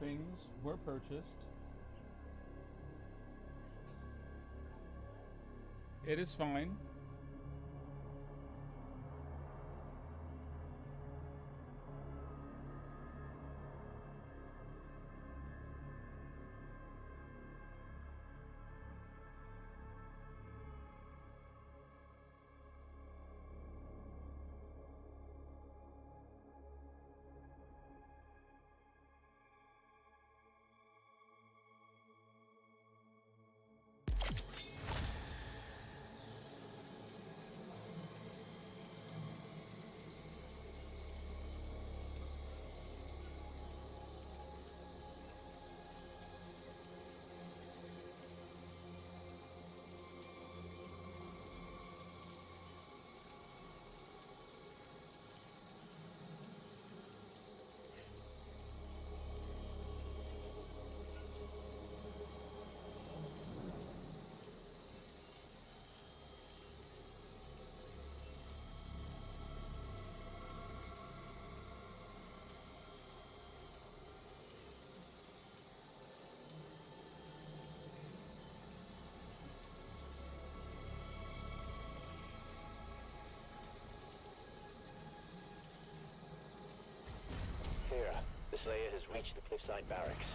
things were purchased. It is fine. Here, the Slayer has reached the cliffside barracks.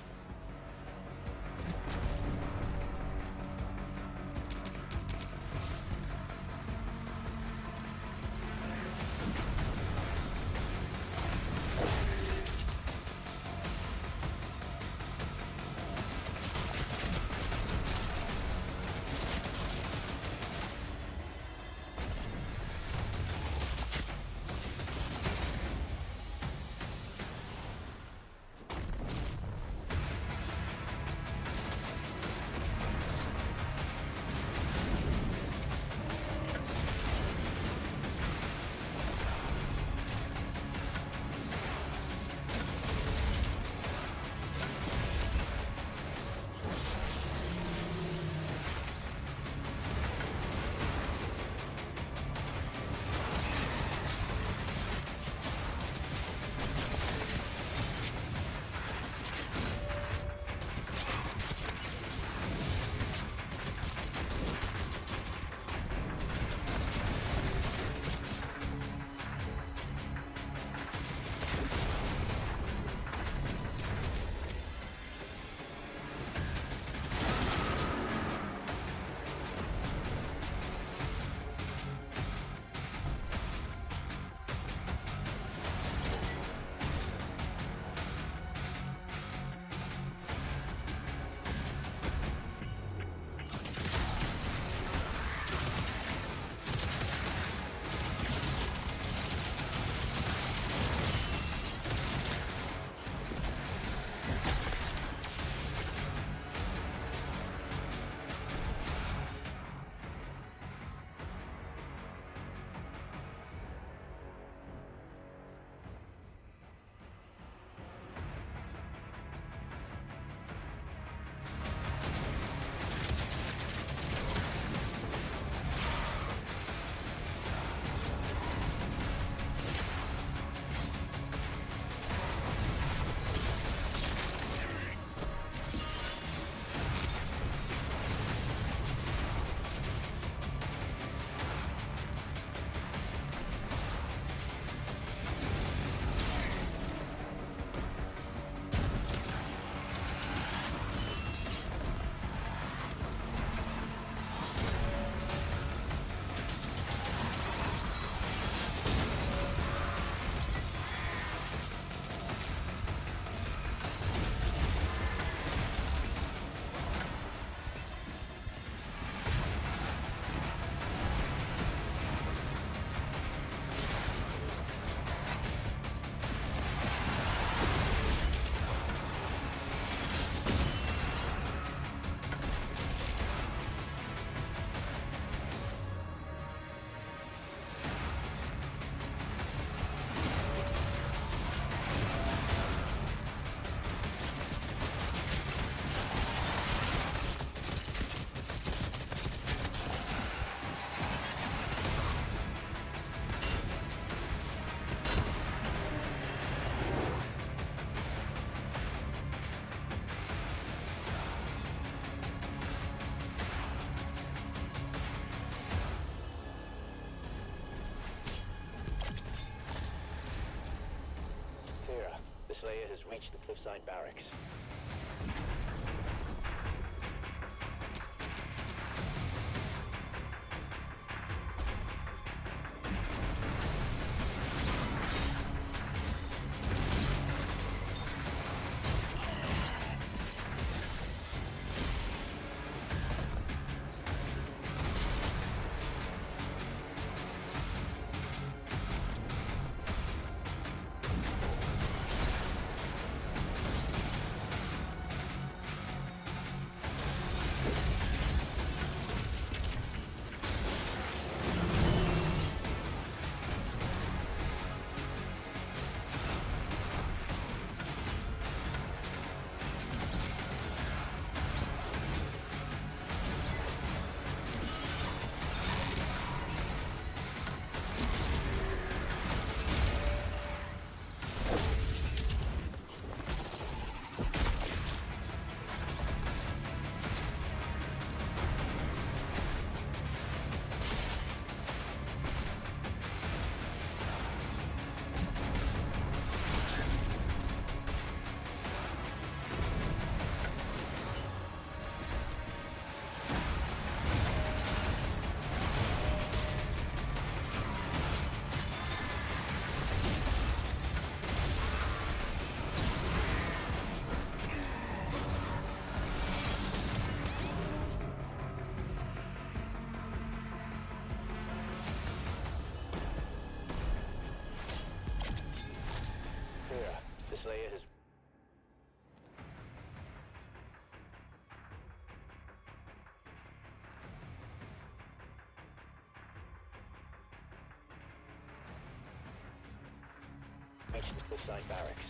reached the cliffside barracks. Slayer has reached the cliffside barracks.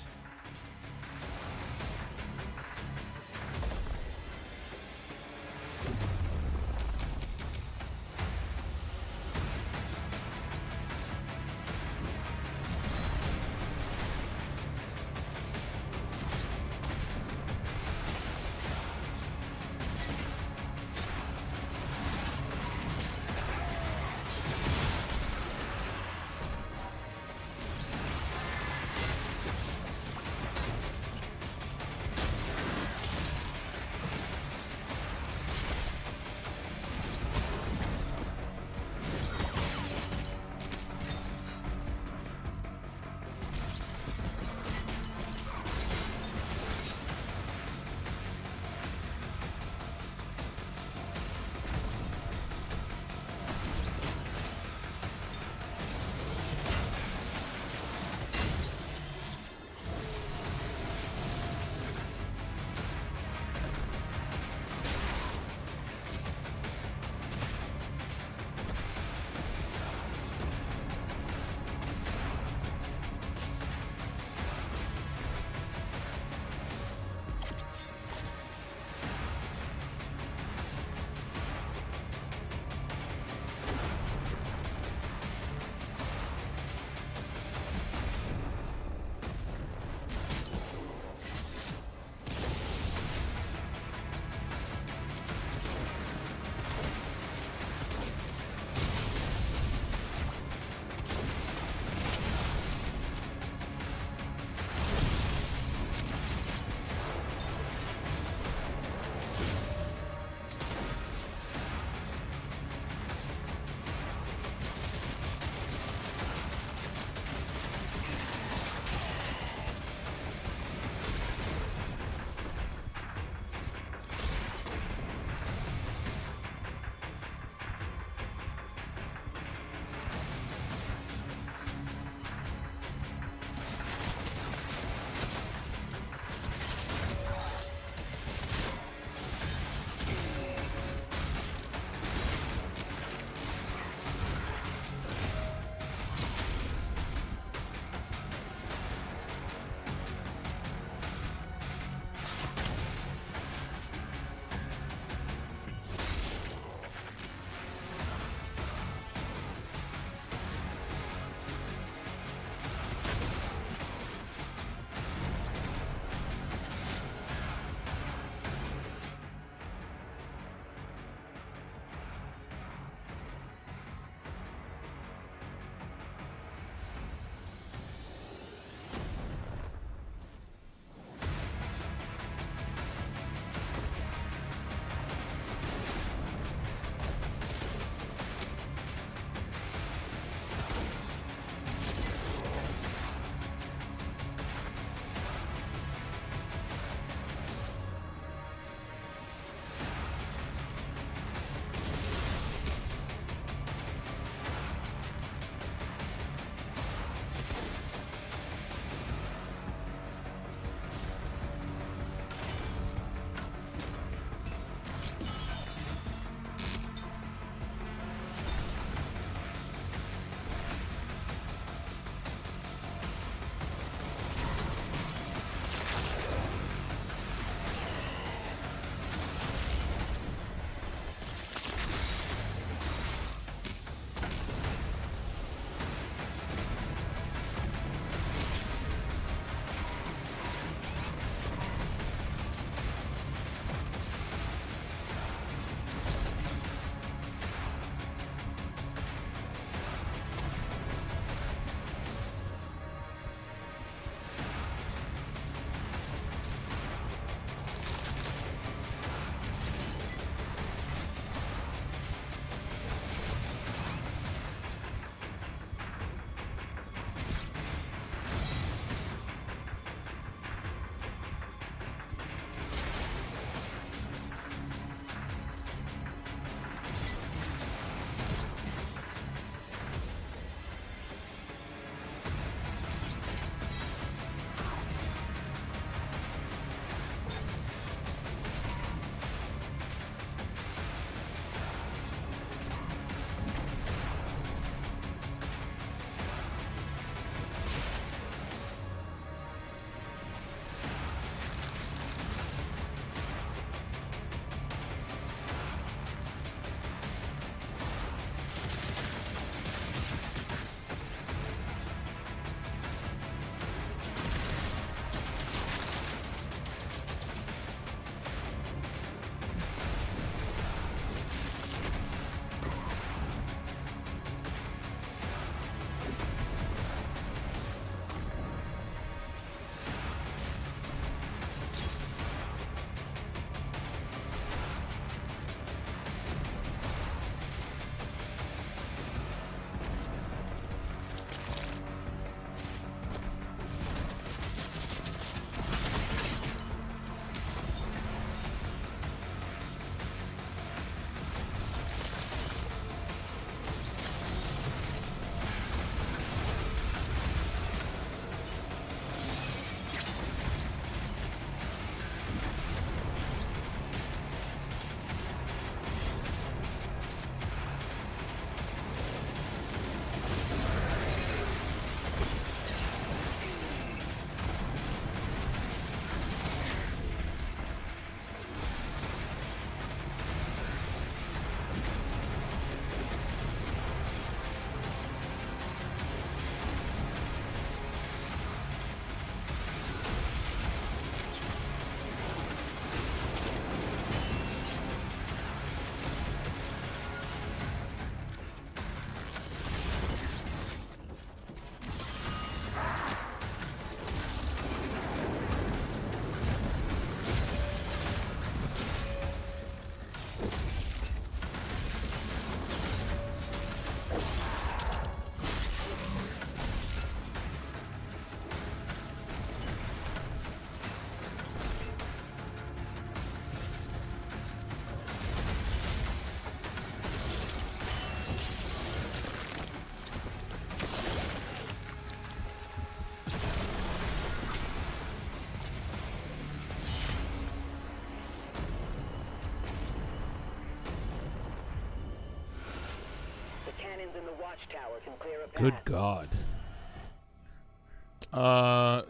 cannons in the watchtower can clear a path. Good God.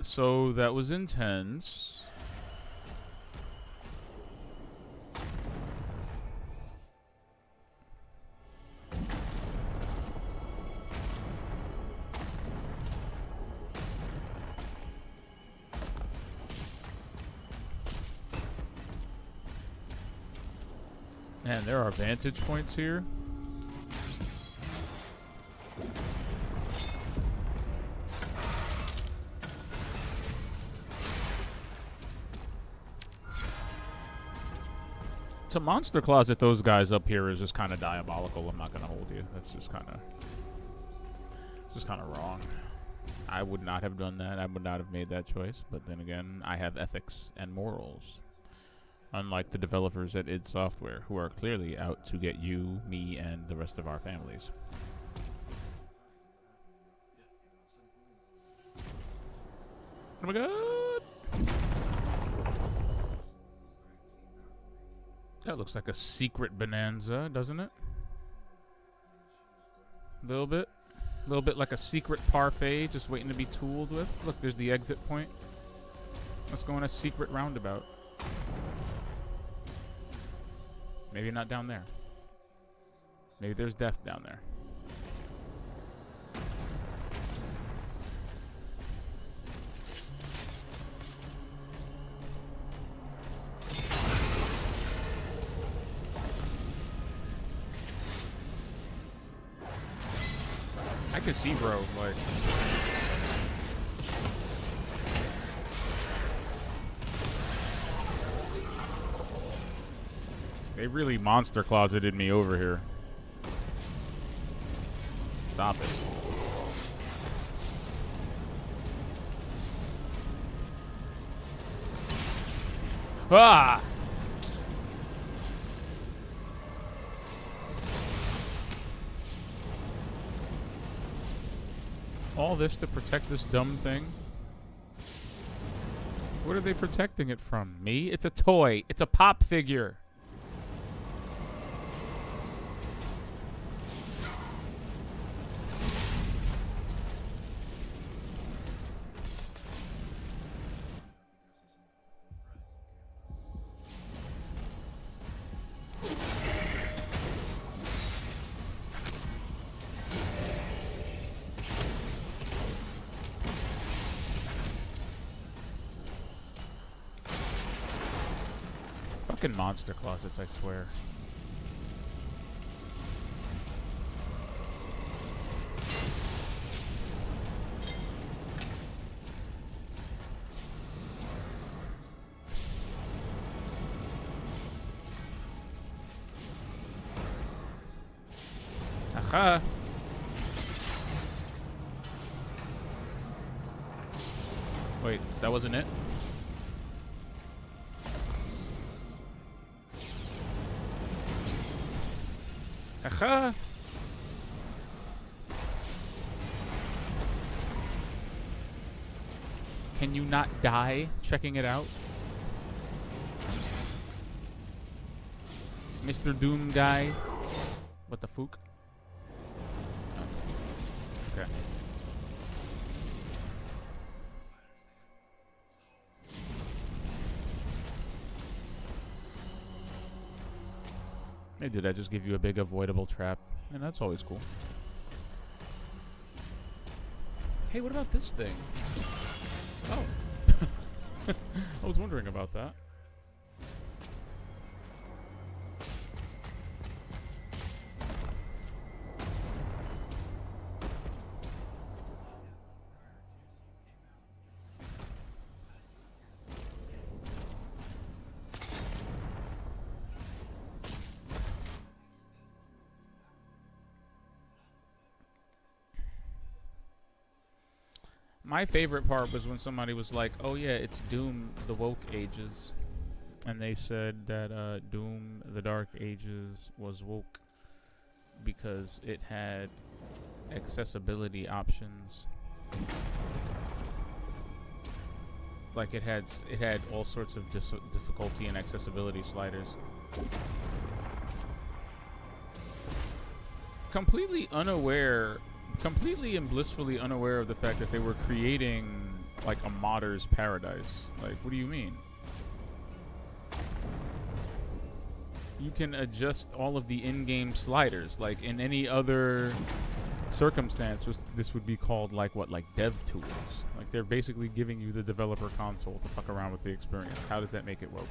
So that was intense. Man, there are vantage points here. To monster closet those guys up here is just kind of diabolical. I'm not gonna hold you. That's just kind of wrong. I would not have done that. I would not have made that choice. But then again, I have ethics and morals. Unlike the developers at id Software, who are clearly out to get you, me, and the rest of our families. Oh my God! That looks like a secret bonanza, doesn't it? A little bit like a secret parfait just waiting to be tooled with. Look, there's the exit point. Let's go on a secret roundabout. Maybe not down there. Maybe there's death down there. I can see, bro, like... They really monster closeted me over here. Stop it. Ah! All this to protect this dumb thing? What are they protecting it from? Me? It's a toy. It's a pop figure. Fucking monster closets, I swear. Aha! Wait, that wasn't it? Aha! Can you not die checking it out? Mr. Doom guy? What the fuck? Oh. Okay. Hey, did I just give you a big avoidable trap? And that's always cool. Hey, what about this thing? Oh. I was wondering about that. My favorite part was when somebody was like, oh yeah, it's Doom the Woke Ages. And they said that Doom the Dark Ages was woke because it had accessibility options. Like it had all sorts of difficulty and accessibility sliders. completely unaware, completely and blissfully unaware of the fact that they were creating like a modder's paradise. Like, what do you mean? You can adjust all of the in-game sliders. Like in any other circumstance, this would be called like what, like dev tools. Like they're basically giving you the developer console to fuck around with the experience. How does that make it woke?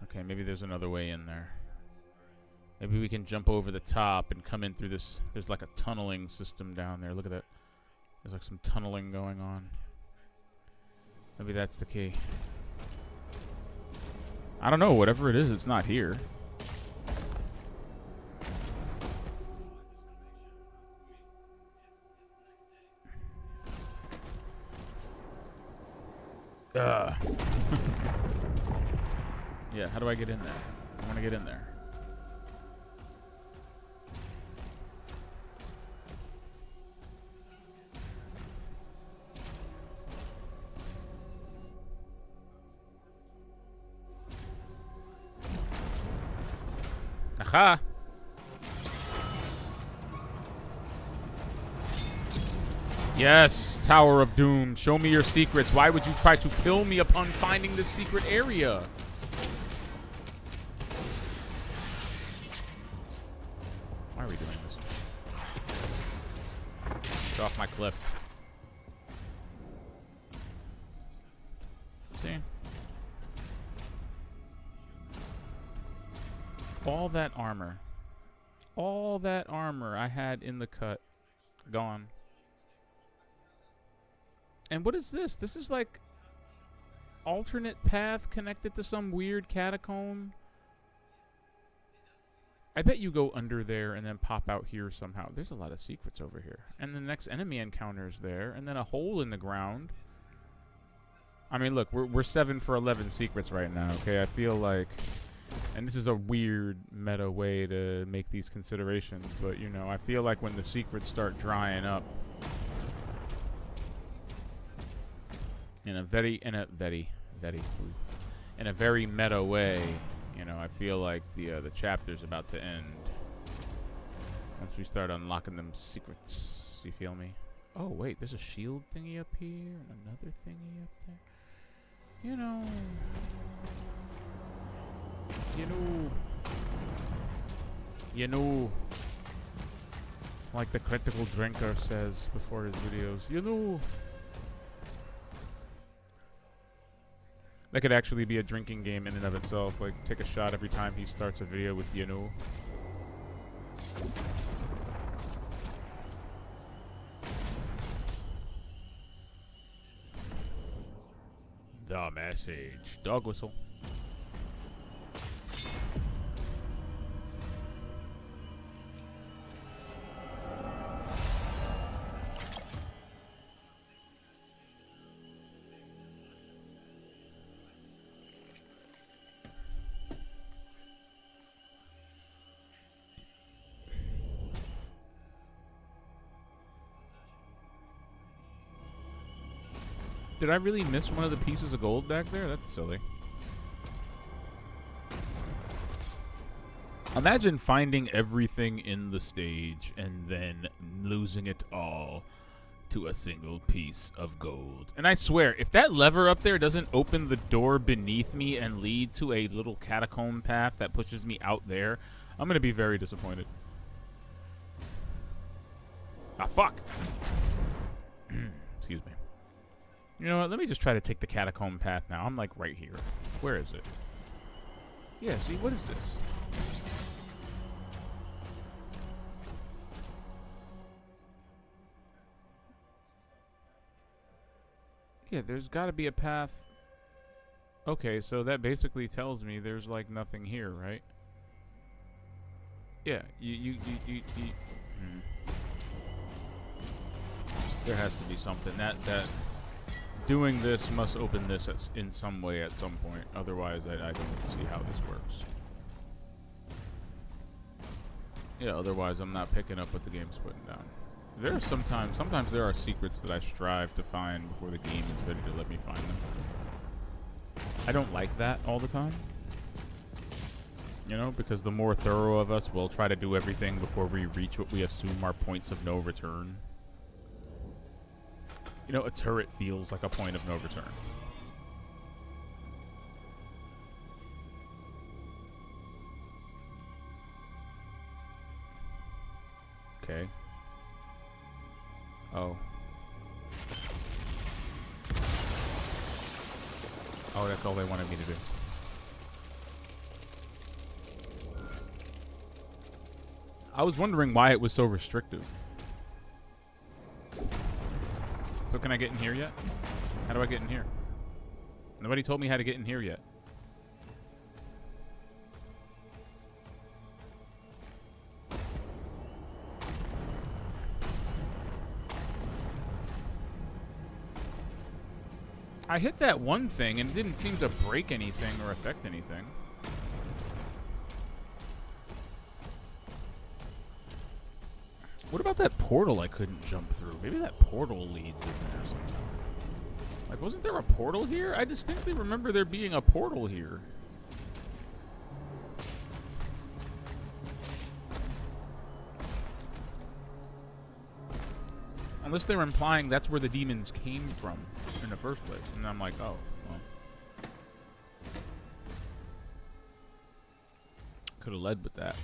Okay, maybe there's another way in there. Maybe we can jump over the top and come in through this. There's like a tunneling system down there. Look at that. There's like some tunneling going on. Maybe that's the key. I don't know. Whatever it is, it's not here. Yeah, how do I get in there? I want to get in there. Aha! Yes, Tower of Doom. Show me your secrets. Why would you try to kill me upon finding the secret area? Why are we doing this? Get off my cliff. See? All that armor I had in the cut, gone. And what is this? This is like alternate path connected to some weird catacomb. I bet you go under there and then pop out here somehow. There's a lot of secrets over here. And the next enemy encounter is there, and then a hole in the ground. I mean, look, we're 7 for 11 secrets right now, okay? I feel like... And this is a weird meta way to make these considerations, but, you know, I feel like when the secrets start drying up in a very meta way, you know, I feel like the chapter's about to end once we start unlocking them secrets. You feel me? Oh wait, there's a shield thingy up here and another thingy up there. You know, like the critical drinker says before his videos, you know. That could actually be a drinking game in and of itself. Like, take a shot every time he starts a video with you know. The message. Dog whistle. Did I really miss one of the pieces of gold back there? That's silly. Imagine finding everything in the stage and then losing it all to a single piece of gold. And I swear, if that lever up there doesn't open the door beneath me and lead to a little catacomb path that pushes me out there, I'm going to be very disappointed. Ah, fuck! Excuse me. You know what? Let me just try to take the catacomb path now. I'm like right here. Where is it? Yeah, see, what is this? Yeah, there's got to be a path. Okay, so that basically tells me there's like nothing here, right? Yeah, There has to be something. That doing this must open this in some way at some point. Otherwise, I don't see how this works. Yeah, otherwise I'm not picking up what the game's putting down. There are sometimes there are secrets that I strive to find before the game is ready to let me find them. I don't like that all the time. You know, because the more thorough of us will try to do everything before we reach what we assume are points of no return. You know, a turret feels like a point of no return. Okay. Oh. Oh, that's all they wanted me to do. I was wondering why it was so restrictive. So can I get in here yet? How do I get in here? Nobody told me how to get in here yet. I hit that one thing and it didn't seem to break anything or affect anything. What about that portal I couldn't jump through? Maybe that portal leads in there sometime. Like, wasn't there a portal here? I distinctly remember there being a portal here. Unless they're implying that's where the demons came from in the first place. And I'm like, oh, well. Could have led with that.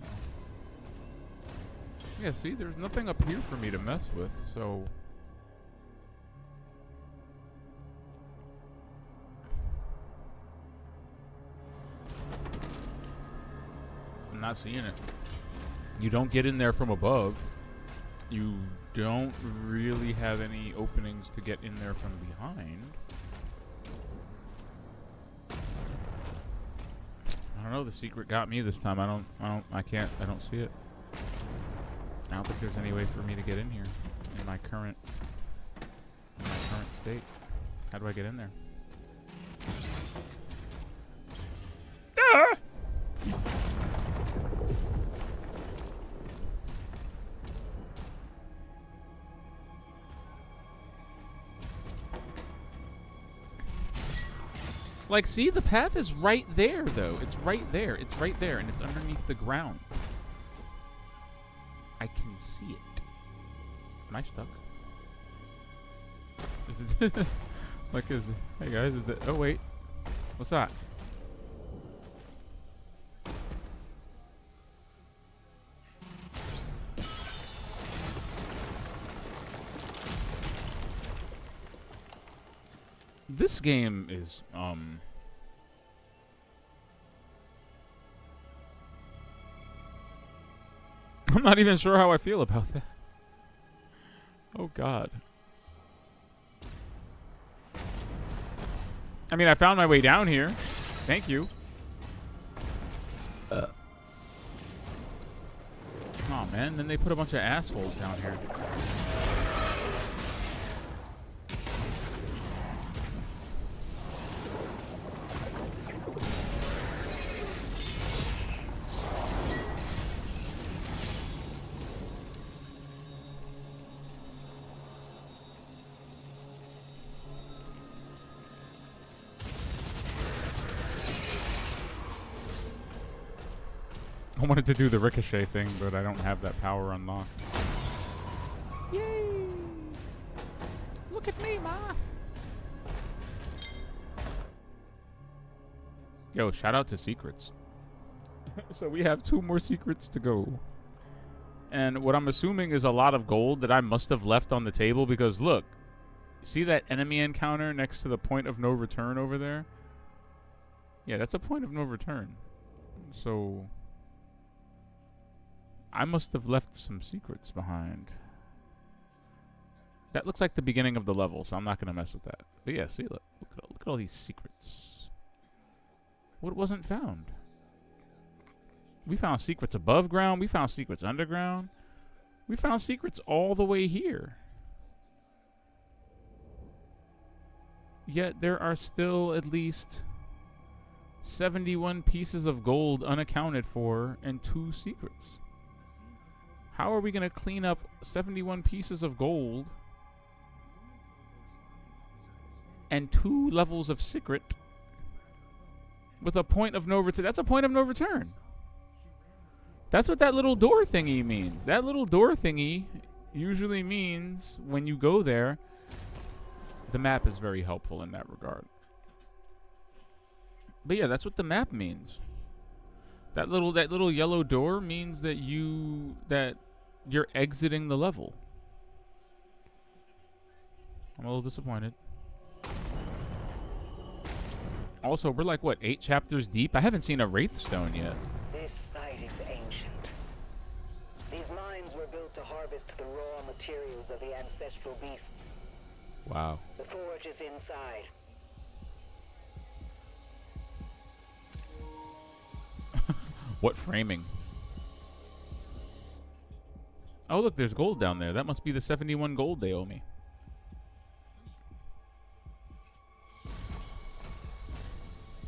Well. Yeah, see, there's nothing up here for me to mess with, so... I'm not seeing it. You don't get in there from above. You don't really have any openings to get in there from behind. I don't know, the secret got me this time. I don't see it. I don't think there's any way for me to get in here in my current state. How do I get in there? Ah! Like, see, the path is right there, though. It's right there. It's right there, and it's underneath the ground. I can see it. Am I stuck? Is it like, hey guys, is that, oh wait. What's that? This game is, I'm not even sure how I feel about that. Oh, God. I mean, I found my way down here. Thank you. Oh, man. Then they put a bunch of assholes down here. I wanted to do the ricochet thing, but I don't have that power unlocked. Yay! Look at me, Ma! Yo, shout out to secrets. So we have 2 more secrets to go. And what I'm assuming is a lot of gold that I must have left on the table because look, see that enemy encounter next to the point of no return over there? Yeah, that's a point of no return. So... I must have left some secrets behind. That looks like the beginning of the level, so I'm not going to mess with that. But yeah, see, look at all these secrets. What wasn't found? We found secrets above ground. We found secrets underground. We found secrets all the way here. Yet there are still at least 71 pieces of gold unaccounted for and 2 secrets. How are we going to clean up 71 pieces of gold and 2 levels of secret With a point of no return. That's a point of no return. That's what that little door thingy means. That little door thingy usually means when you go there, the map is very helpful in that regard. But yeah, that's what the map means. That little yellow door means that you're exiting the level. I'm a little disappointed. Also, we're like, what, 8 chapters deep? I haven't seen a Wraithstone yet. This site is ancient. These mines were built to harvest the raw materials of the ancestral beasts. Wow. The forge is inside. What framing? Oh, look, there's gold down there. That must be the 71 gold they owe me.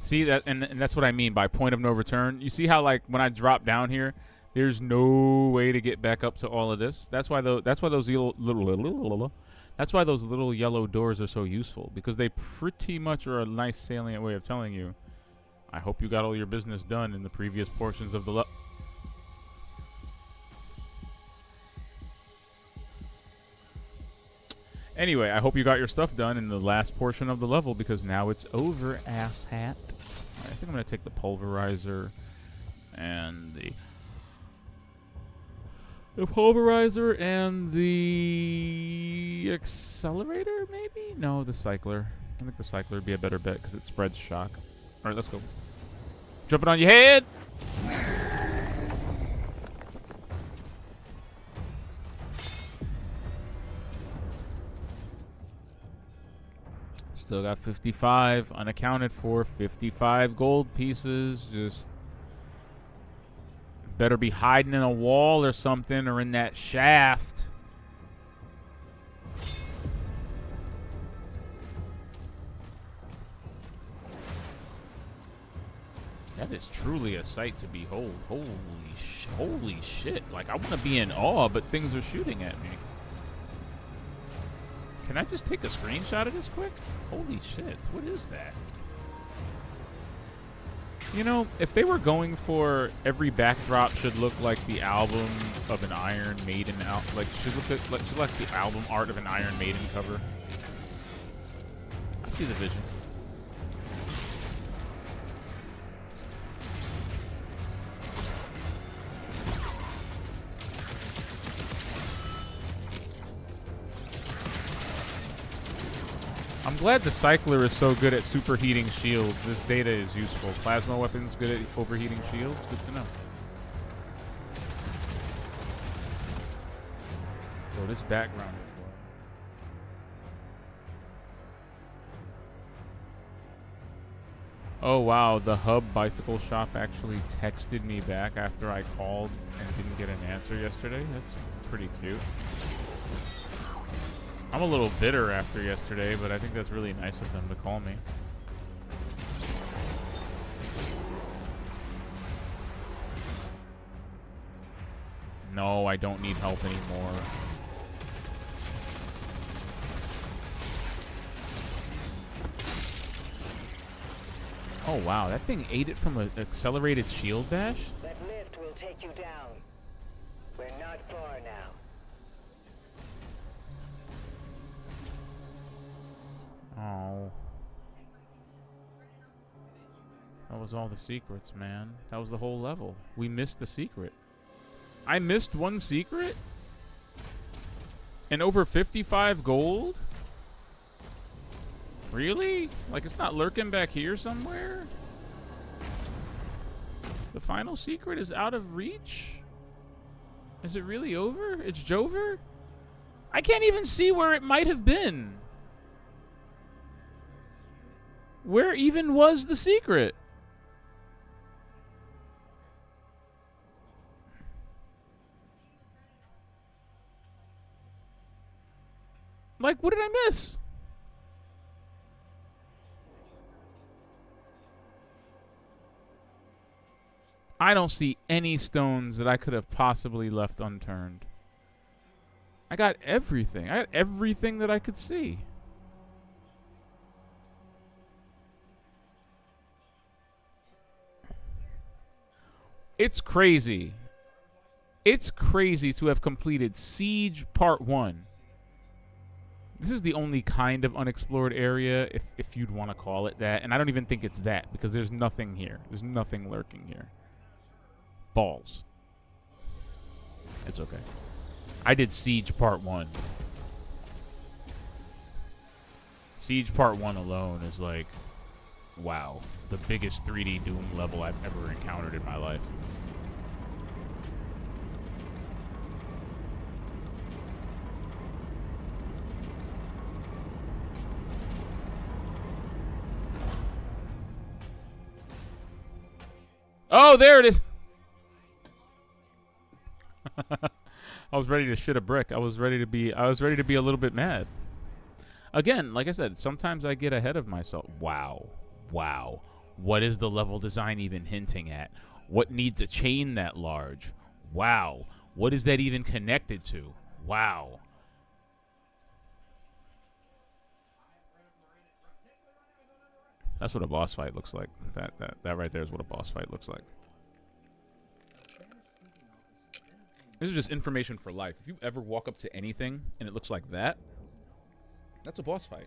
See that, and that's what I mean by point of no return. You see how, like, when I drop down here, there's no way to get back up to all of this. That's why those little yellow doors are so useful, because they pretty much are a nice salient way of telling you, I hope you got all your business done in the previous portions of the level. Anyway, I hope you got your stuff done in the last portion of the level, because now it's over, asshat. I think I'm going to take the pulverizer and the pulverizer and the accelerator, maybe? No, the cycler. I think the cycler would be a better bet because it spreads shock. All right, let's go. Jump it on your head. Still got 55 unaccounted for, 55 gold pieces. Just better be hiding in a wall or something, or in that shaft. That is truly a sight to behold. Holy shit. Like, I want to be in awe, but things are shooting at me. Can I just take a screenshot of this quick? Holy shit, what is that? You know, if they were going for every backdrop should look like the album of an Iron Maiden should look like the album art of an Iron Maiden cover. I see the vision. I'm glad the cycler is so good at superheating shields. This data is useful. Plasma weapons good at overheating shields. Good to know. Oh, this background is wild. Oh wow, the Hub Bicycle Shop actually texted me back after I called and didn't get an answer yesterday. That's pretty cute. I'm a little bitter after yesterday, but I think that's really nice of them to call me. No, I don't need help anymore. Oh wow, that thing ate it from an accelerated shield dash? That lift will take you down. We're not far now. Oh. That was all the secrets, man. That was the whole level. We missed the secret. I missed one secret? And over 55 gold? Really? Like, it's not lurking back here somewhere? The final secret is out of reach? Is it really over? It's Jover? I can't even see where it might have been. Where even was the secret? Like, what did I miss? I don't see any stones that I could have possibly left unturned. I got everything. I got everything that I could see. It's crazy. It's crazy to have completed Siege Part 1. This is the only kind of unexplored area, if you'd want to call it that. And I don't even think it's that, because there's nothing here. There's nothing lurking here. Balls. It's okay. I did Siege Part 1. Siege Part 1 alone is like, wow, the biggest 3D Doom level I've ever encountered in my life. Oh, there it is. I was ready to shit a brick. I was ready to be a little bit mad. Again, like I said, sometimes I get ahead of myself. Wow. Wow. What is the level design even hinting at? What needs a chain that large? Wow. What is that even connected to? Wow. That's what a boss fight looks like. That right there is what a boss fight looks like. This is just information for life. If you ever walk up to anything and it looks like that, that's a boss fight.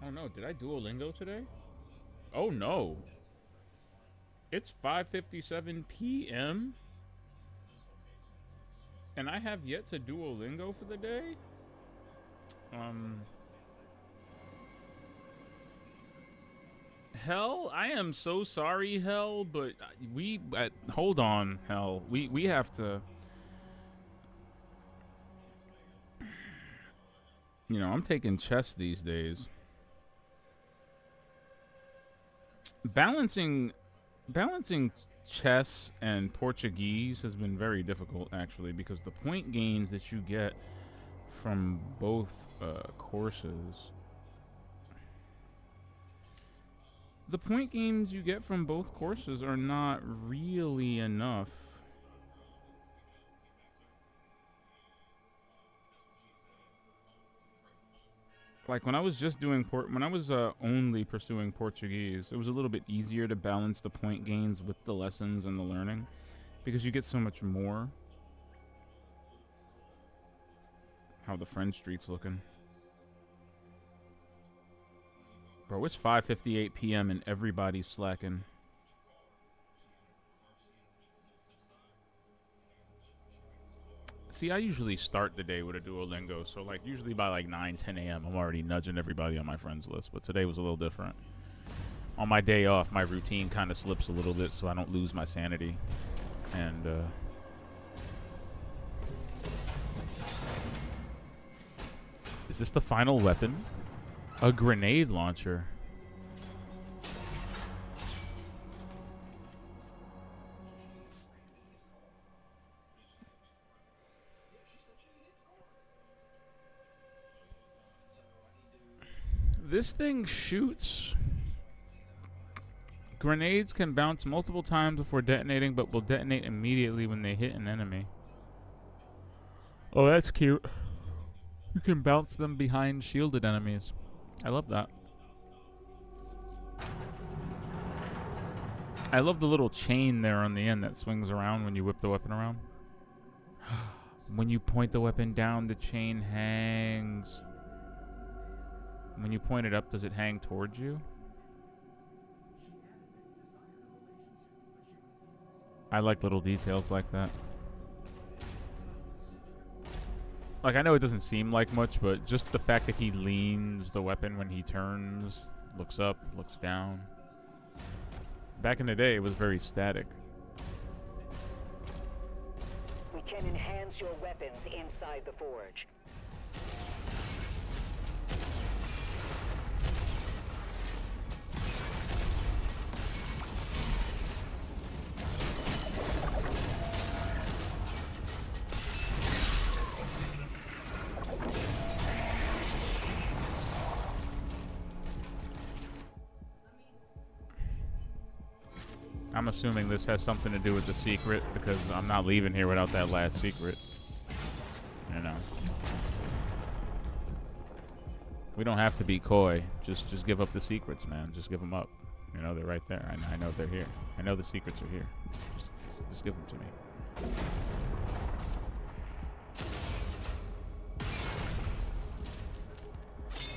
Oh no, did I Duolingo today? Oh no. It's 5:57 p.m. and I have yet to Duolingo for the day? Hell, I am so sorry, Hell, but hold on, Hell. We have to, you know, I'm taking chess these days. Balancing chess and Portuguese has been very difficult, actually, because the point gains that you get from both courses, are not really enough. Like when I was just doing only pursuing Portuguese, it was a little bit easier to balance the point gains with the lessons and the learning, because you get so much more. How the friend streak's looking. Bro, it's 5:58 p.m. and everybody's slacking. See, I usually start the day with a Duolingo, so like usually by like 9, 10 a.m. I'm already nudging everybody on my friends list, but today was a little different. On my day off, my routine kind of slips a little bit so I don't lose my sanity. And is this the final weapon? A grenade launcher. This thing shoots. Grenades can bounce multiple times before detonating, but will detonate immediately when they hit an enemy. Oh, that's cute. You can bounce them behind shielded enemies. I love that. I love the little chain there on the end that swings around when you whip the weapon around. When you point the weapon down, the chain hangs. When you point it up, does it hang towards you? I like little details like that. Like, I know it doesn't seem like much, but just the fact that he leans the weapon when he turns, looks up, looks down. Back in the day, it was very static. We can enhance your weapons inside the forge. I'm assuming this has something to do with the secret because I'm not leaving here without that last secret. You know. We don't have to be coy. Just give up the secrets, man. Just give them up. You know, they're right there. I know they're here. I know the secrets are here. Just give them to me.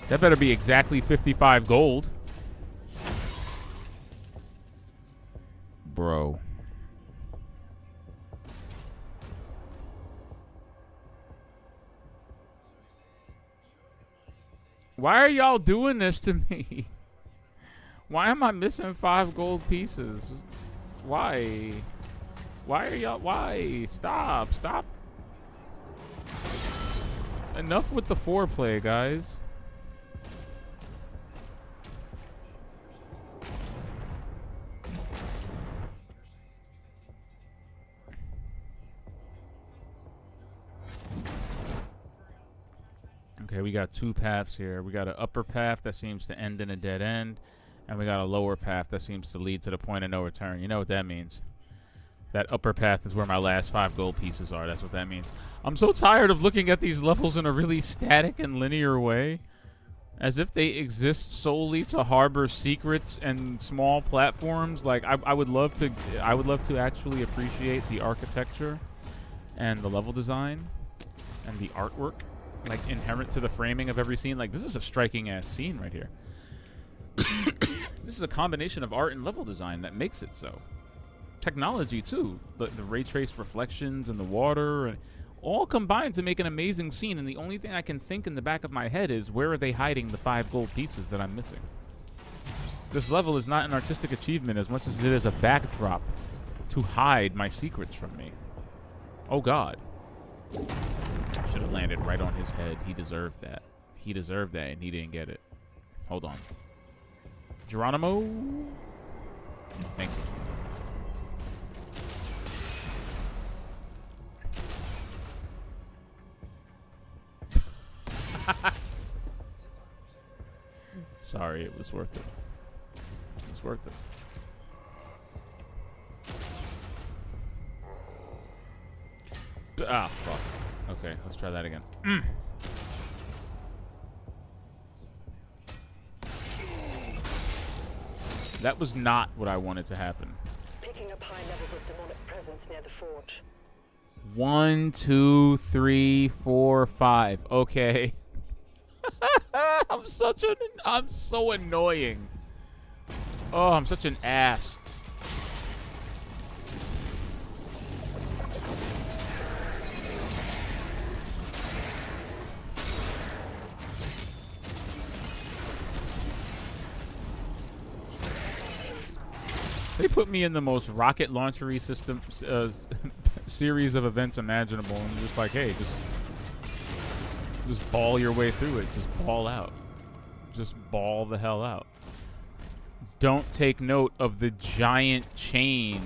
That better be exactly 55 gold. Bro. Why are y'all doing this to me? Why am I missing 5 gold pieces? Why? Why are y'all? Why? Stop. Stop. Enough with the foreplay, guys. Okay, we got 2 paths here. We got an upper path that seems to end in a dead end, and we got a lower path that seems to lead to the point of no return. You know what that means. That upper path is where my last 5 gold pieces are. That's what that means. I'm so tired of looking at these levels in a really static and linear way, as if they exist solely to harbor secrets and small platforms. Like I would love to actually appreciate the architecture and the level design and the artwork, like inherent to the framing of every scene. Like, this is a striking ass scene right here. This is a combination of art and level design that makes it so. Technology too, the ray traced reflections and the water, and all combined to make an amazing scene. And the only thing I can think in the back of my head is, where are they hiding the 5 gold pieces that I'm missing? This level is not an artistic achievement as much as it is a backdrop to hide my secrets from me. Oh God. Should have landed right on his head. He deserved that. He deserved that, and he didn't get it. Hold on. Geronimo? Thank you. Sorry, it was worth it. It was worth it. Ah, fuck. Okay, let's try that again. That was not what I wanted to happen. Picking up high levels of demonic presence near the forge. 1, 2, 3, 4, 5. Okay. I'm so annoying. Oh, I'm such an ass. They put me in the most rocket launchery system series of events imaginable, and just like, hey, just ball your way through it. Just ball out. Just ball the hell out. Don't take note of the giant chain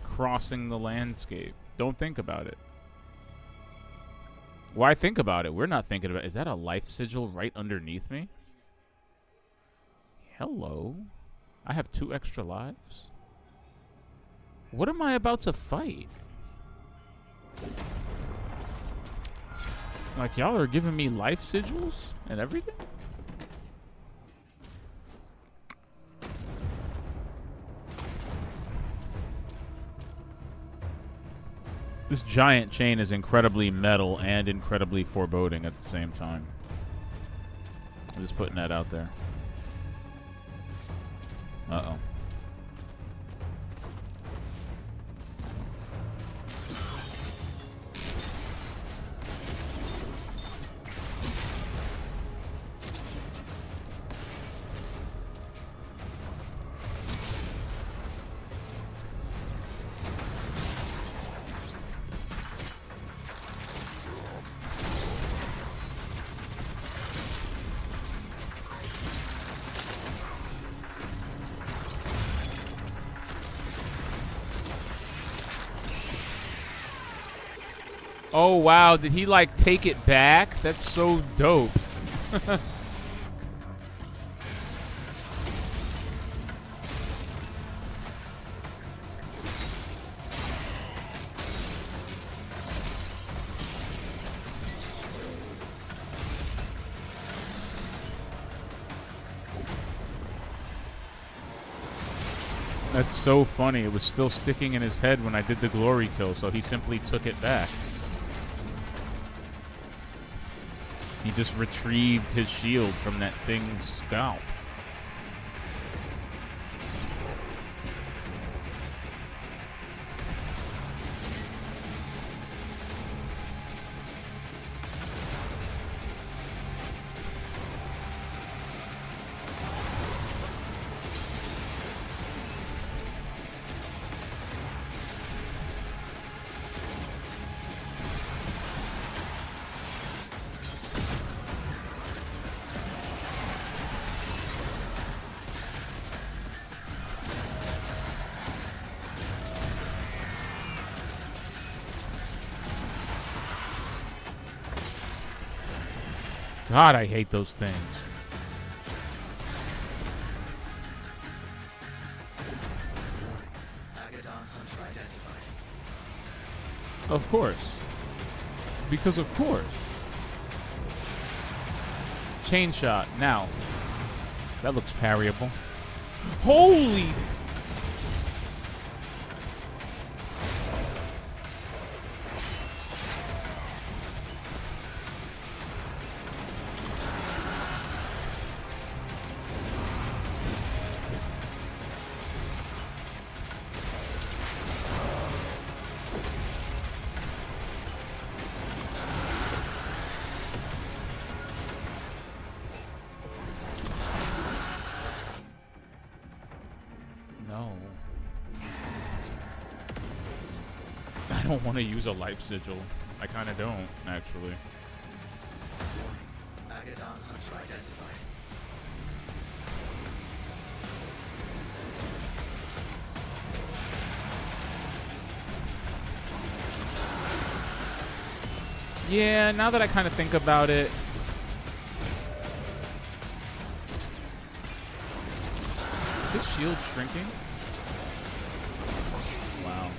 crossing the landscape. Don't think about it. Why think about it? We're not thinking about it. Is that a life sigil right underneath me? Hello? I have 2 extra lives? What am I about to fight? Like, y'all are giving me life sigils and everything? This giant chain is incredibly metal and incredibly foreboding at the same time. I'm just putting that out there. Uh-oh. Oh, wow. Did he, like, take it back? That's so dope. That's so funny. It was still sticking in his head when I did the glory kill, so he simply took it back. He just retrieved his shield from that thing's scalp. God, I hate those things. Of course. Because of course. Chain shot. Now. That looks parryable. Holy... No. I don't want to use a life sigil. I kind of don't, actually. Yeah, now that I kind of think about it. Is this shield shrinking? Wow.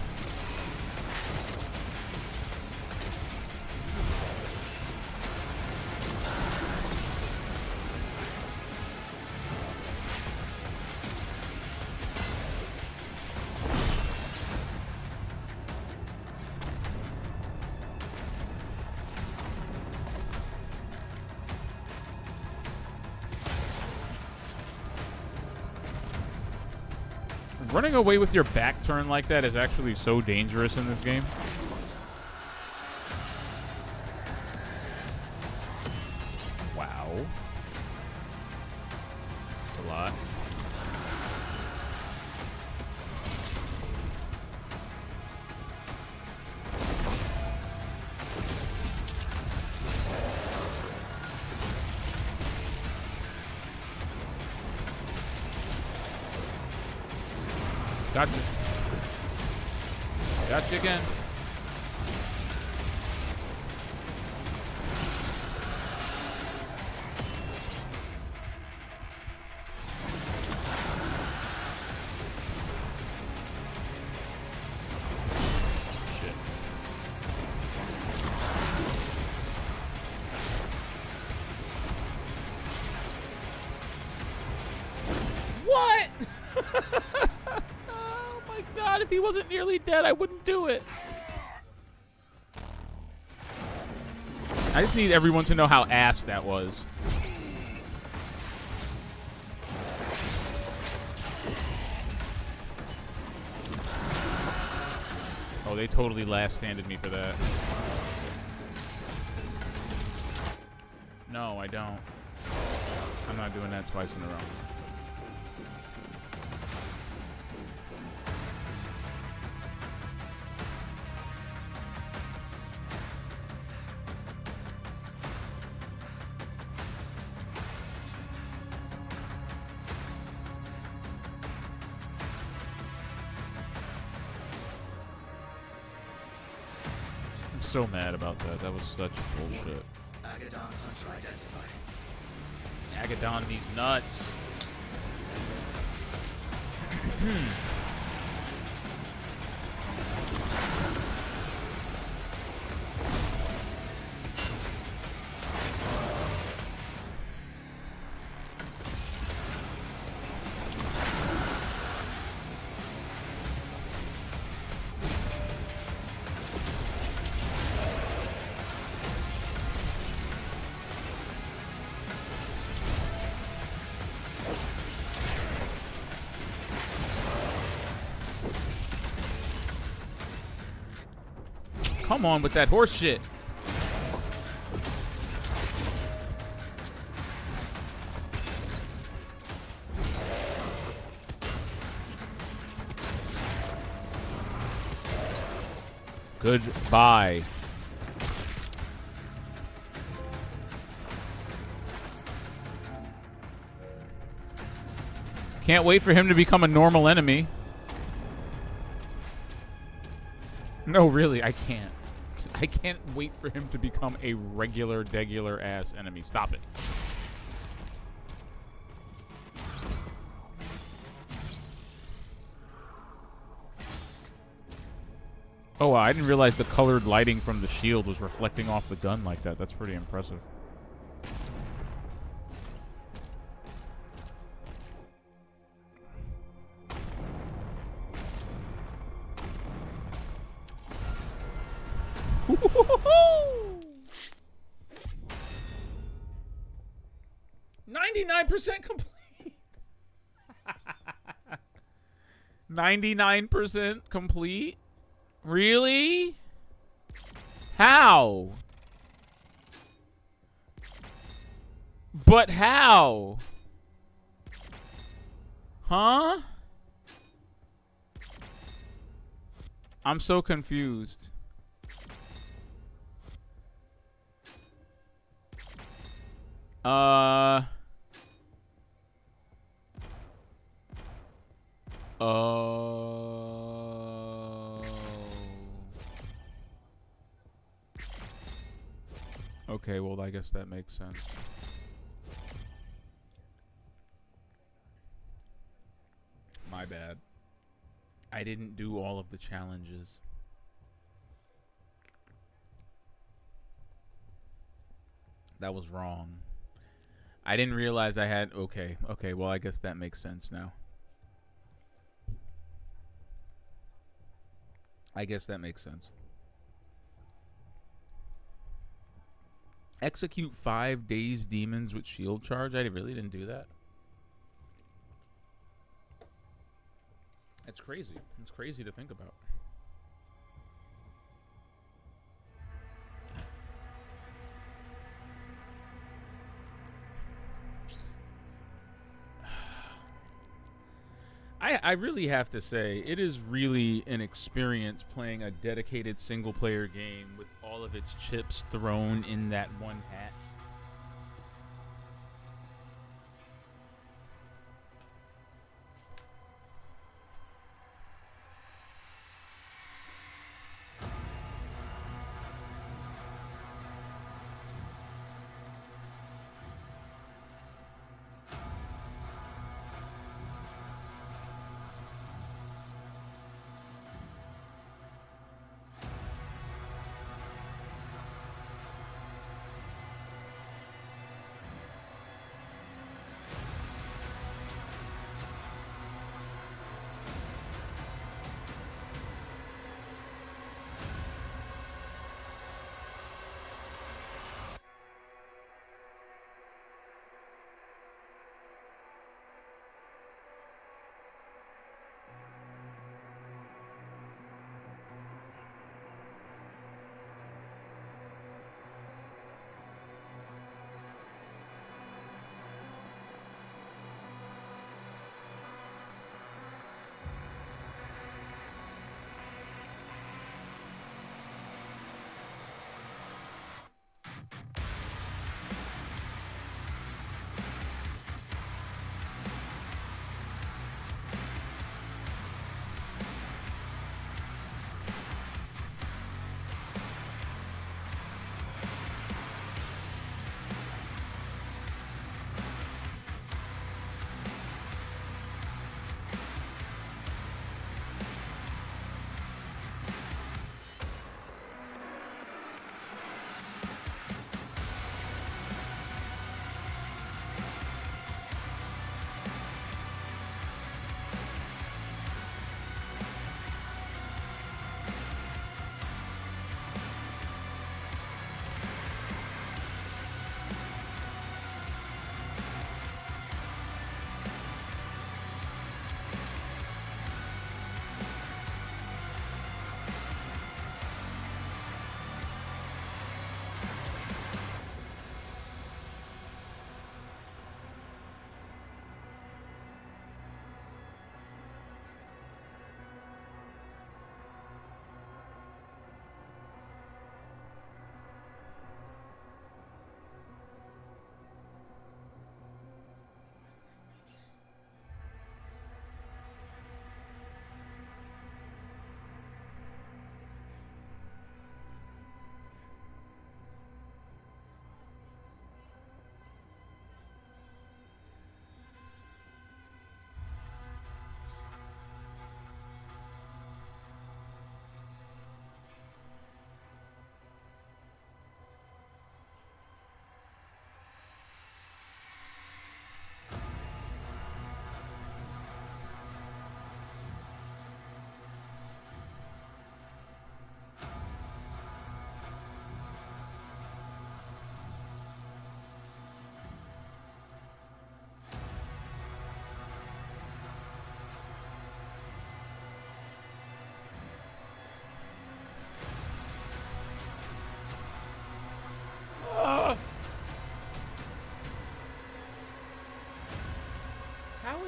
Running away with your back turned like that is actually so dangerous in this game. Wow. That's a lot. Gotcha. Gotcha again. Shit. What? God, if he wasn't nearly dead, I wouldn't do it. I just need everyone to know how ass that was. Oh, they totally last-standed me for that. No, I don't. I'm not doing that twice in a row. So mad about that. That was such bullshit. Agadon these nuts. Come on with that horse shit. Goodbye. Can't wait for him to become a normal enemy. No, really, I can't. I can't wait for him to become a regular, degular ass enemy. Stop it. Oh, wow, I didn't realize the colored lighting from the shield was reflecting off the gun like that. That's pretty impressive. Woo-hoo-hoo-hoo! 99% complete. 99% complete? Really? How? But how? Huh? I'm so confused. Oh. Okay, well, I guess that makes sense. My bad. I didn't do all of the challenges. That was wrong. I didn't realize I had... Okay, well, I guess that makes sense now. I guess that makes sense. Execute 5 dazed demons with shield charge? I really didn't do that. It's crazy. It's crazy to think about. I really have to say, it is really an experience playing a dedicated single-player game with all of its chips thrown in that one hat.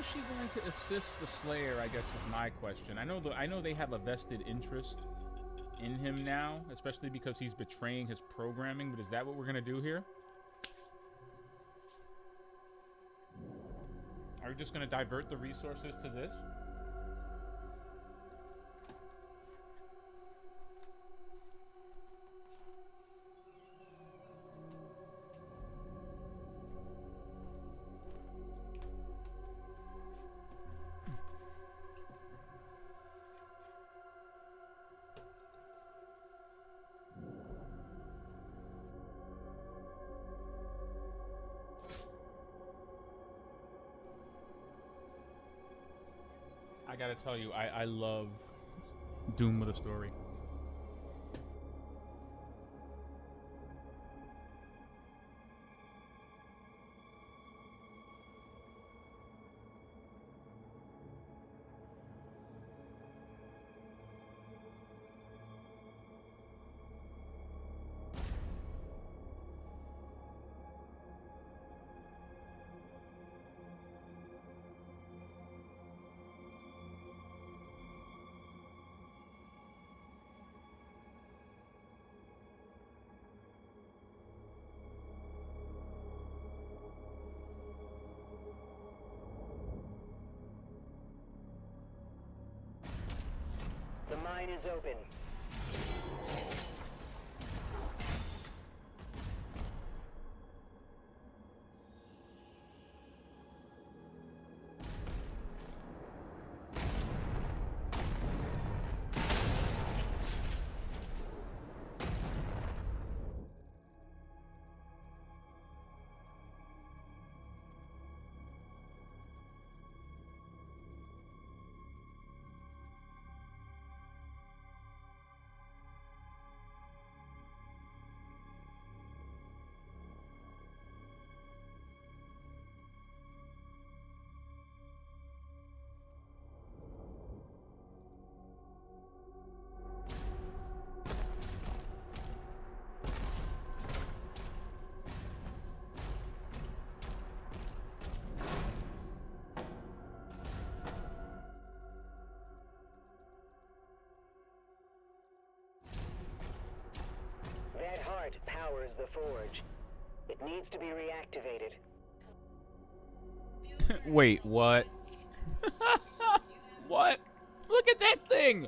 is she going to assist the Slayer, I guess is my question. I know they have a vested interest in him now, especially because he's betraying his programming, but is that what we're going to do here? Are we just going to divert the resources to this? I gotta tell you, I love Doom with a story. The mine is open. That heart powers the forge. It needs to be reactivated. Wait, what? What? Look at that thing!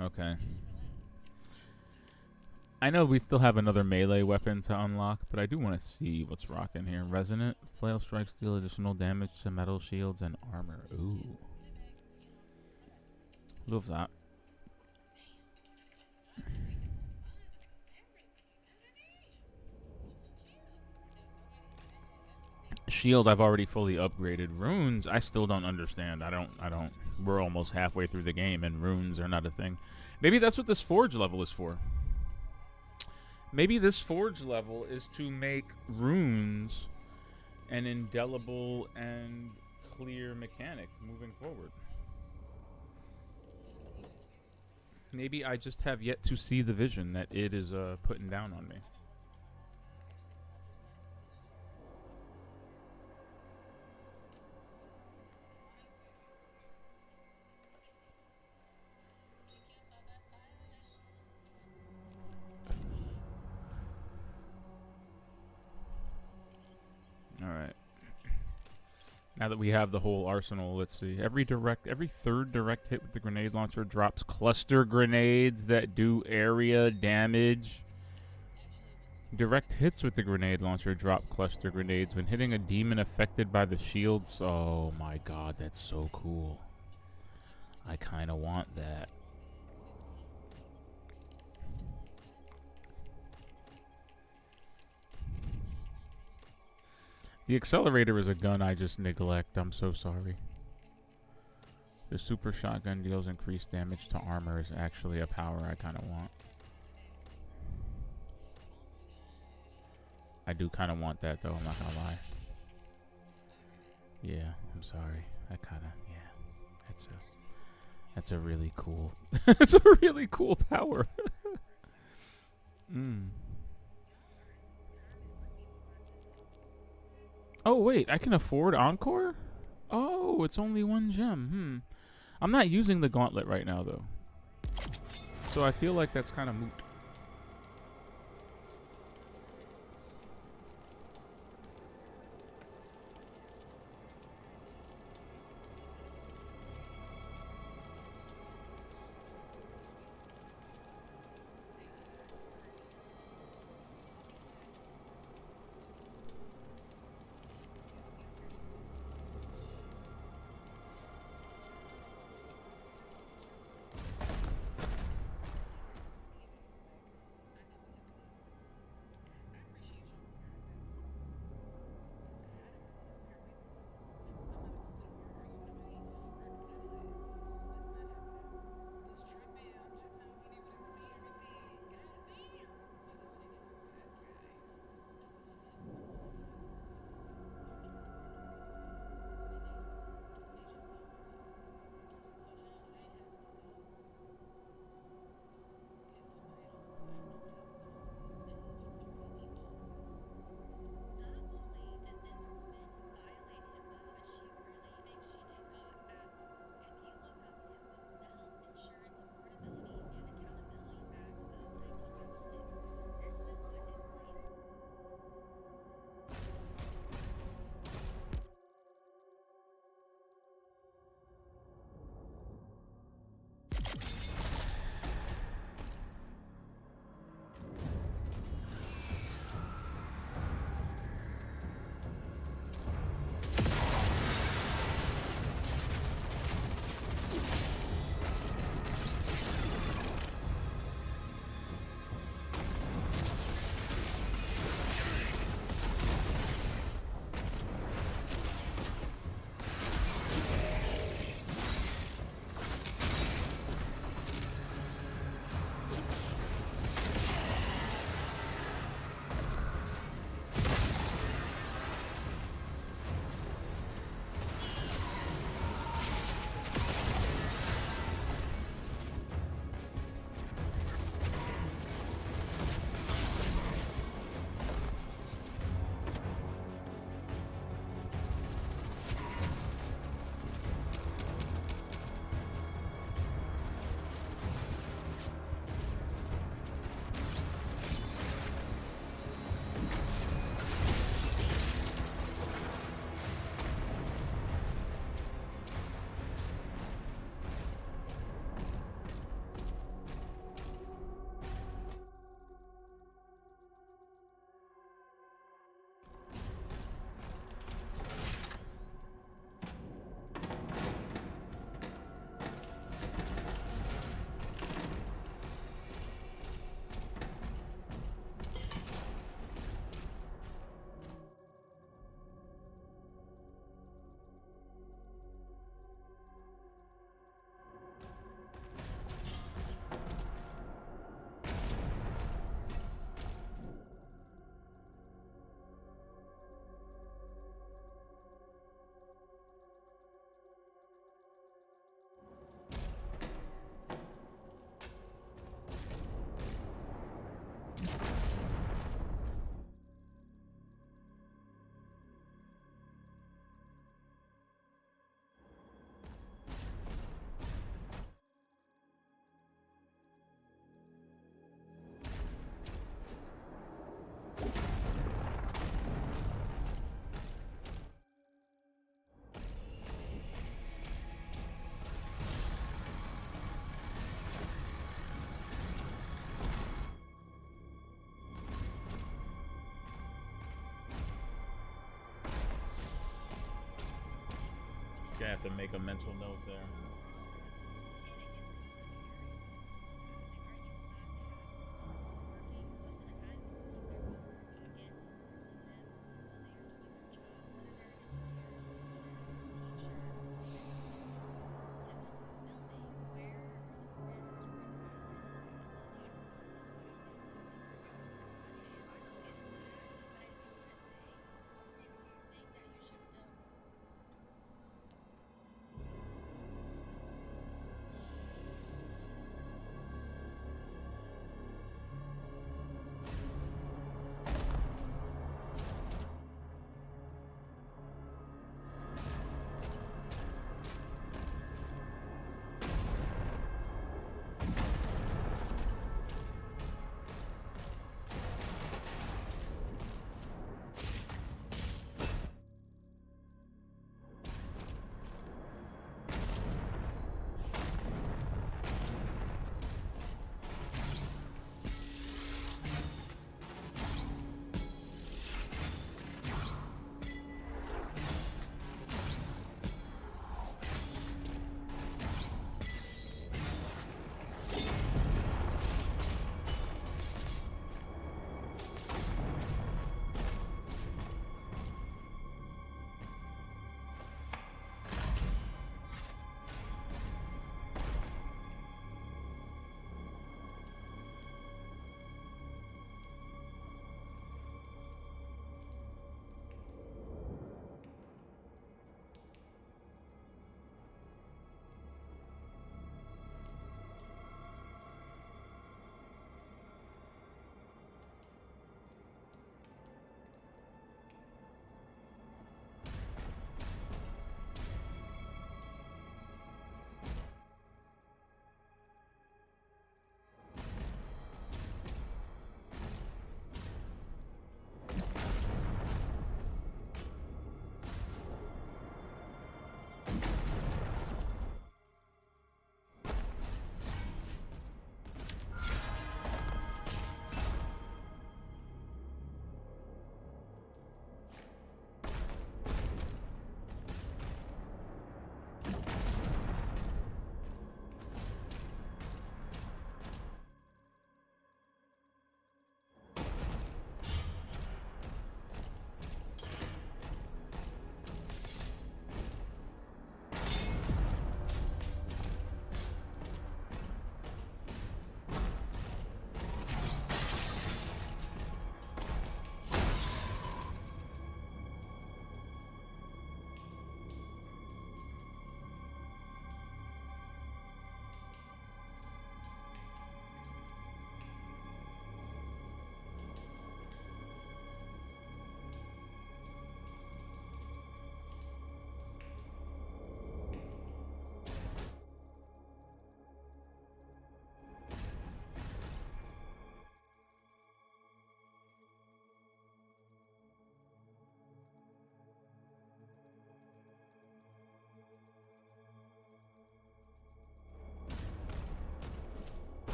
Okay. I know we still have another melee weapon to unlock, but I do want to see what's rocking here. Resonant, flail strikes deal additional damage to metal shields and armor. Ooh. Love that. Shield I've already fully upgraded. Runes, I still don't understand. I don't. We're almost halfway through the game and runes are not a thing. Maybe that's what this forge level is for. Maybe this forge level is to make runes an indelible and clear mechanic moving forward. Maybe I just have yet to see the vision that it is putting down on me. Alright. Now that we have the whole arsenal, let's see. Every third direct hit with the grenade launcher drops cluster grenades that do area damage. Direct hits with the grenade launcher drop cluster grenades when hitting a demon affected by the shields. Oh my god, that's so cool. I kind of want that. The accelerator is a gun I just neglect. I'm so sorry. The super shotgun deals increased damage to armor is actually a power I kind of want. I do kind of want that though. I'm not gonna lie. Yeah, I'm sorry. I kind of, yeah. That's a really cool. It's a really cool power. Oh wait, I can afford Encore. Oh, it's only 1 gem. I'm not using the gauntlet right now though, so I feel like that's kind of moot. Gonna have to make a mental note there.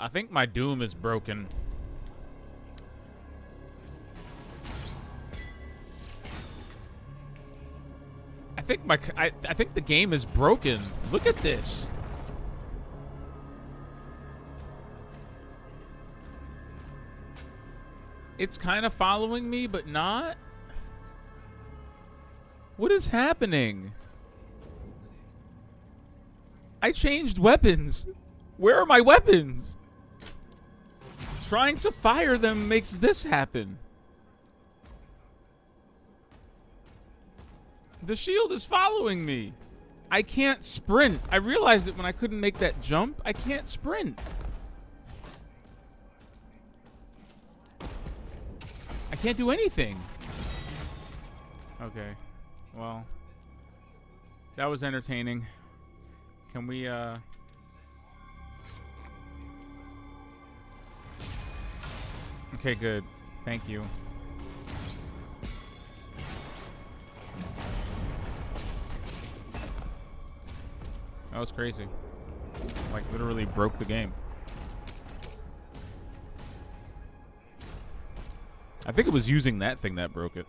I think my Doom is broken. I think the game is broken. Look at this. It's kind of following me, but not. What is happening? I changed weapons. Where are my weapons? Trying to fire them makes this happen. The shield is following me. I can't sprint. I realized it when I couldn't make that jump. I can't sprint. I can't do anything. Okay. Well, that was entertaining. Can we, Okay, good. Thank you. That was crazy. Like, literally broke the game. I think it was using that thing that broke it.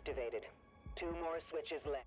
activated. 2 more switches left.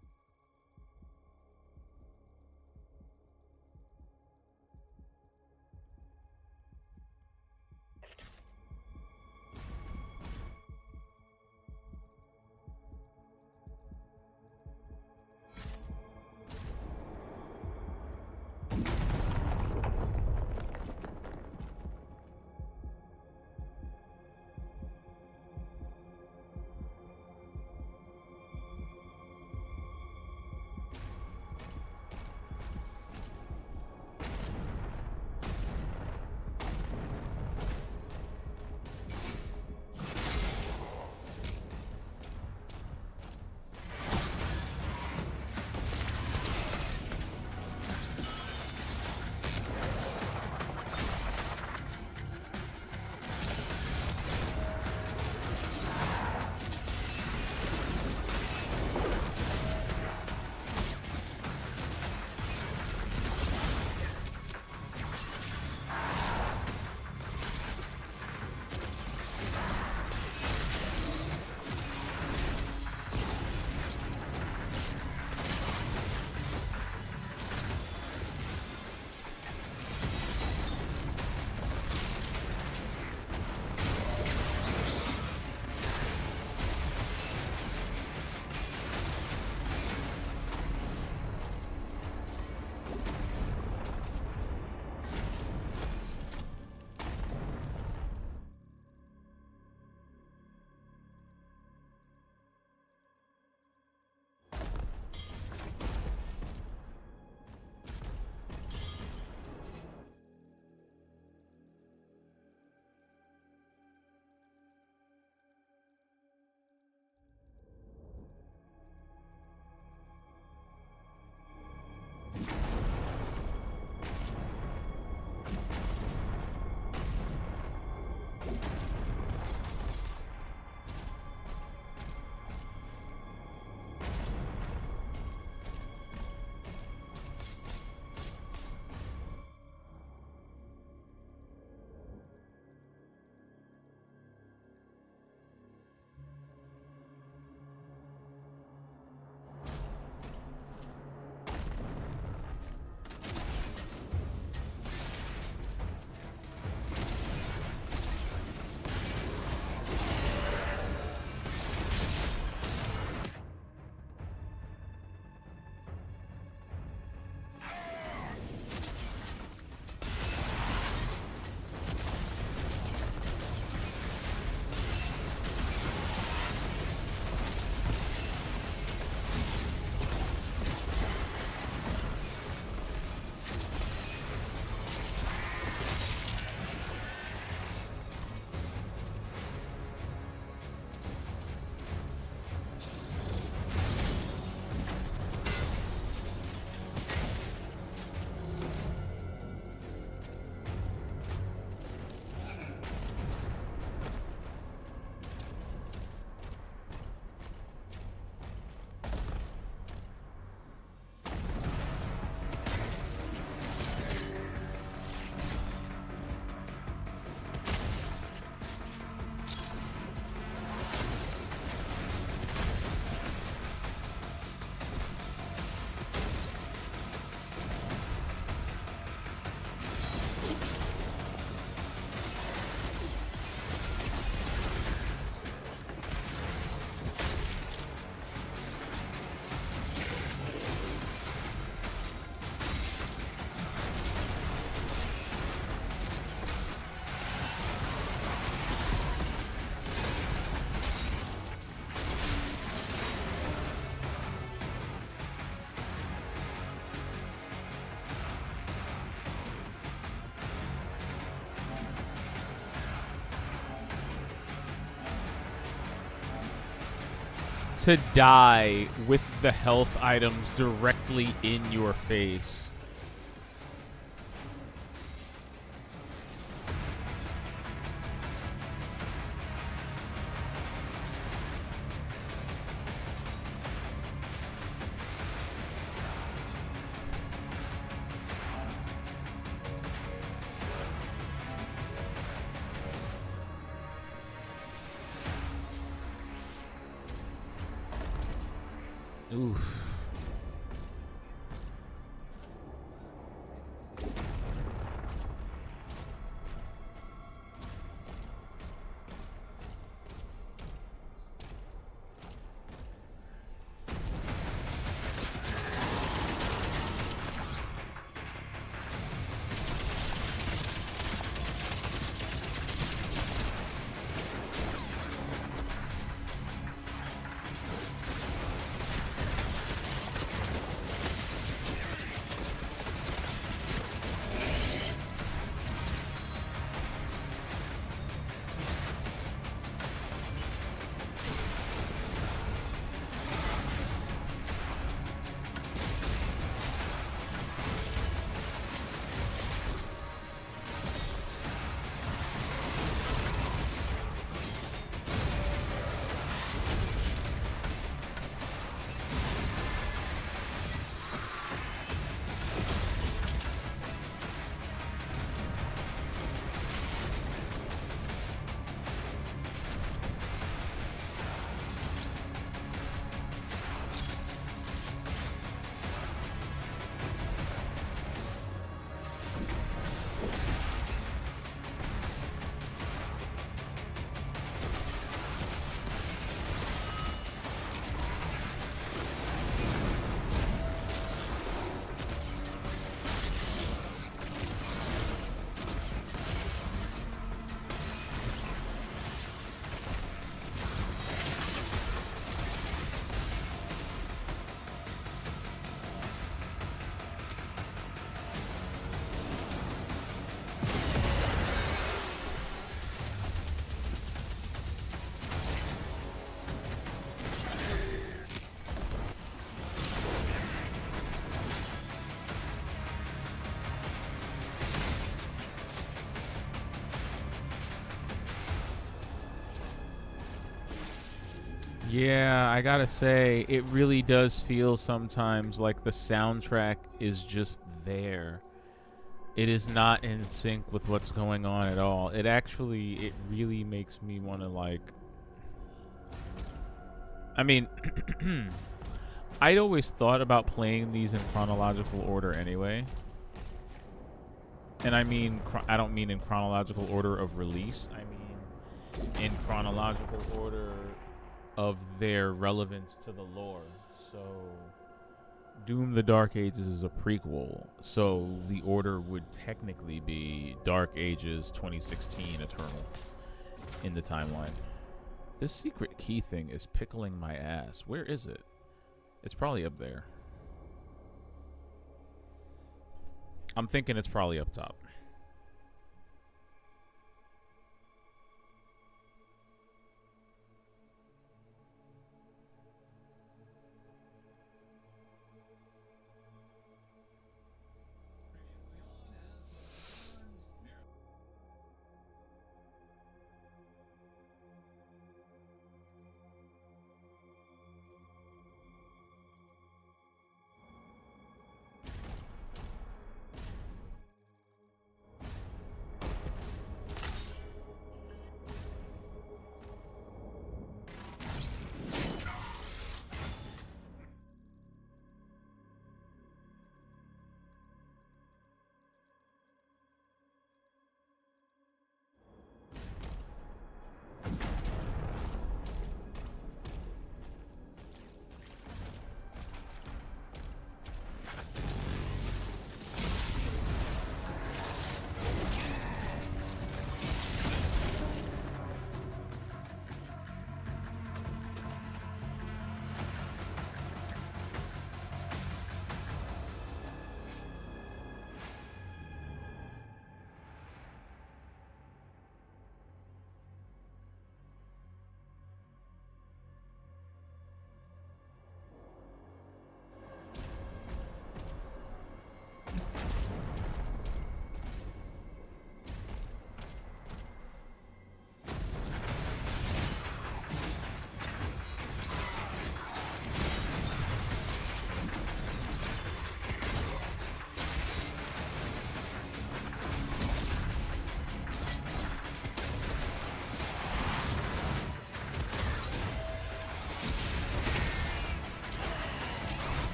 To die with the health items directly in your face. Oof. Yeah, I gotta say, it really does feel sometimes like the soundtrack is just there. It is not in sync with what's going on at all. It really makes me want to, like... I mean, I'd always thought about playing these in chronological order anyway. And I mean, I don't mean in chronological order of release. I mean in chronological order of their relevance to the lore. So Doom the Dark Ages is a prequel, so the order would technically be Dark Ages 2016 Eternal in the timeline. This secret key thing is pickling my ass. Where is it? It's probably up there. I'm thinking it's probably up top.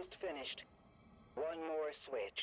Almost finished. One more switch.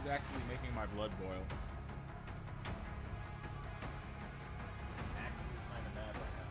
is actually making my blood boil. Actually kind of mad right now.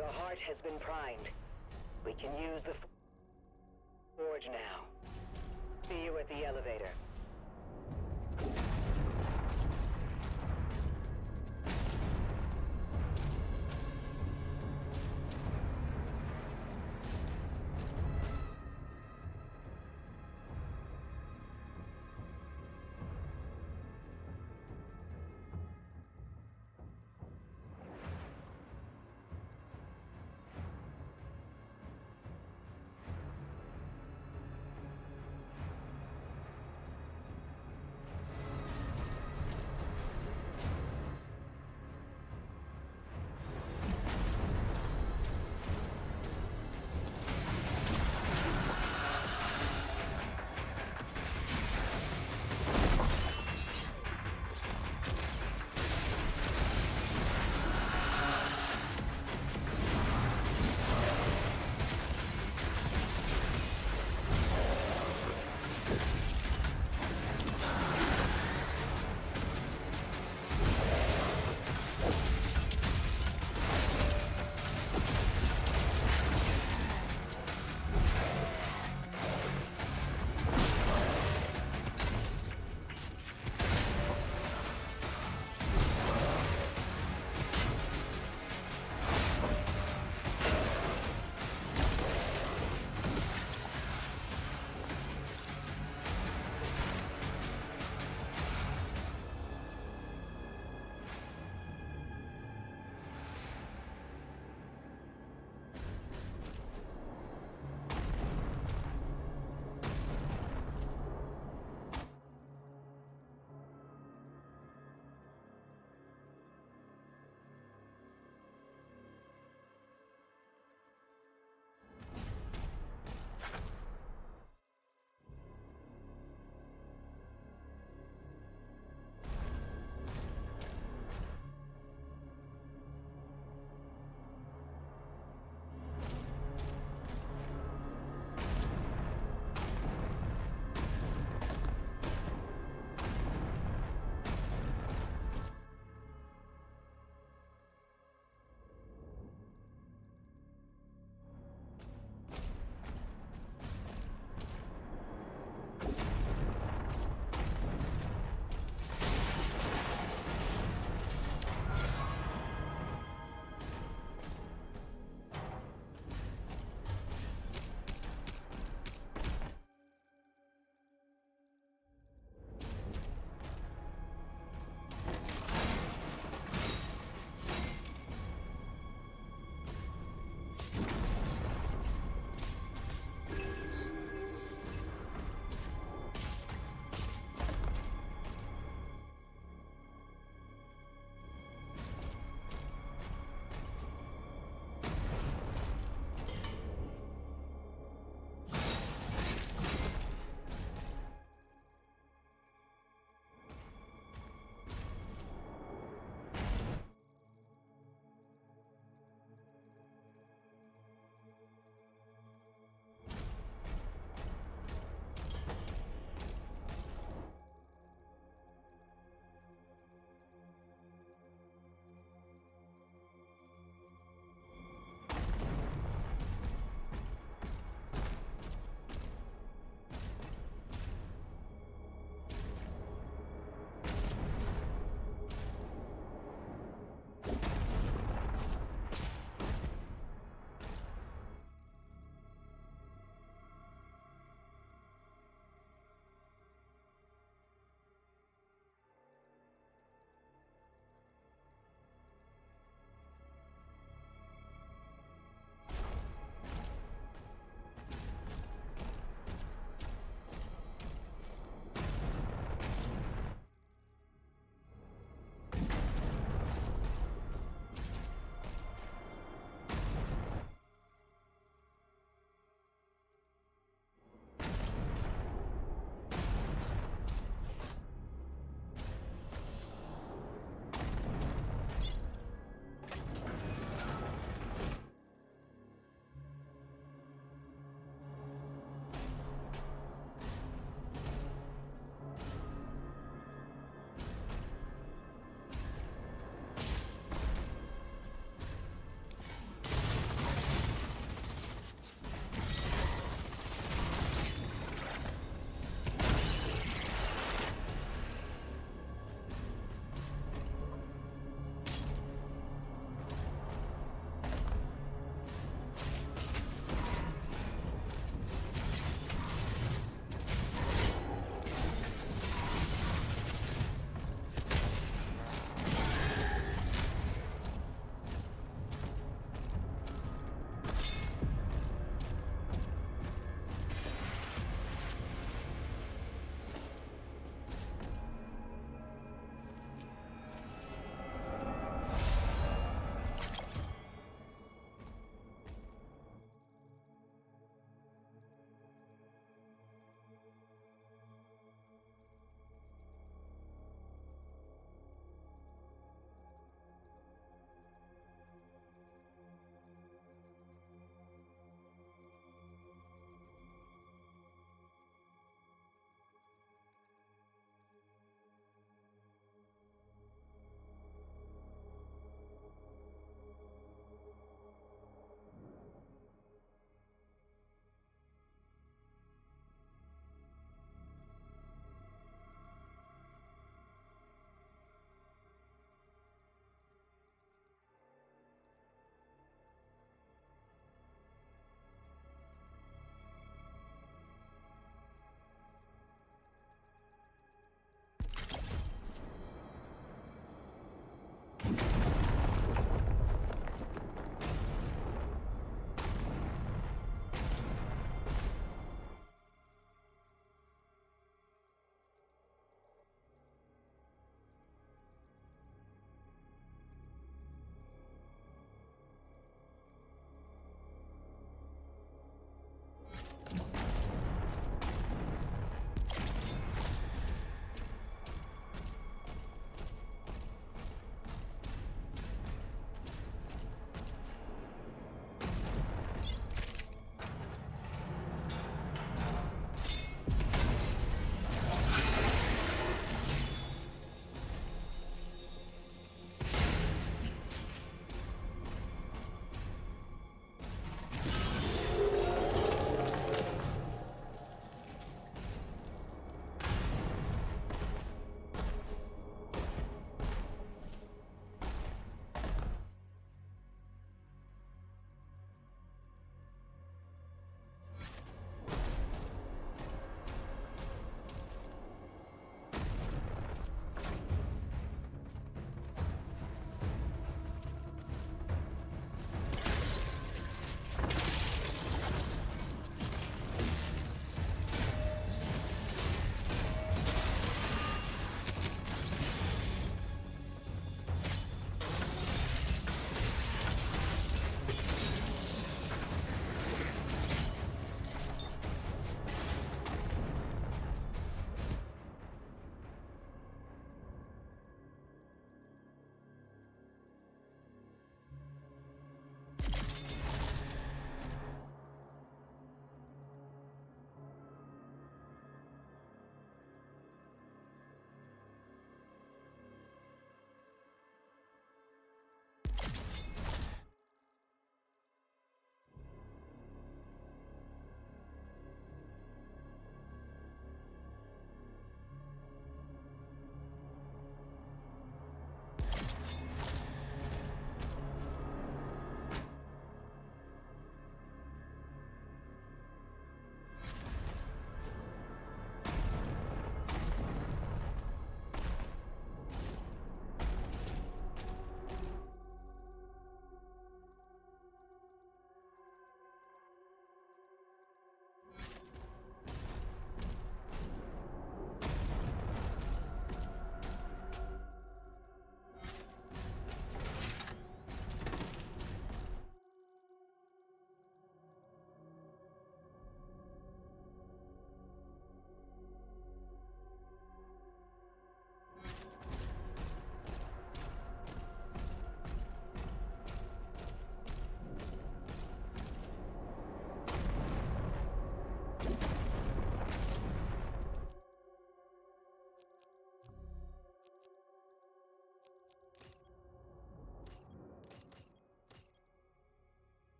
The heart has been primed. We can use the forge now. See you at the elevator.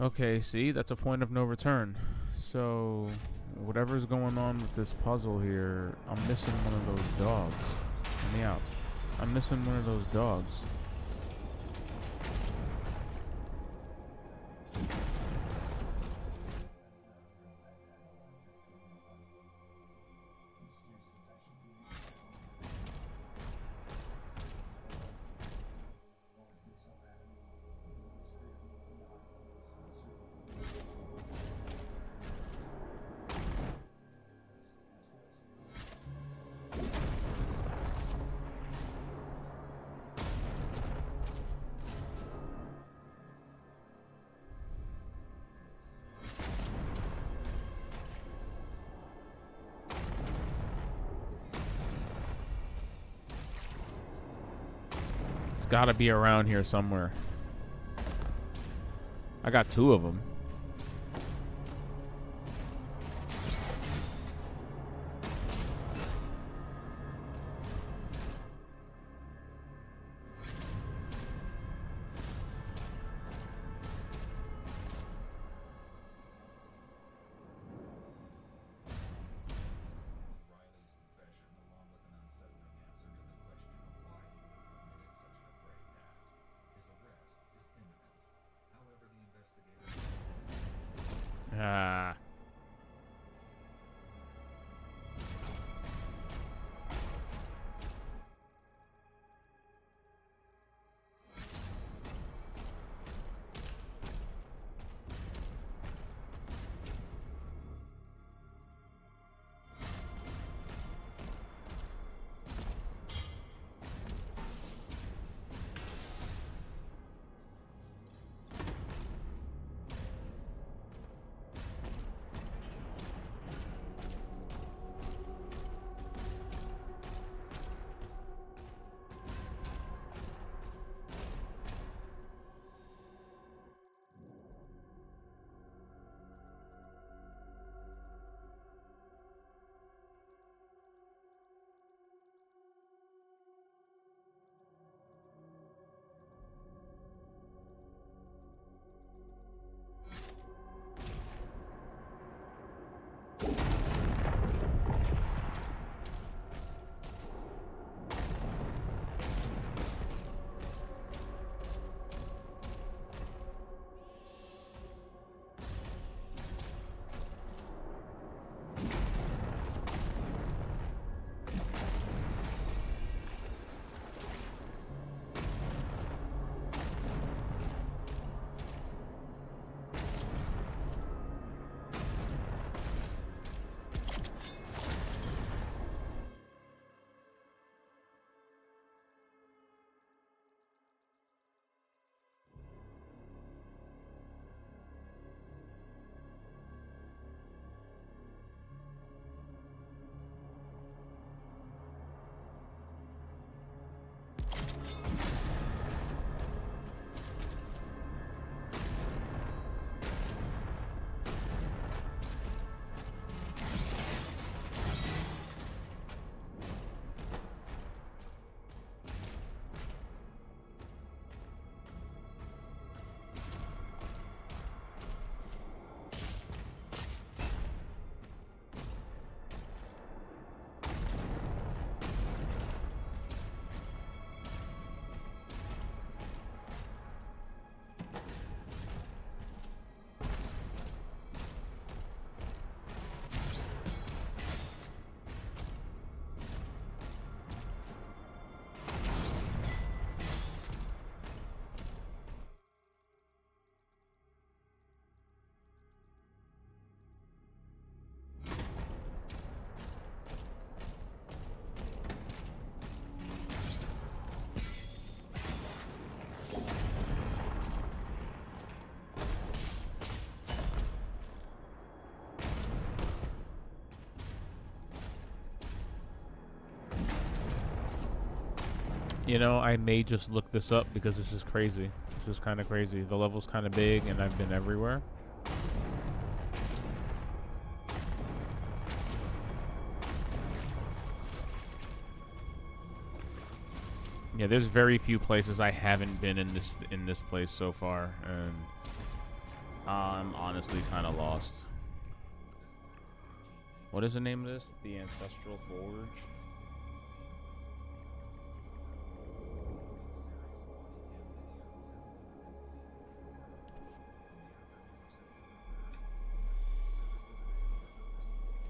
Okay, see, that's a point of no return. So, whatever's going on with this puzzle here, I'm missing one of those dogs. Let me out. I'm missing one of those dogs. It's gotta be around here somewhere. I got 2 of them. Ah. You know, I may just look this up because this is crazy. This is kind of crazy. The level's kind of big and I've been everywhere. Yeah, there's very few places I haven't been in this place so far, and I'm honestly kind of lost. What is the name of this? The Ancestral Forge?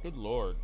Good lord.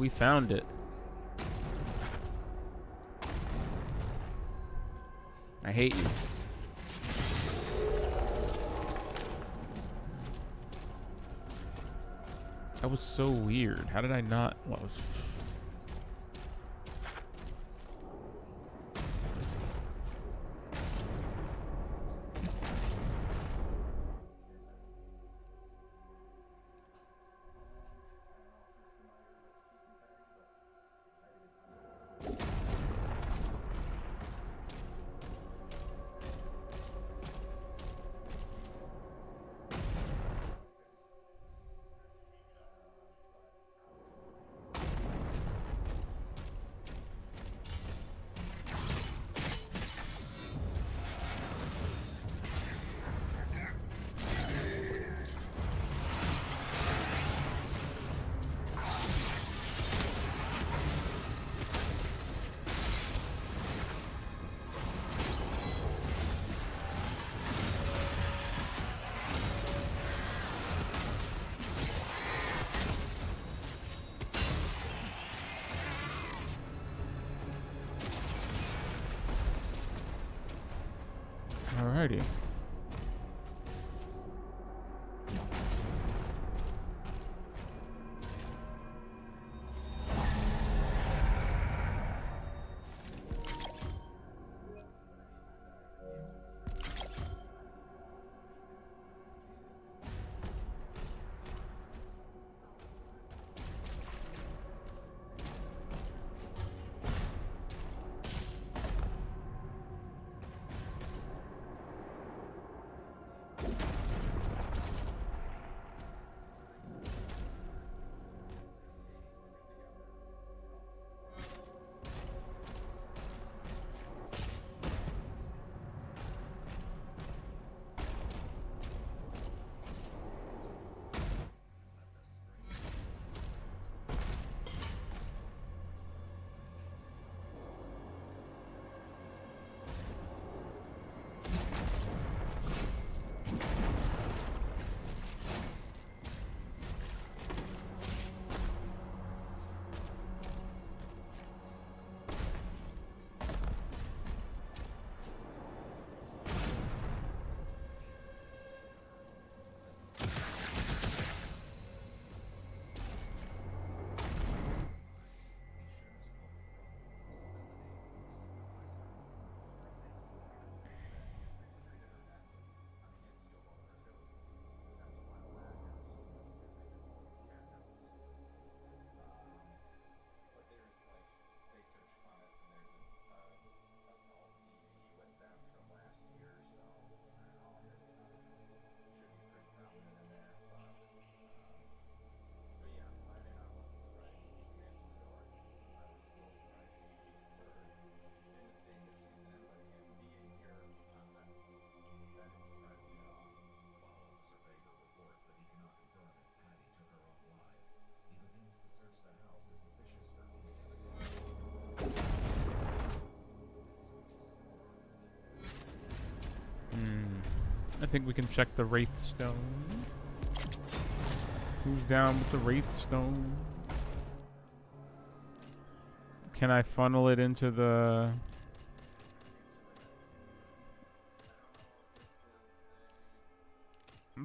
We found it. I hate you. That was so weird. How did I not? What was? Alrighty. I think we can check the Wraith Stone. Who's down with the Wraith Stone? Can I funnel it into the...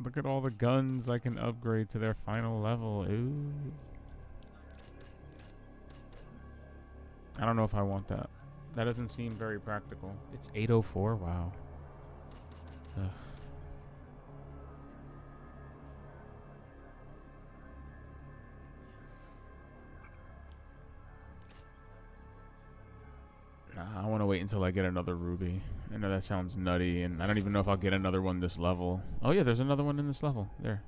Look at all the guns I can upgrade to their final level. Ooh. I don't know if I want that. That doesn't seem very practical. It's 804? Wow. Ugh. Nah, I want to wait until I get another ruby. I know that sounds nutty, and I don't even know if I'll get another one this level. Oh yeah, there's another one in this level. There.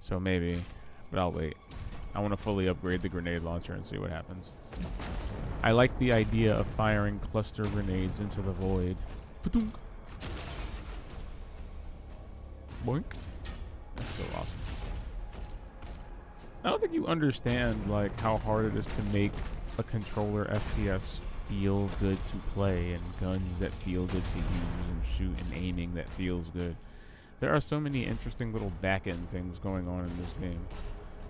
So maybe, but I'll wait. I want to fully upgrade the grenade launcher and see what happens. I like the idea of firing cluster grenades into the void. Ba-dunk. Boink. That's so awesome. I don't think you understand like how hard it is to make a controller FPS feel good to play, and guns that feel good to use, and shoot and aiming that feels good. There are so many interesting little back-end things going on in this game.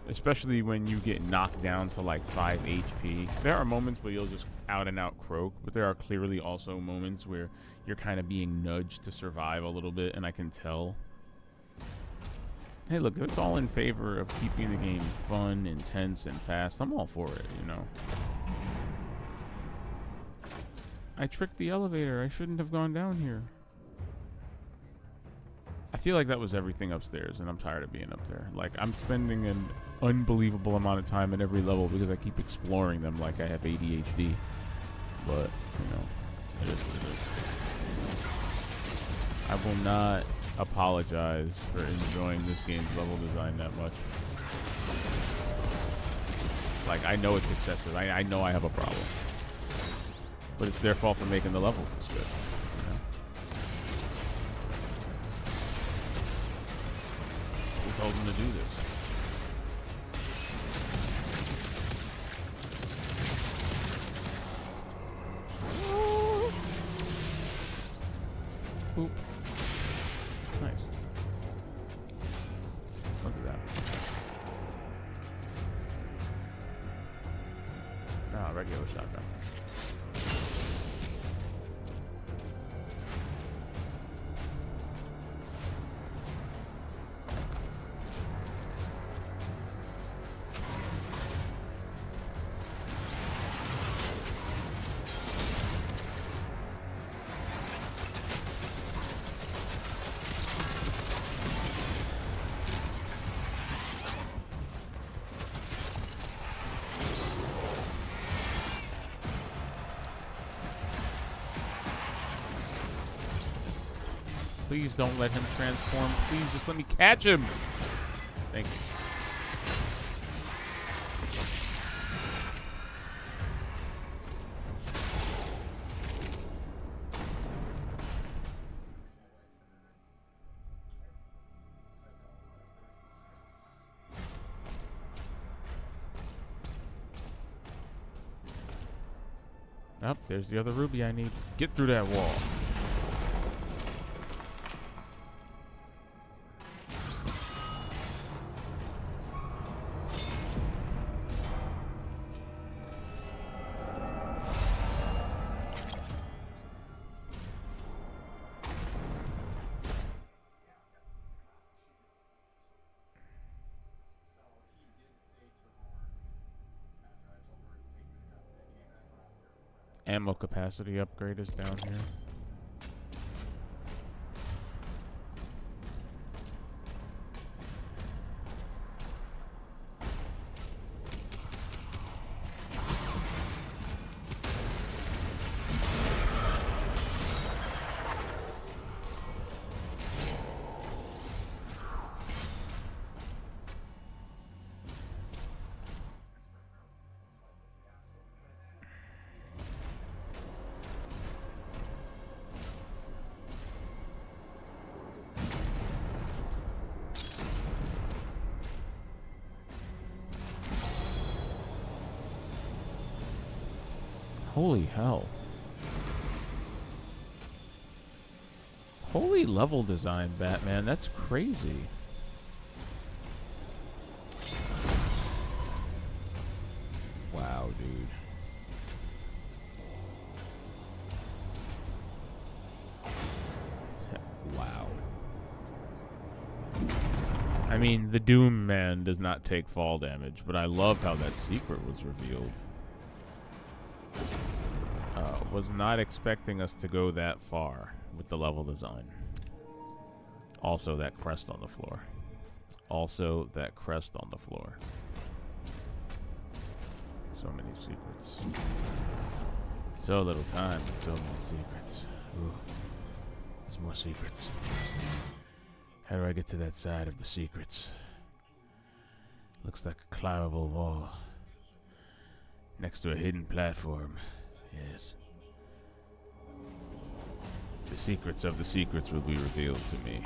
Especially when you get knocked down to like 5 HP. There are moments where you'll just out and out croak, but there are clearly also moments where you're kind of being nudged to survive a little bit, and I can tell. Hey, look, it's all in favor of keeping the game fun, intense, and fast. I'm all for it, you know. I tricked the elevator. I shouldn't have gone down here. I feel like that was everything upstairs, and I'm tired of being up there. Like, I'm spending an unbelievable amount of time at every level because I keep exploring them like I have ADHD. But, you know, it is what it is. I will not apologize for enjoying this game's level design that much. Like, I know it's excessive. I know I have a problem. But it's their fault for making the levels this good. You know? Who told them to do this? Oop. Nice. Look at that. Ah, regular shotgun. Please don't let him transform. Please just let me catch him. Thank you. Oh, there's the other ruby I need. Get through that wall. Ammo capacity upgrade is down here. Holy hell. Holy level design, Batman. That's crazy. Wow, dude. Wow. I mean, the Doom Man does not take fall damage, but I love how that secret was revealed. Was not expecting us to go that far with the level design. Also, that crest on the floor. Also, that crest on the floor. So many secrets. So little time, but so many secrets. Ooh. There's more secrets. How do I get to that side of the secrets? Looks like a climbable wall. Next to a hidden platform. Yes. The secrets of the secrets will be revealed to me.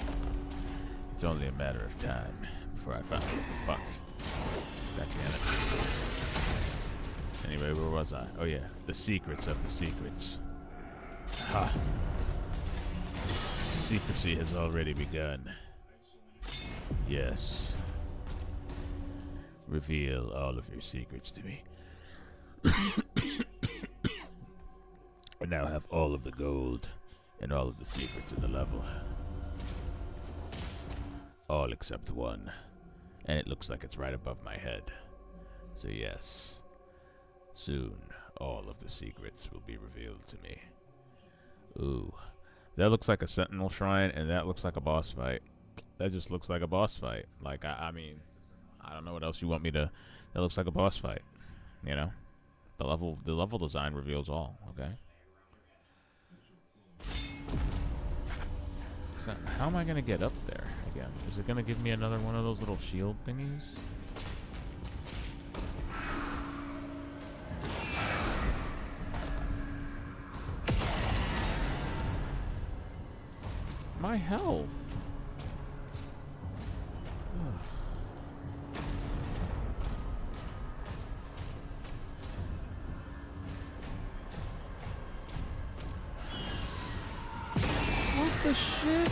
It's only a matter of time before I find what the fuck. God damn it. Anyway, where was I? Oh yeah, the secrets of the secrets. Ha! The secrecy has already begun. Yes. reveal all of your secrets to me. I now have all of the gold and all of the secrets of the level. All except one. And it looks like it's right above my head. So yes, soon all of the secrets will be revealed to me. Ooh, that looks like a sentinel shrine, and that looks like a boss fight. That just looks like a boss fight. Like, I mean, I don't know what else you want me to... That looks like a boss fight, you know? The level design reveals all, okay? So how am I going to get up there again? Is it going to give me another one of those little shield thingies? My health. Ugh. What the shit?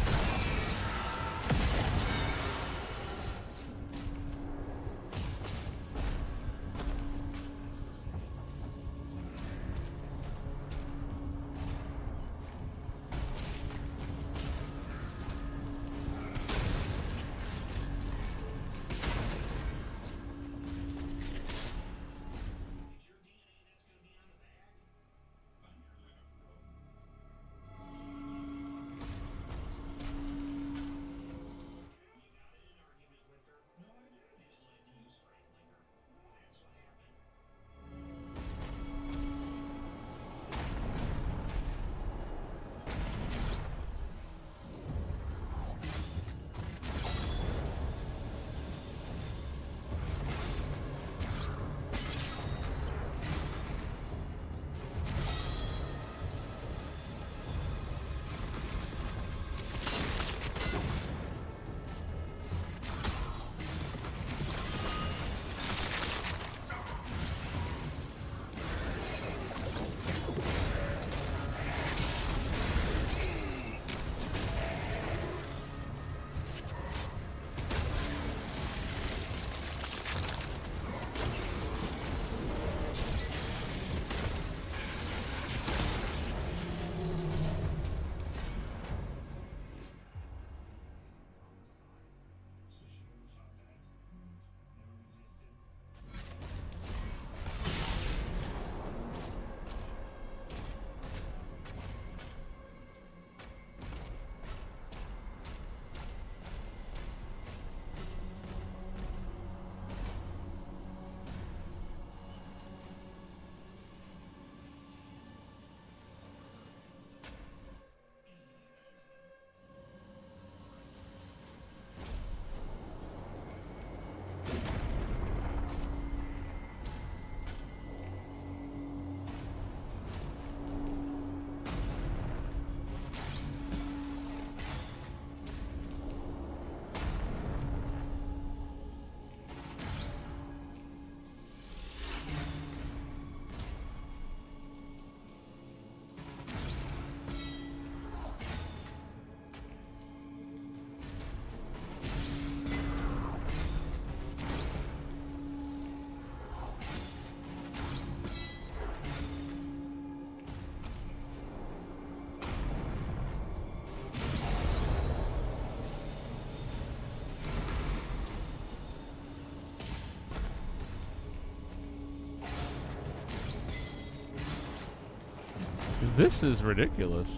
This is ridiculous.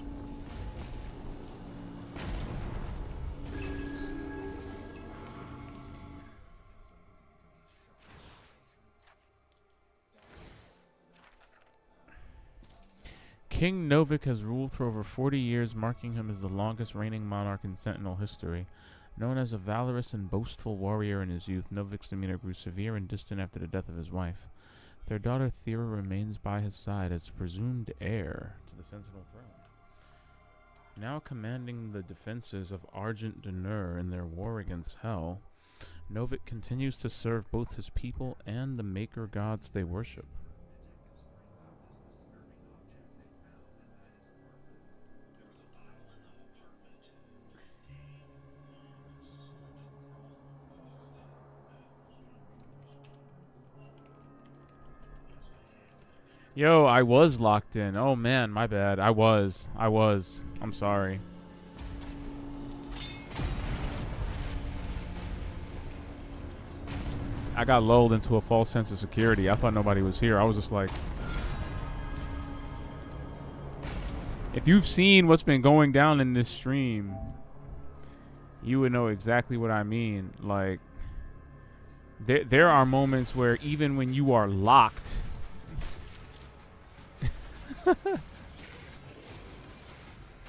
King Novik has ruled for over 40 years, marking him as the longest reigning monarch in Sentinel history. Known as a valorous and boastful warrior in his youth, Novik's demeanor grew severe and distant after the death of his wife. Their daughter Thera remains by his side as presumed heir to the Sentinel throne. Now commanding the defenses of Argent Denur in their war against Hell, Novik continues to serve both his people and the maker gods they worship. Yo, I was locked in. Oh man, my bad. I was. I'm sorry. I got lulled into a false sense of security. I thought nobody was here. I was just like... If you've seen what's been going down in this stream, you would know exactly what I mean. Like, there are moments where even when you are locked...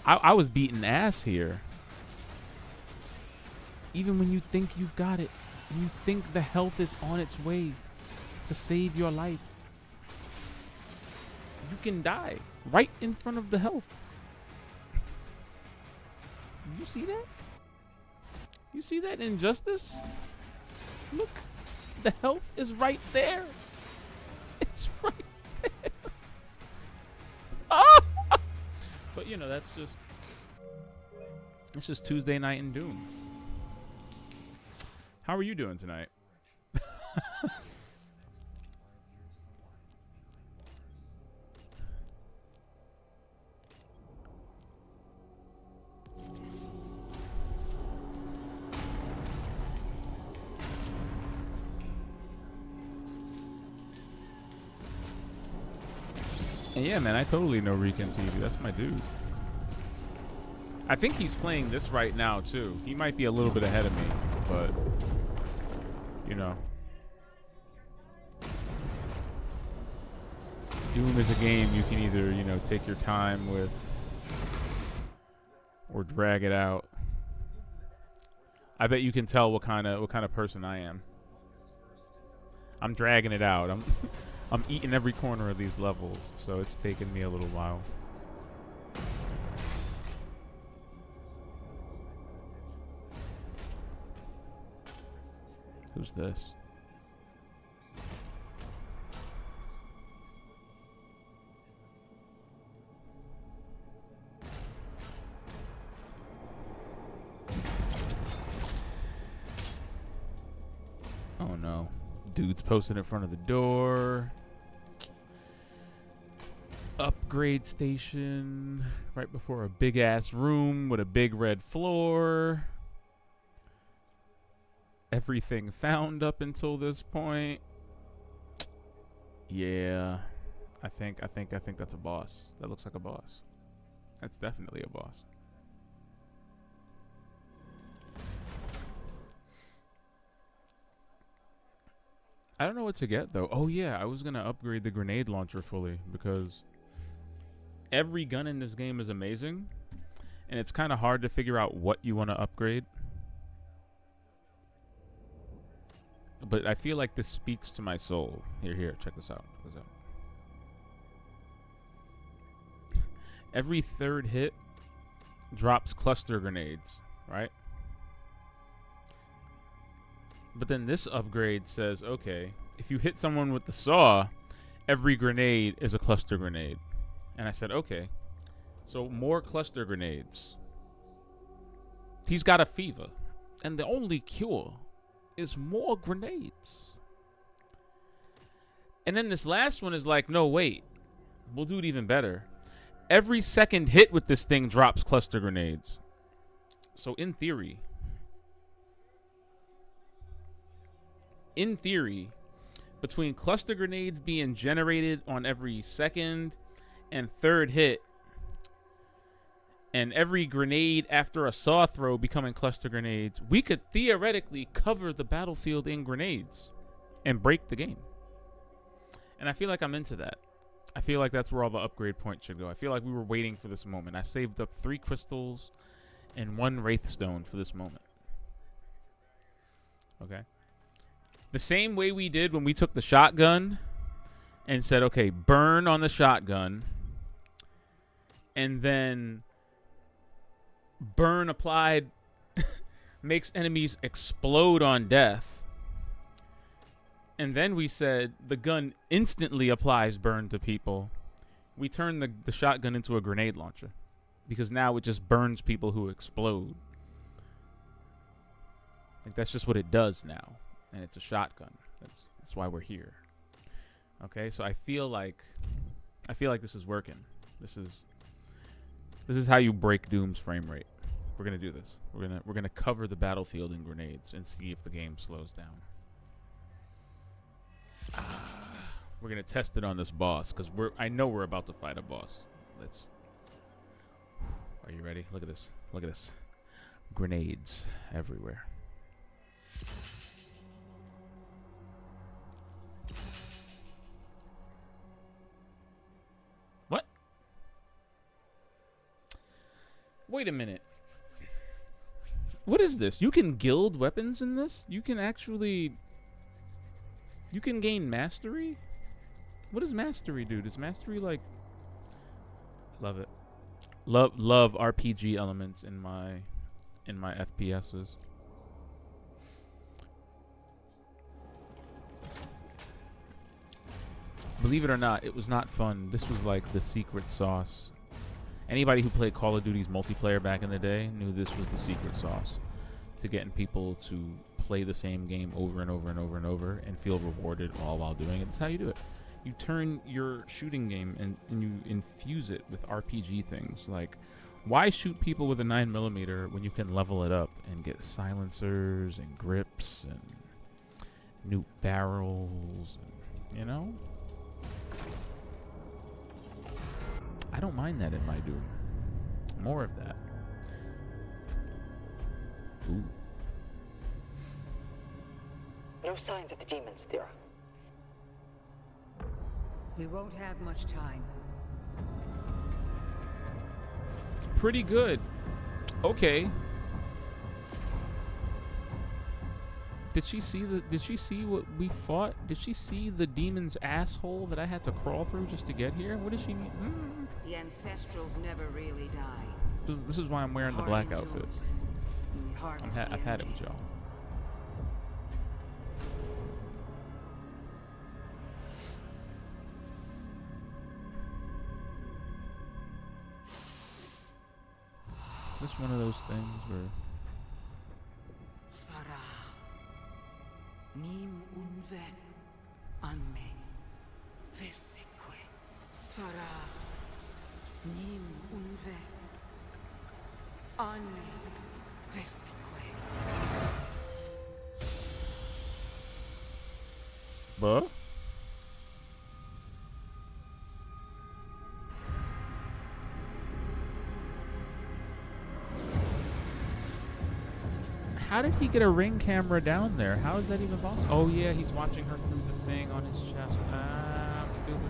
I was beating ass here. Even when you think you've got it, you think the health is on its way to save your life, you can die right in front of the health. You see that? You see that injustice? Look, the health is right there. It's right there. Ah! But you know, it's just Tuesday night in Doom. How are you doing tonight? And yeah, man, I totally know Rican TV. That's my dude. I think he's playing this right now, too. He might be a little bit ahead of me, but, you know. Doom is a game you can either, you know, take your time with or drag it out. I bet you can tell what kind of person I am. I'm dragging it out. I'm eating every corner of these levels, so it's taken me a little while. Who's this? Oh no. Dude's posted in front of the door. Upgrade station right before a big ass room with a big red floor. Everything found up until this point. Yeah. I think that's a boss. That looks like a boss. That's definitely a boss. I don't know what to get though. Oh yeah, I was gonna upgrade the grenade launcher fully because every gun in this game is amazing, and it's kind of hard to figure out what you want to upgrade. But I feel like this speaks to my soul. Here, check this out. Check this out. Every third hit drops cluster grenades, right? But then this upgrade says, okay, if you hit someone with the saw, every grenade is a cluster grenade. And I said, okay, so more cluster grenades. He's got a fever, and the only cure is more grenades. And then this last one is like, no, wait, we'll do it even better. Every second hit with this thing drops cluster grenades. So in theory, between cluster grenades being generated on every second and third hit, and every grenade after a saw throw becoming cluster grenades, we could theoretically cover the battlefield in grenades and break the game. And I feel like I'm into that. I feel like that's where all the upgrade points should go. I feel like we were waiting for this moment. I saved up 3 crystals and 1 Wraithstone for this moment. Okay? The same way we did when we took the shotgun and said, okay, burn on the shotgun, and then burn applied makes enemies explode on death. And then we said the gun instantly applies burn to people. We turned the shotgun into a grenade launcher because now it just burns people who explode. Like, that's just what it does now. And it's a shotgun. That's why we're here. Okay, so I feel like I feel like this is working. This is how you break Doom's frame rate. We're gonna do this. We're gonna cover the battlefield in grenades and see if the game slows down. We're gonna test it on this boss because I know we're about to fight a boss. Let's. Are you ready? Look at this. Look at this. Grenades everywhere. What? Wait a minute. What is this? You can guild weapons in this? You can actually... You can gain mastery? What does mastery do? Does mastery, like... Love it. Love RPG elements in my FPSs. Believe it or not, it was not fun. This was like the secret sauce. Anybody who played Call of Duty's multiplayer back in the day knew this was the secret sauce to getting people to play the same game over and over and over and over and feel rewarded all while doing it. That's how you do it. You turn your shooting game and you infuse it with RPG things. Like, why shoot people with a 9mm when you can level it up and get silencers and grips and new barrels, and, you know? I don't mind that in my Doom. More of that. Ooh. No signs of the demons, Thera. We won't have much time. Pretty good. Okay. Did she see what we fought? Did she see the demon's asshole that I had to crawl through just to get here? What does she mean? The Ancestrals never really die. This is why I'm wearing the black outfit. I've had it with y'all. This one of those things where Svara nim unve anme vesekwe. Svara nim unve anme vesekwe. Buh? How did he get a ring camera down there? How is that even possible? Oh yeah, he's watching her through the thing on his chest. Ah, I'm stupid.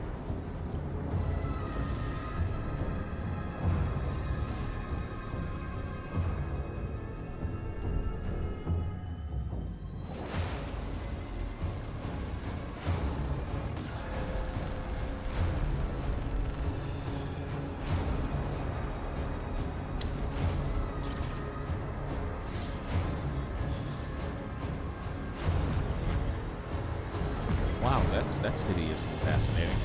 Wow, that's hideous and fascinating.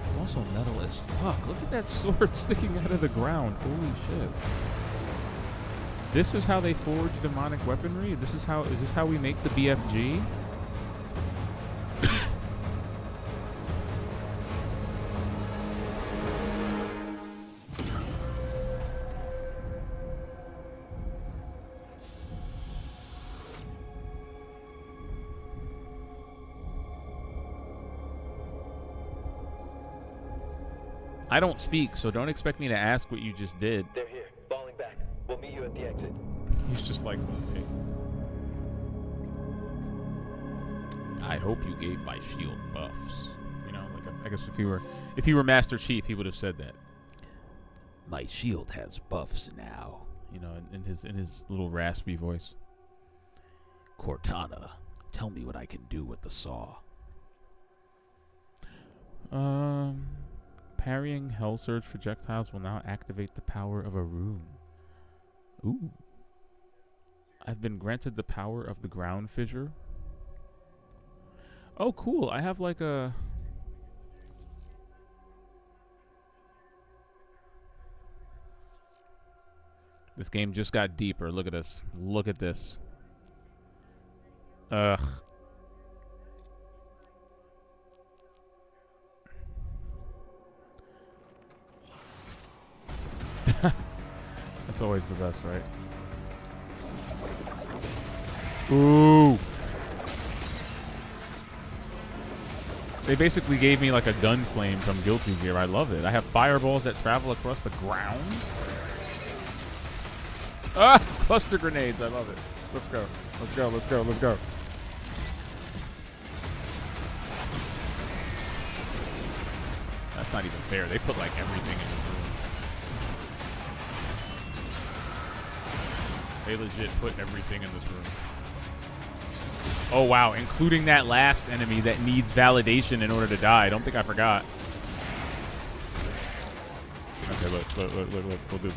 It's also metal as fuck. Look at that sword sticking out of the ground. Holy shit. This is how they forge demonic weaponry? Is this how we make the BFG? I don't speak, so don't expect me to ask what you just did. They're here, falling back. We'll meet you at the exit. He's just like, okay. I hope you gave my shield buffs. You know, like I guess if he were Master Chief, he would have said that. My shield has buffs now. You know, in his little raspy voice. Cortana, tell me what I can do with the saw. Parrying Hell Surge projectiles will now activate the power of a rune. Ooh. I've been granted the power of the ground fissure. Oh, cool. I have like a... This game just got deeper. Look at this. Look at this. Ugh. It's always the best, right? Ooh. They basically gave me like a gun flame from Guilty Gear. I love it. I have fireballs that travel across the ground. Ah! Cluster grenades. I love it. Let's go. Let's go. Let's go. Let's go. That's not even fair. They put like everything in this room. They legit put everything in this room. Oh, wow. Including that last enemy that needs validation in order to die. I don't think I forgot. Okay, look. We'll do this.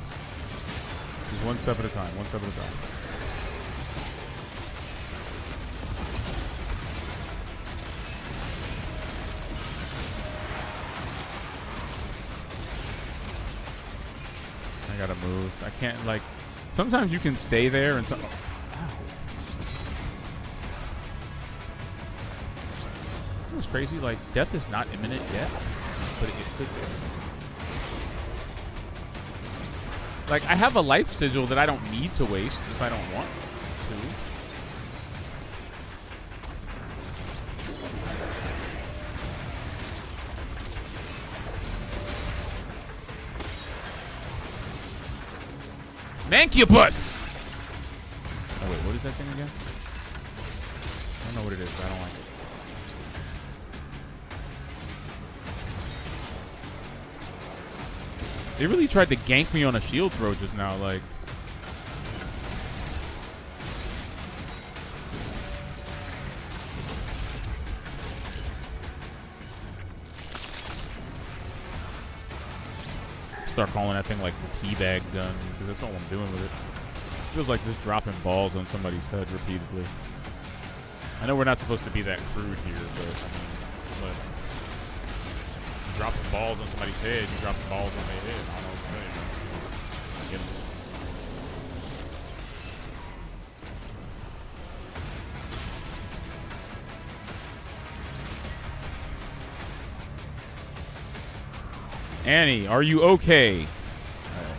Just one step at a time. One step at a time. I gotta move. I can't, like... Sometimes you can stay there and some... Ow. It was crazy. Like, death is not imminent yet, but it could be. Like, I have a life sigil that I don't need to waste if I don't want to. Mancubus! Oh, wait, what is that thing again? I don't know what it is, but I don't like it. They really tried to gank me on a shield throw just now, like. Start calling that thing like the teabag gun, because that's all I'm doing with it. Feels like just dropping balls on somebody's head repeatedly. I know we're not supposed to be that crude here, but I mean, but dropping balls on somebody's head, you drop the balls on their head. I don't know what to tell you, man. Get 'em. Annie, are you okay? Alright.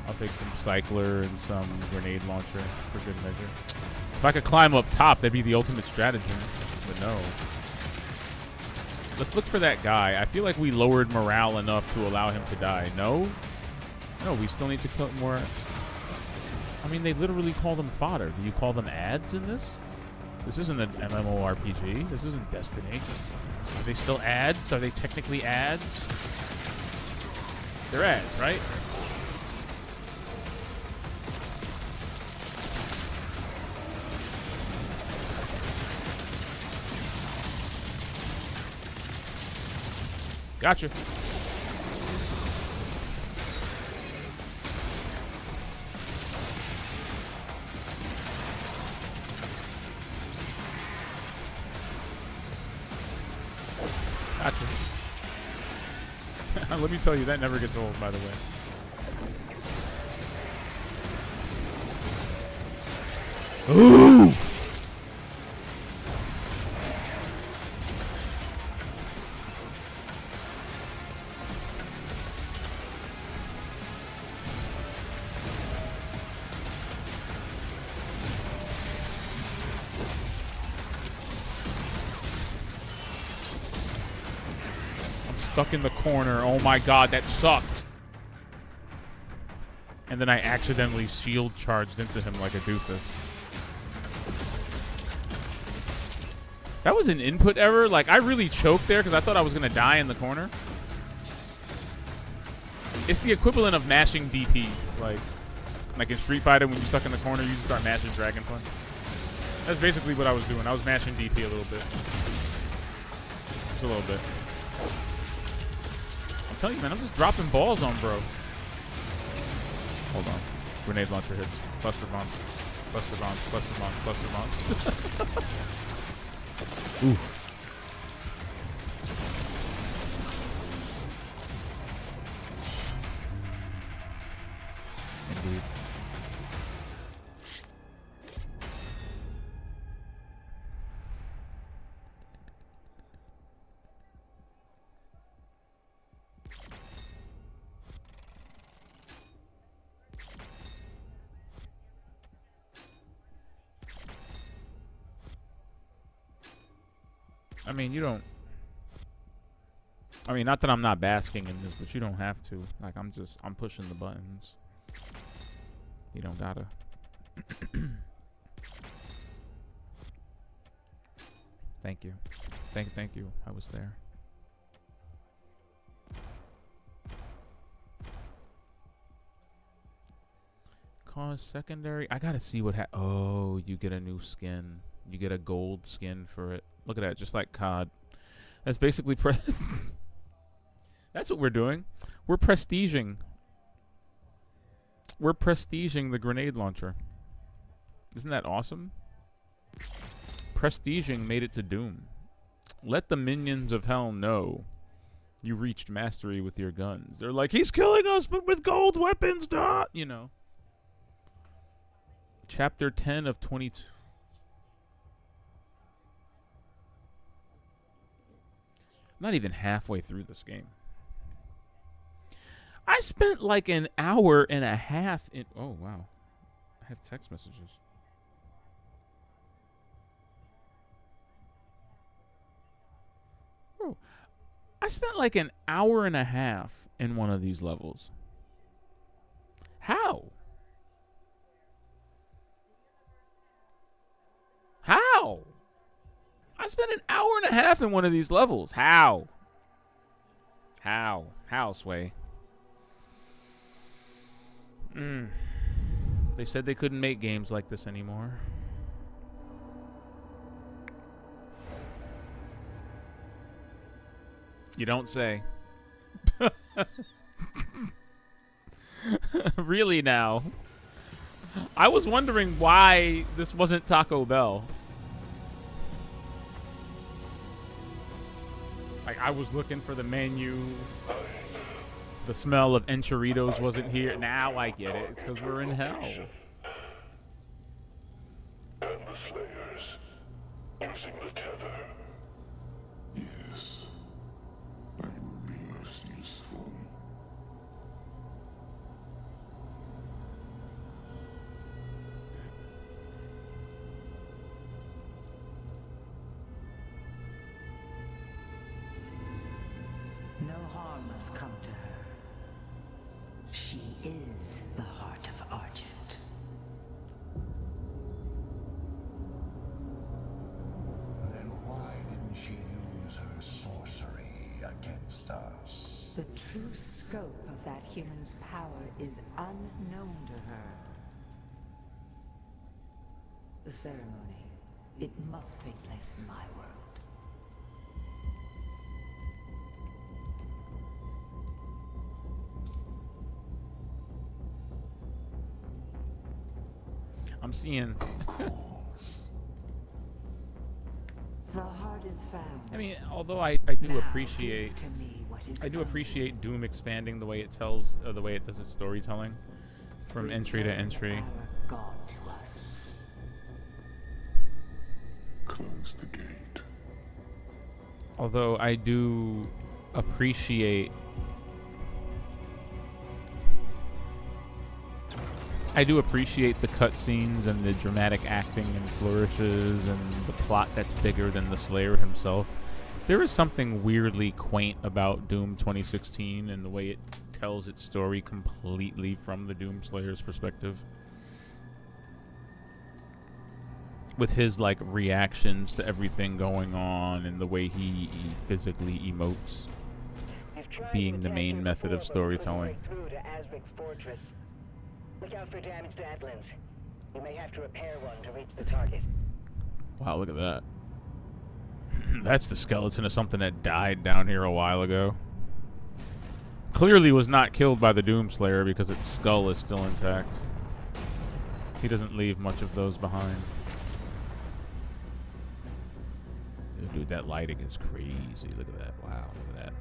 I'll take some cycler and some grenade launcher for good measure. If I could climb up top, that'd be the ultimate stratagem. But no. Let's look for that guy. I feel like we lowered morale enough to allow him to die. No? No, we still need to kill more. I mean, they literally call them fodder. Do you call them ads in this? This isn't an MMORPG. This isn't Destiny. Are they still ads? Are they technically ads? They're ads, right? Gotcha. Gotcha. Let me tell you, that never gets old, by the way. Ooh! Stuck in the corner. Oh my god, that sucked. And then I accidentally shield charged into him like a doofus. That was an input error. Like, I really choked there because I thought I was going to die in the corner. It's the equivalent of mashing DP. Like in Street Fighter, when you're stuck in the corner, you just start mashing Dragon Punch. That's basically what I was doing. I was mashing DP a little bit. Just a little bit. I'm telling you, man, I'm just dropping balls on bro. Hold on. Grenade launcher hits. Cluster bombs. Cluster bombs. Cluster bombs. Cluster bombs. Ooh. Indeed. I mean, you don't. I mean, not that I'm not basking in this, but you don't have to. Like, I'm pushing the buttons. You don't gotta. Thank you. Thank you. I was there. Cause secondary. I gotta see what oh, you get a new skin. You get a gold skin for it. Look at that, just like COD. That's basically that's what we're doing. We're prestiging. We're prestiging the grenade launcher. Isn't that awesome? Prestiging made it to Doom. Let the minions of hell know you reached mastery with your guns. They're like, he's killing us, but with gold weapons, dot. You know. Chapter 10 of 22. Not even halfway through this game. I spent like an hour and a half in. Oh, wow. I have text messages. Oh. I spent like an hour and a half in one of these levels. How? How? I spent an hour and a half in one of these levels. How? How? How, Sway? They said they couldn't make games like this anymore. You don't say. Really now? I was wondering why this wasn't Taco Bell. Like, I was looking for the menu. The smell of enchiritos wasn't here. Now I get it. It's because we're in hell. And the Slayers, using the tether. Yes, that would be most useful. No harm must come to her. She is the heart of Argent. Then why didn't she use her sorcery against us? The true scope of that human's power is unknown to her. The ceremony, it must take place in my world. I'm seeing. The heart is found. I mean, although I do Now appreciate, give to me what is I do found. appreciate Doom expanding the way it tells, the way it does its storytelling, from entry to entry. Our God to us. Close the gate. Although I do appreciate. I do appreciate the cutscenes and the dramatic acting and flourishes and the plot that's bigger than the Slayer himself. There is something weirdly quaint about Doom 2016 and the way it tells its story completely from the Doom Slayer's perspective. With his, like, reactions to everything going on and the way he physically emotes being the main method of storytelling. Through to Azric's fortress. Look out for damaged antlers. You may have to repair one to reach the target. Wow, look at that. That's the skeleton of something that died down here a while ago. Clearly was not killed by the Doomslayer because its skull is still intact. He doesn't leave much of those behind. Dude, that lighting is crazy. Look at that. Wow, look at that.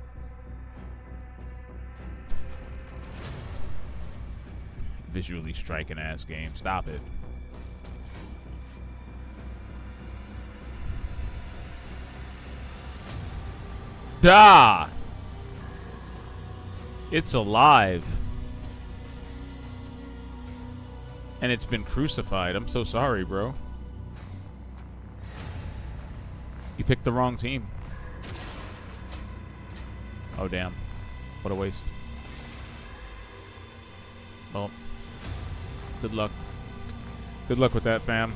Visually striking ass game. Stop it. Da! It's alive. And it's been crucified. I'm so sorry, bro. You picked the wrong team. Oh, damn. What a waste. Well, good luck. Good luck with that, fam.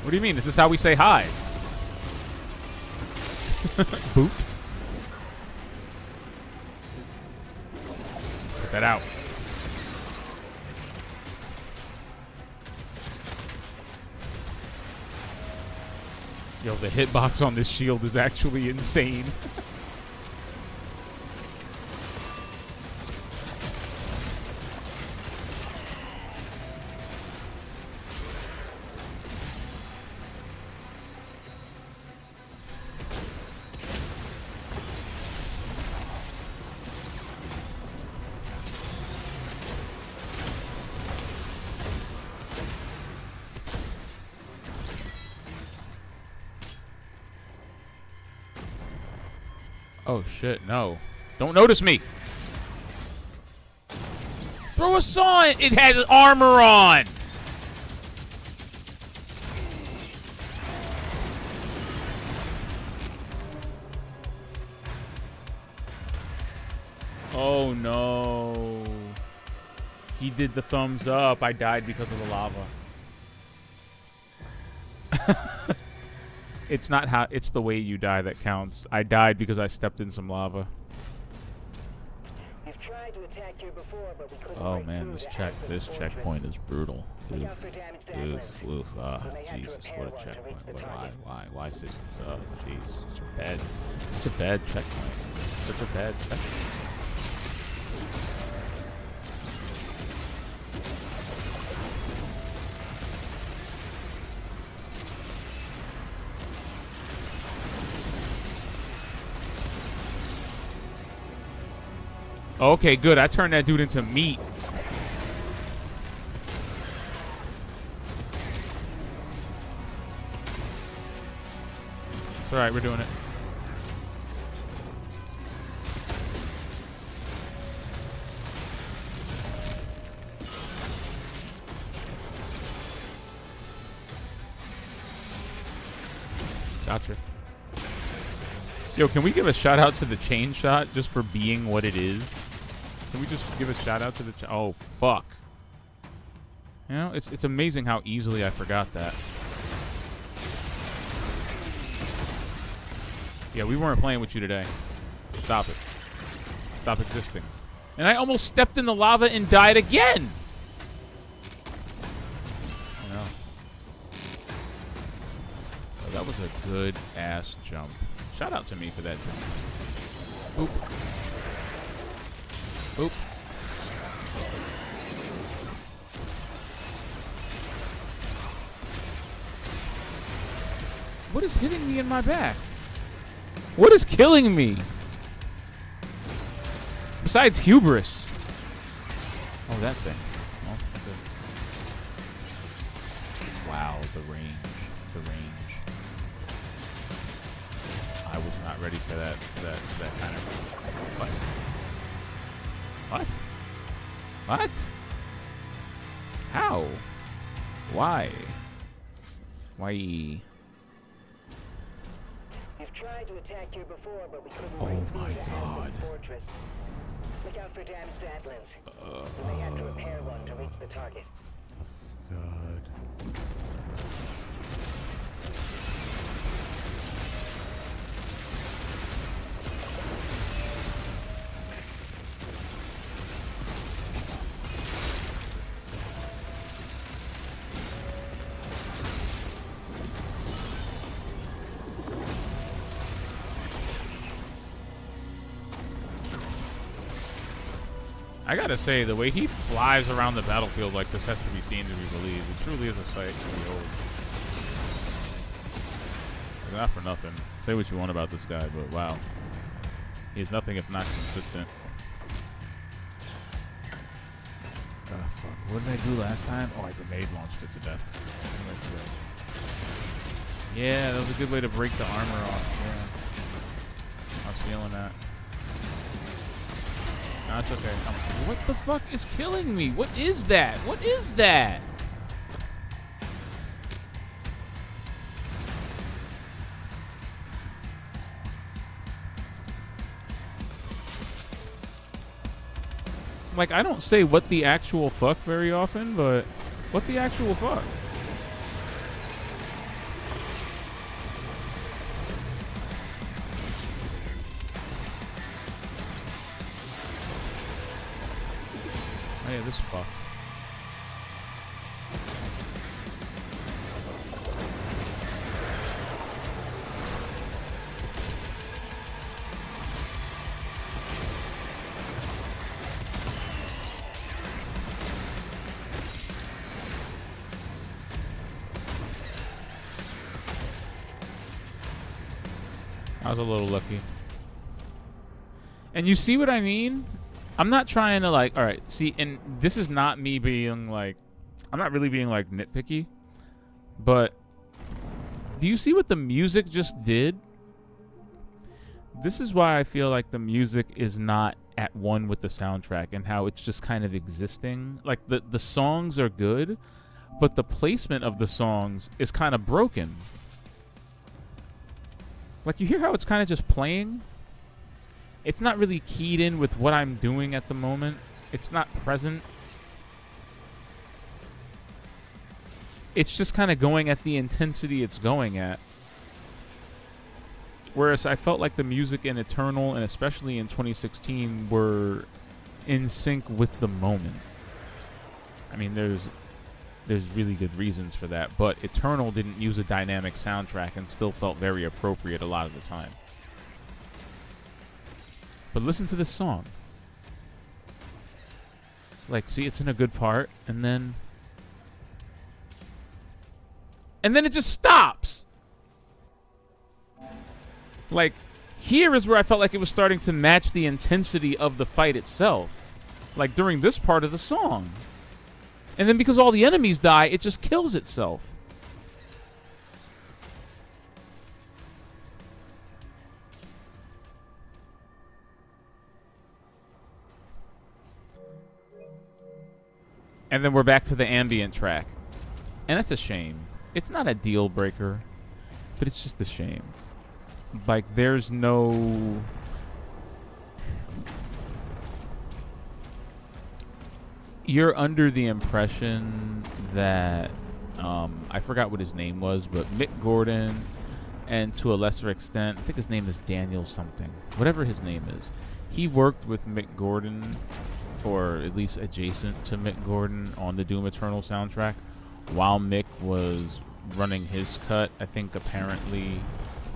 What do you mean? This is how we say hi. Boop. Put that out. Yo, the hitbox on this shield is actually insane. Oh shit, no. Don't notice me! Throw a saw! It has armor on! Oh no. He did the thumbs up. I died because of the lava. It's not how, it's the way you die that counts. I died because I stepped in some lava. We've tried to attack here before, but we couldn't Oh break man, through this the checkpoint is brutal. Look out for damage to Oof, oof, We may have to Jesus, repair what a one to reach checkpoint. the Why, target. why is this so, jeez, such a bad checkpoint. Such a bad checkpoint. Okay, good. I turned that dude into meat. It's alright, we're doing it. Gotcha. Yo, can we give a shout out to the chain shot just for being what it is? Can we just give a shout out to the oh fuck. You know, it's amazing how easily I forgot that. Yeah, we weren't playing with you today. Stop it. Stop existing. And I almost stepped in the lava and died again. I know. Oh, that was a good ass jump. Shout out to me for that jump. Oop. Oop. What is hitting me in my back? What is killing me? Besides hubris. Oh, that thing. Oh, okay. Wow, the range. The range. I was not ready for that kind of... What? What? What? How? Why? Why? We've tried to attack here before, but we couldn't Oh break through my the God. Aspen fortress. Look out for damaged saplings. We may have to repair one to reach the target. God. I gotta say, the way he flies around the battlefield like this has to be seen to be believed. It truly is a sight to behold. Not for nothing. Say what you want about this guy, but wow. He is nothing if not consistent. Fuck. What did I do last time? Oh, I grenade launched it to death. Yeah, that was a good way to break the armor off. Yeah. was feeling that. No, it's okay. What the fuck is killing me? What is that? What is that? Like, I don't say what the actual fuck very often, but what the actual fuck? Oh yeah, this fuck. I was a little lucky. And you see what I mean? I'm not trying to like, all right, see, and this is not me being like, I'm not really being like nitpicky, but do you see what the music just did? This is why I feel like the music is not at one with the soundtrack and how it's just kind of existing. Like the songs are good, but the placement of the songs is kind of broken. Like, you hear how it's kind of just playing? It's not really keyed in with what I'm doing at the moment. It's not present. It's just kind of going at the intensity it's going at. Whereas I felt like the music in Eternal, and especially in 2016, were in sync with the moment. I mean, there's really good reasons for that, but Eternal didn't use a dynamic soundtrack and still felt very appropriate a lot of the time. But listen to this song. Like, see, it's in a good part, and then it just stops. Like, here is where I felt like it was starting to match the intensity of the fight itself. Like, during this part of the song. And then because all the enemies die, it just kills itself. And then we're back to the ambient track. And that's a shame. It's not a deal breaker, but it's just a shame. Like, there's no... You're under the impression that, I forgot what his name was, but Mick Gordon, and to a lesser extent, I think his name is Daniel something. Whatever his name is. He worked with Mick Gordon, or at least adjacent to Mick Gordon, on the Doom Eternal soundtrack, while Mick was running his cut. I think apparently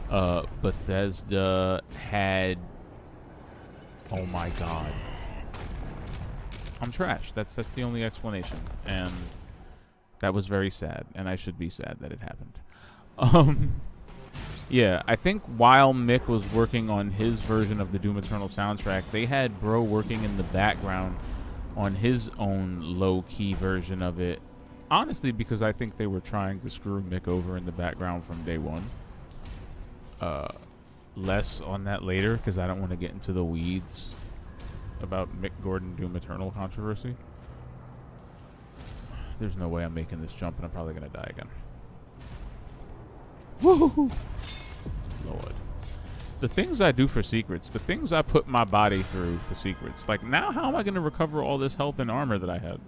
Bethesda had... Oh my god. I'm trash. That's the only explanation, and that was very sad, and I should be sad that it happened. Yeah, I think while Mick was working on his version of the Doom Eternal soundtrack, they had Bro working in the background on his own low-key version of it. Honestly, because I think they were trying to screw Mick over in the background from day one. Less on that later, because I don't want to get into the weeds about Mick Gordon Doom Eternal controversy. There's no way I'm making this jump, and I'm probably going to die again. Woohoo! Lord. The things I do for secrets, the things I put my body through for secrets. Like, now how am I going to recover all this health and armor that I had?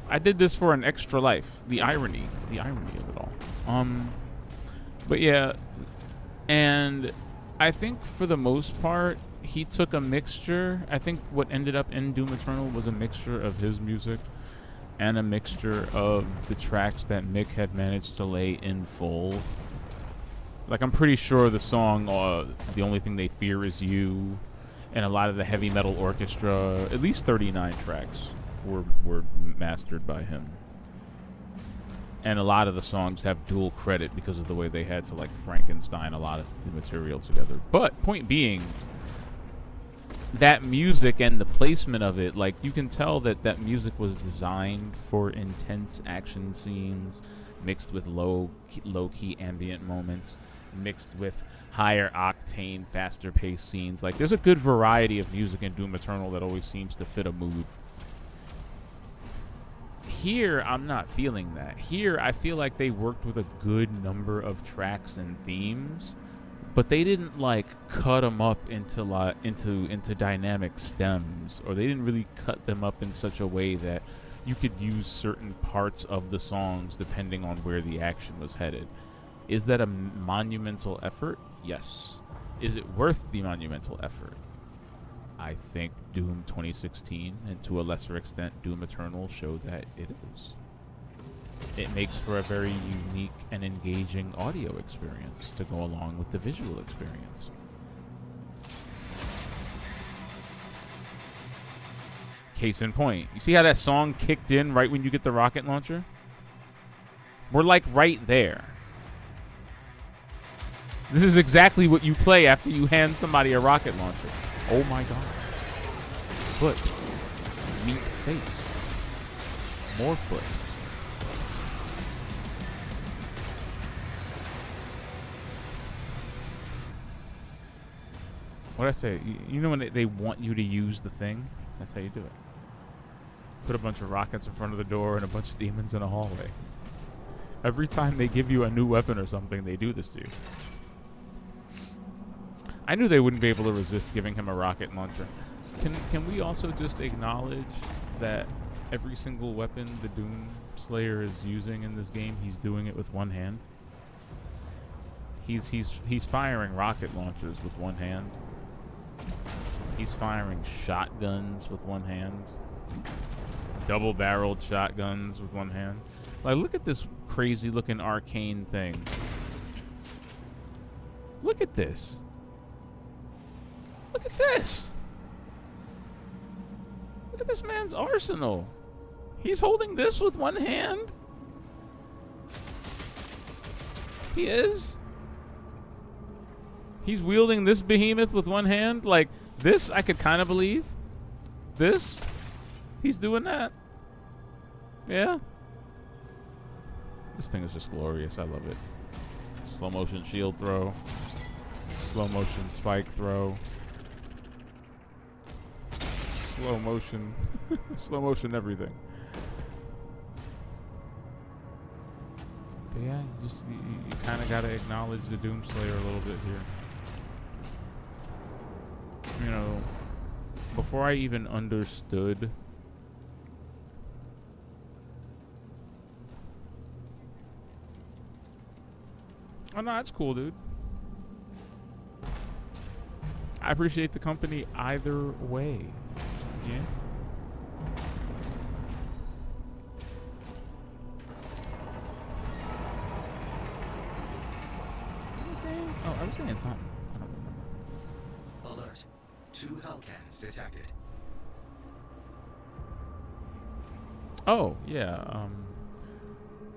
I did this for an extra life. The irony of it all. But yeah, and I think for the most part, he took a mixture. I think what ended up in Doom Eternal was a mixture of his music and a mixture of the tracks that Mick had managed to lay in full. Like, I'm pretty sure the song The Only Thing They Fear Is You, and a lot of the heavy metal orchestra, at least 39 tracks, were mastered by him. And a lot of the songs have dual credit because of the way they had to, like, Frankenstein a lot of the material together. But, point being, that music and the placement of it, like, you can tell that that music was designed for intense action scenes mixed with low-key ambient moments. mixed with higher octane, faster paced scenes. Like, there's a good variety of music in Doom Eternal that always seems to fit a mood. Here, I'm not feeling that. Here, I feel like they worked with a good number of tracks and themes, but they didn't like cut them up into dynamic stems, or they didn't really cut them up in such a way that you could use certain parts of the songs depending on where the action was headed. Is that a monumental effort? Yes. Is it worth the monumental effort? I think Doom 2016, and to a lesser extent Doom Eternal, show that it is. It makes for a very unique and engaging audio experience to go along with the visual experience. Case in point, you see how that song kicked in right when you get the rocket launcher? We're like right there. This is exactly what you play after you hand somebody a rocket launcher. Oh my god. Foot. Meat face. More foot. What did I say? You know when they want you to use the thing? That's how you do it. Put a bunch of rockets in front of the door and a bunch of demons in a hallway. Every time they give you a new weapon or something, they do this to you. I knew they wouldn't be able to resist giving him a rocket launcher. Can we also just acknowledge that every single weapon the Doom Slayer is using in this game, he's doing it with one hand? He's firing rocket launchers with one hand. He's firing shotguns with one hand. Double-barreled shotguns with one hand. Like, look at this crazy-looking arcane thing. Look at this. Look at this. Look at this man's arsenal. He's holding this with one hand. He is. He's wielding this behemoth with one hand. Like, this I could kind of believe. This, he's doing that. Yeah. This thing is just glorious. I love it. Slow motion shield throw. Slow motion spike throw. Slow motion. Slow motion everything. But yeah, you kind of got to acknowledge the Doom Slayer a little bit here. You know, before I even understood oh no, that's cool, dude. I appreciate the company either way. Yeah. What was I saying? Oh, I was saying something. I don't remember. Alert. 2 Hellcats detected. Oh, yeah.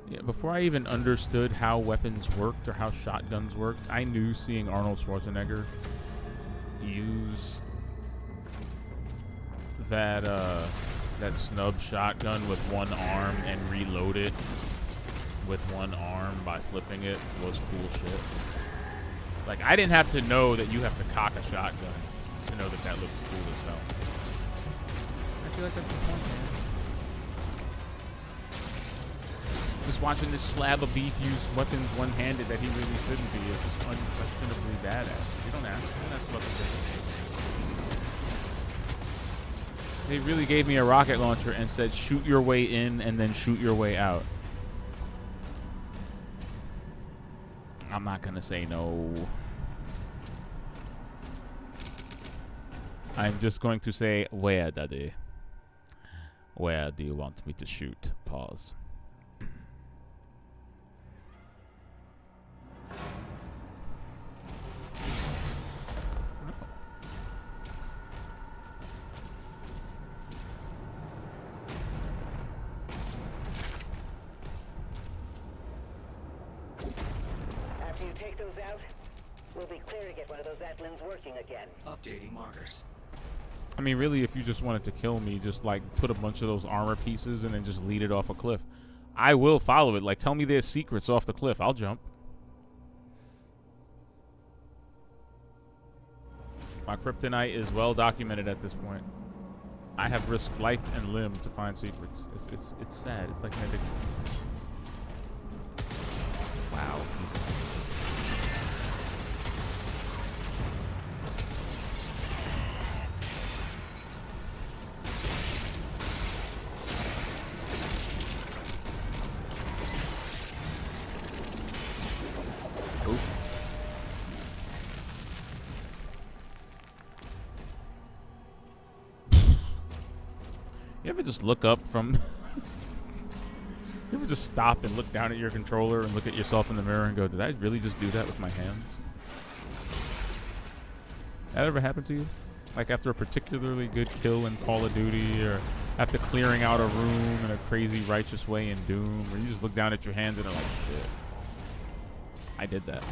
Yeah, before I even understood how weapons worked or how shotguns worked, I knew seeing Arnold Schwarzenegger use that snub shotgun with one arm and reload it with one arm by flipping it was cool shit. Like, I didn't have to know that you have to cock a shotgun to know that looks cool as hell. I feel like that's the point, man. Just watching this slab of beef use weapons one-handed that he really shouldn't be is just unquestionably badass. You don't ask. That's what they really gave me a rocket launcher and said, shoot your way in and then shoot your way out. I'm not going to say no. I'm just going to say, where, Daddy? Where do you want me to shoot? Pause. After you take those out, we'll be clear to get one of those Atlins working again. Updating markers. I mean, really, if you just wanted to kill me, just, like, put a bunch of those armor pieces and then just lead it off a cliff. I will follow it. Like, tell me there's secrets off the cliff. I'll jump. My kryptonite is well documented at this point. I have risked life and limb to find secrets. It's sad. It's like an addiction. Wow. Oof. You ever just look up from... You ever just stop and look down at your controller and look at yourself in the mirror and go, did I really just do that with my hands? That ever happened to you? Like after a particularly good kill in Call of Duty, or after clearing out a room in a crazy righteous way in Doom, where you just look down at your hands and are like, shit, I did that.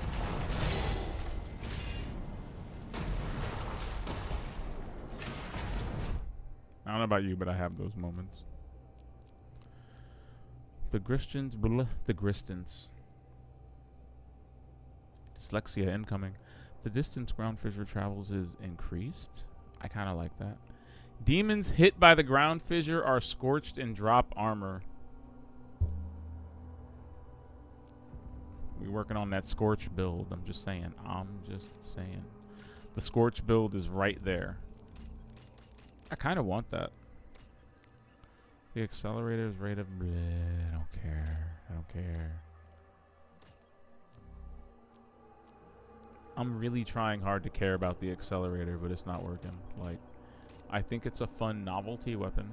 I don't know about you, but I have those moments. The Gristons, the Gristons. Dyslexia incoming. The distance ground fissure travels is increased. I kind of like that. Demons hit by the ground fissure are scorched and drop armor. We're working on that scorch build. I'm just saying. The scorch build is right there. I kind of want that. The accelerator's rate of... Bleh, I don't care. I don't care. I'm really trying hard to care about the accelerator, but it's not working. Like, I think it's a fun novelty weapon,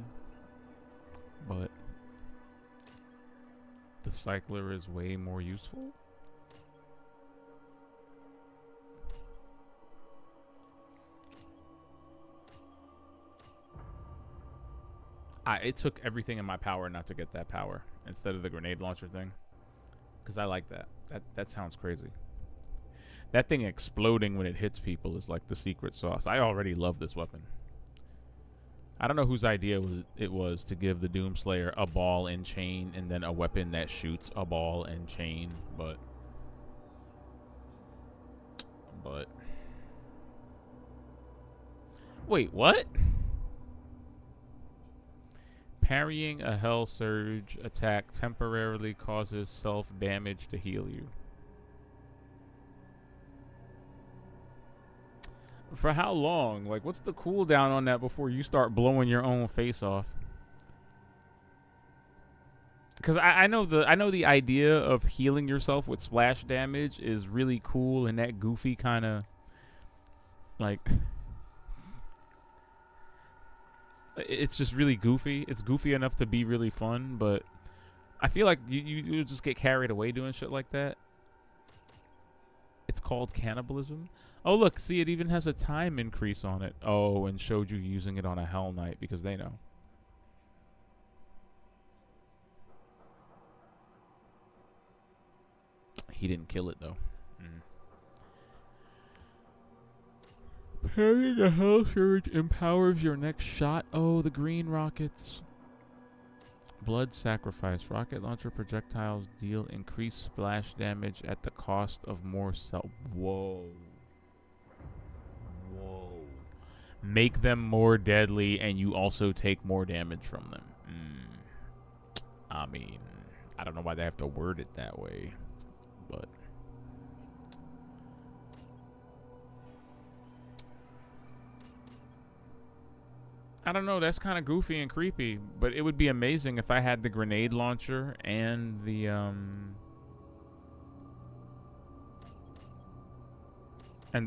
but the cycler is way more useful. It took everything in my power not to get that power instead of the grenade launcher thing, because I like that. That sounds crazy. That thing exploding when it hits people is like the secret sauce. I already love this weapon. I don't know whose idea it was to give the Doomslayer a ball and chain and then a weapon that shoots a ball and chain, but wait, what? Parrying a Hell Surge attack temporarily causes self-damage to heal you. For how long? Like, what's the cooldown on that before you start blowing your own face off? Because I know the idea of healing yourself with splash damage is really cool and that goofy kind of like... It's just really goofy. It's goofy enough to be really fun, but I feel like you just get carried away doing shit like that. It's called cannibalism. Oh, look. See, it even has a time increase on it. Oh, and showed you using it on a Hell Knight because they know. He didn't kill it, though. Parrying a Hell Surge empowers your next shot. Oh, the green rockets. Blood Sacrifice. Rocket launcher projectiles deal increased splash damage at the cost of more self. Whoa. Whoa. Make them more deadly, and you also take more damage from them. I mean, I don't know why they have to word it that way, but... I don't know, that's kind of goofy and creepy, but it would be amazing if I had the grenade launcher and the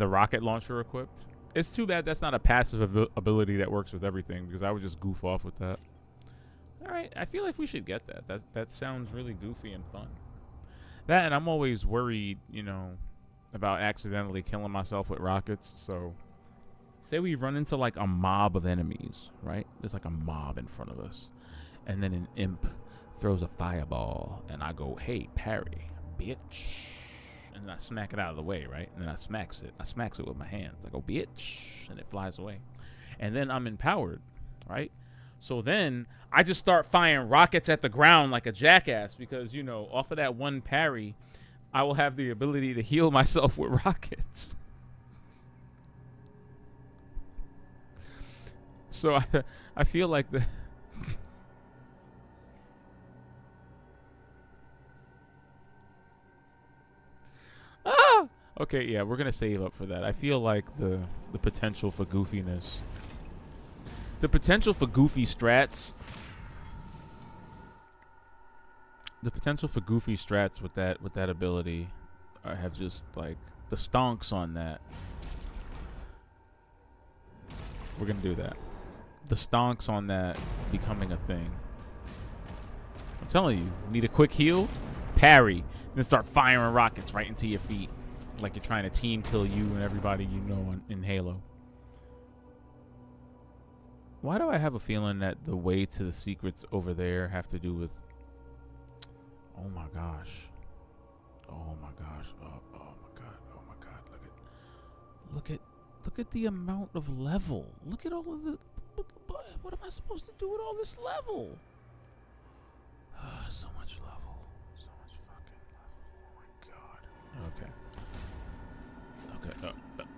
rocket launcher equipped. It's too bad that's not a passive ability that works with everything, because I would just goof off with that. Alright, I feel like we should get that. That sounds really goofy and fun. That, and I'm always worried, you know, about accidentally killing myself with rockets, so... Say we run into like a mob of enemies, right? There's like a mob in front of us. And then an imp throws a fireball. And I go, hey, parry, bitch. And then I smack it out of the way, right? And then I smacks it. I smacks it with my hands. I go, bitch. And it flies away. And then I'm empowered, right? So then I just start firing rockets at the ground like a jackass. Because, you know, off of that one parry, I will have the ability to heal myself with rockets. So I feel like the ah. Okay, yeah, we're gonna save up for that. I feel like the potential for goofiness, the potential for goofy strats, the potential for goofy strats with that ability, have just like the stonks on that. We're gonna do that. The stonks on that becoming a thing. I'm telling you, need a quick heal, parry, then start firing rockets right into your feet, like you're trying to team kill you and everybody you know in Halo. Why do I have a feeling that the way to the secrets over there have to do with? Oh my gosh! Oh my gosh! Oh my god! Oh my god! Look at the amount of level. Look at all of the. What am I supposed to do with all this level? So much level. So much fucking level. Oh my god. Okay.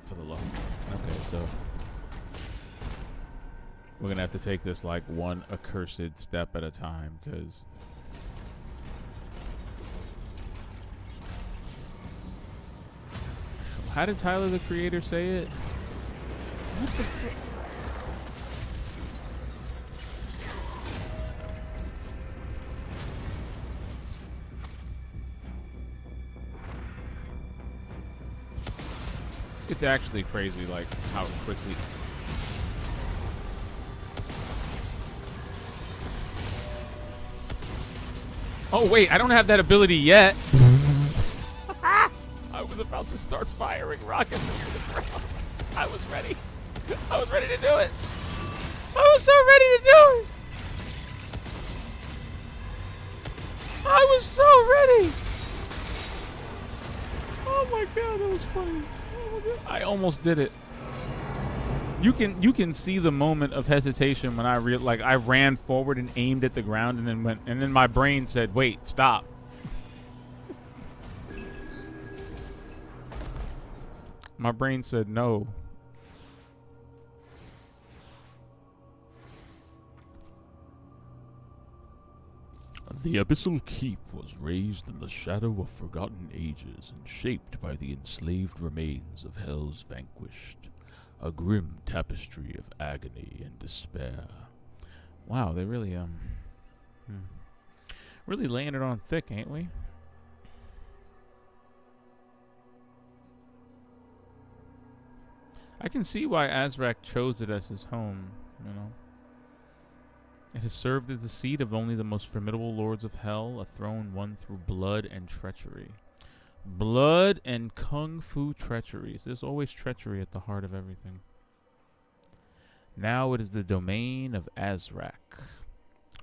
For the love. Okay, so we're gonna have to take this like one accursed step at a time, because how did Tyler the Creator say it? What the fuck? It's actually crazy, like, how quickly. Oh, wait, I don't have that ability yet. I was about to start firing rockets into the ground. I was ready. I was ready to do it. I was so ready to do it. I was so ready. Oh my god, that was funny. I almost did it. You can see the moment of hesitation when I ran forward and aimed at the ground and then my brain said, "Wait, stop." My brain said no. The Abyssal Keep was raised in the shadow of forgotten ages and shaped by the enslaved remains of Hell's vanquished. A grim tapestry of agony and despair. Wow, they really, really laying it on thick, ain't we? I can see why Azrak chose it as his home, you know. It has served as the seat of only the most formidable lords of hell, a throne won through blood and treachery. Blood and kung fu treacheries. There's always treachery at the heart of everything. Now it is the domain of Azrak,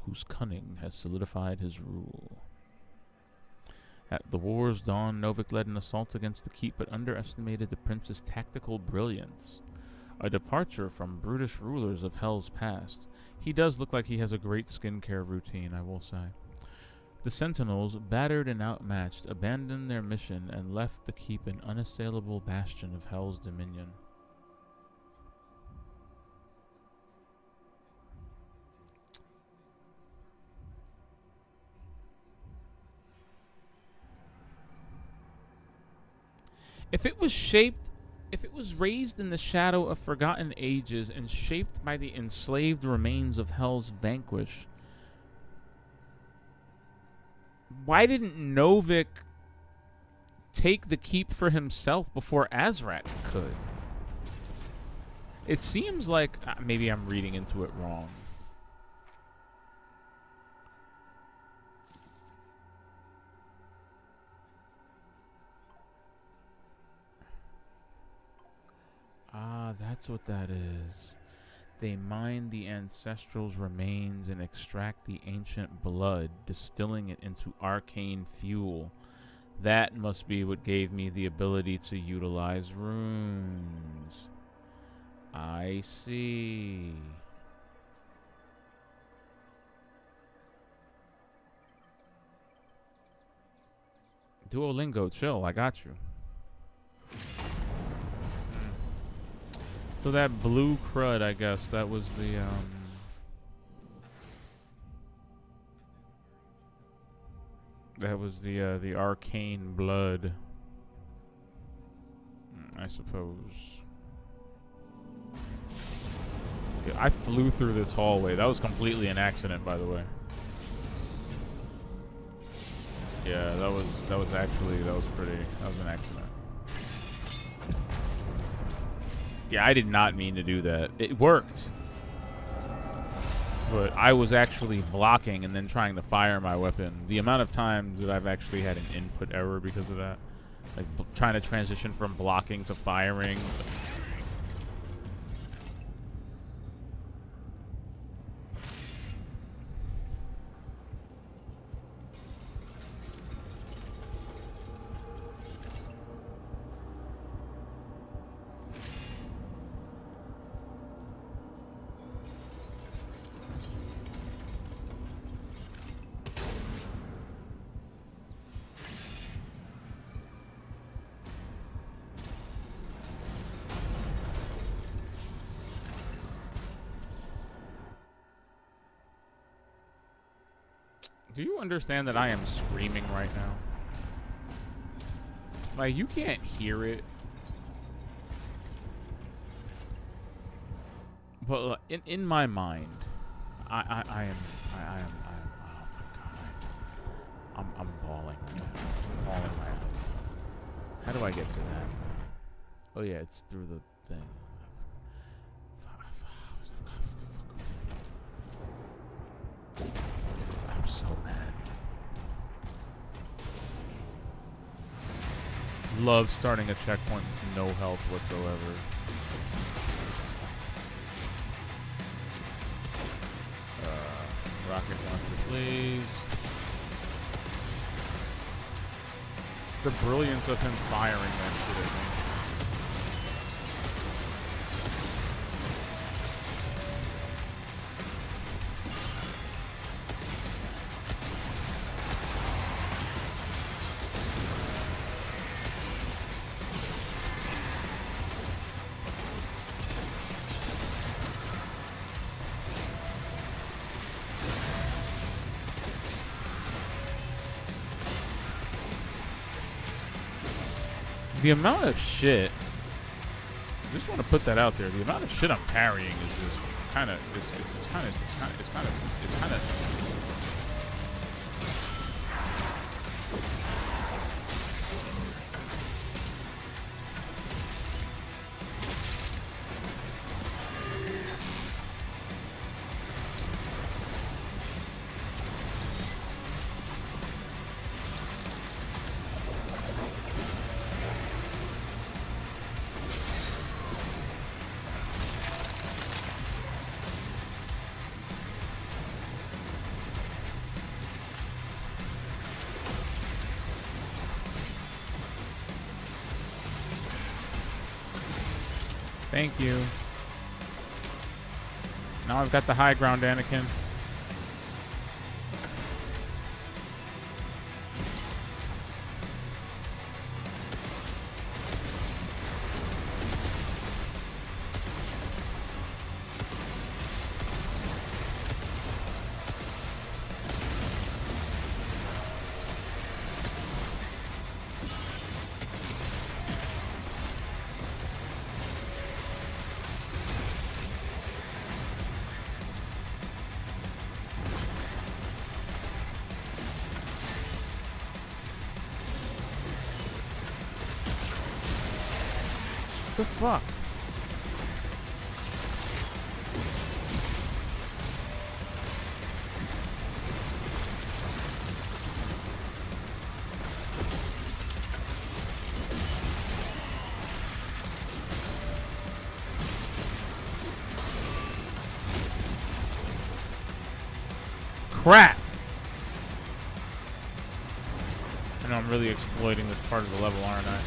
whose cunning has solidified his rule. At the war's dawn, Novik led an assault against the keep, but underestimated the prince's tactical brilliance. A departure from brutish rulers of Hell's past. He does look like he has a great skincare routine, I will say. The Sentinels, battered and outmatched, abandoned their mission and left the keep an unassailable bastion of Hell's dominion. If it was raised in the shadow of forgotten ages and shaped by the enslaved remains of Hell's vanquish, why didn't Novik take the keep for himself before Azrak could? It seems like maybe I'm reading into it wrong. Ah, that's what that is. They mine the ancestrals' remains and extract the ancient blood, distilling it into arcane fuel. That must be what gave me the ability to utilize runes. I see. Duolingo, chill, I got you. So that blue crud, I guess, that was the the arcane blood, I suppose. Okay, I flew through this hallway. That was completely an accident, by the way. Yeah, that was an accident. Yeah, I did not mean to do that. It worked. But I was actually blocking and then trying to fire my weapon. The amount of times that I've actually had an input error because of that. Like trying to transition from blocking to firing. Do you understand that I am screaming right now? Like, you can't hear it. But in my mind, I am, oh my God. I'm bawling. I'm bawling my eyes. How do I get to that? Oh yeah, it's through the thing. I'm so mad. Love starting a checkpoint with no health whatsoever. Rocket launcher, please. The brilliance of him firing that shit at me. The amount of shit, I just want to put that out there. The amount of shit I'm parrying is just kind of, it's kind of. Thank you. Now I've got the high ground, Anakin. What the fuck? Crap! I know I'm really exploiting this part of the level, aren't I?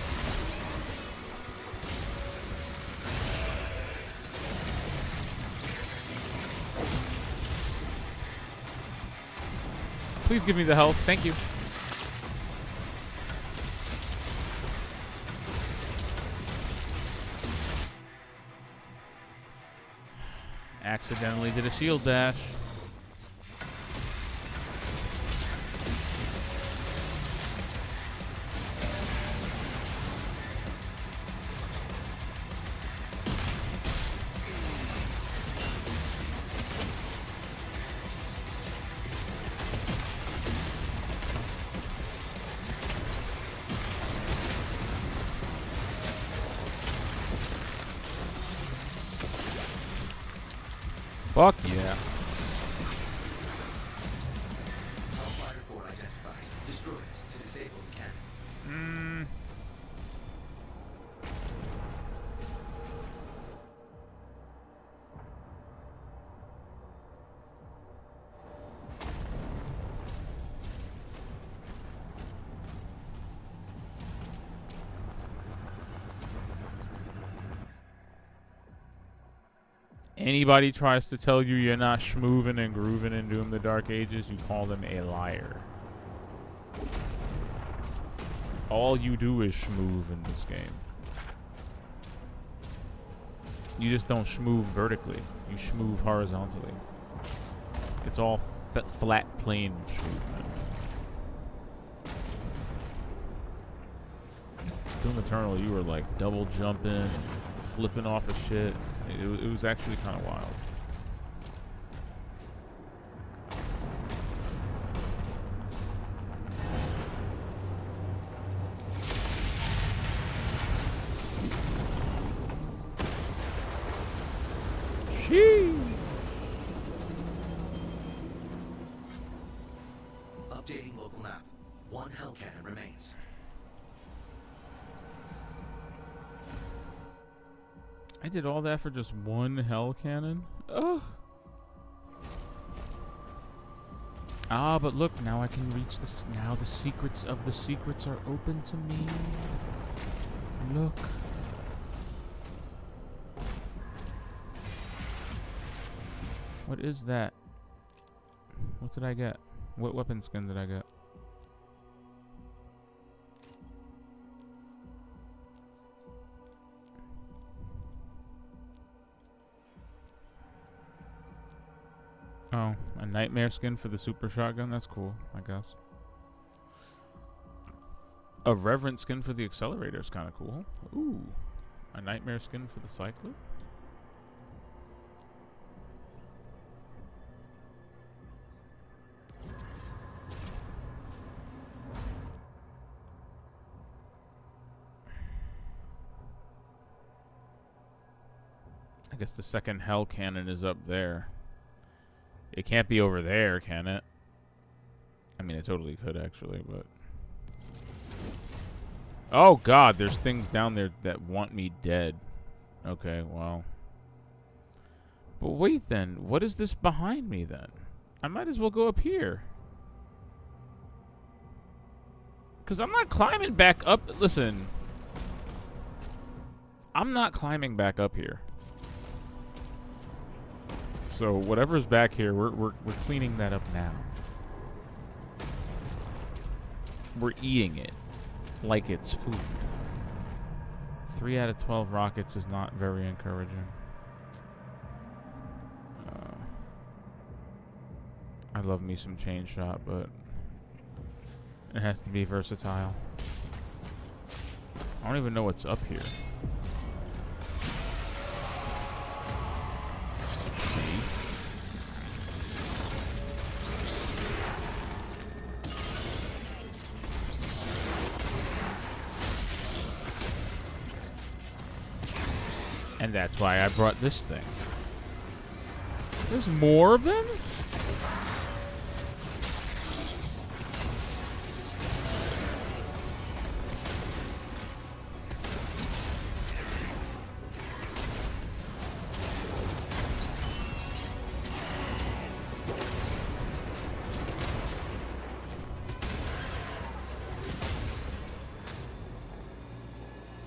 Please give me the health. Thank you. Accidentally did a shield dash. Fuck yeah. Hellfire core identified. Destroy it to disable the cannon. Anybody tries to tell you you're not schmoovin' and groovin' in Doom the Dark Ages, you call them a liar. All you do is schmoove in this game. You just don't schmoove vertically. You schmoove horizontally. It's all flat plane schmoovement. Doom Eternal, you were like double jumping, flipping off of shit. It was actually kind of wild. Sheesh. Updating local map. One hell cannon remains. I did all that for just one hell cannon? Ugh. Ah, but look, now I can reach this. Now the secrets of the secrets are open to me. Look. What is that? What did I get? What weapon skin did I get? Oh, a nightmare skin for the super shotgun? That's cool, I guess. A reverent skin for the accelerator is kind of cool. Ooh, a nightmare skin for the cycler? I guess the second hell cannon is up there. It can't be over there, can it? I mean, it totally could, actually, but... Oh, God, there's things down there that want me dead. Okay, well... But wait, then. What is this behind me, then? I might as well go up here. Because I'm not climbing back up... Listen. I'm not climbing back up here. So whatever's back here, we're cleaning that up now. We're eating it like it's food. 3 out of 12 rockets is not very encouraging. I love me some chain shot, but it has to be versatile. I don't even know what's up here. And that's why I brought this thing. There's more of them?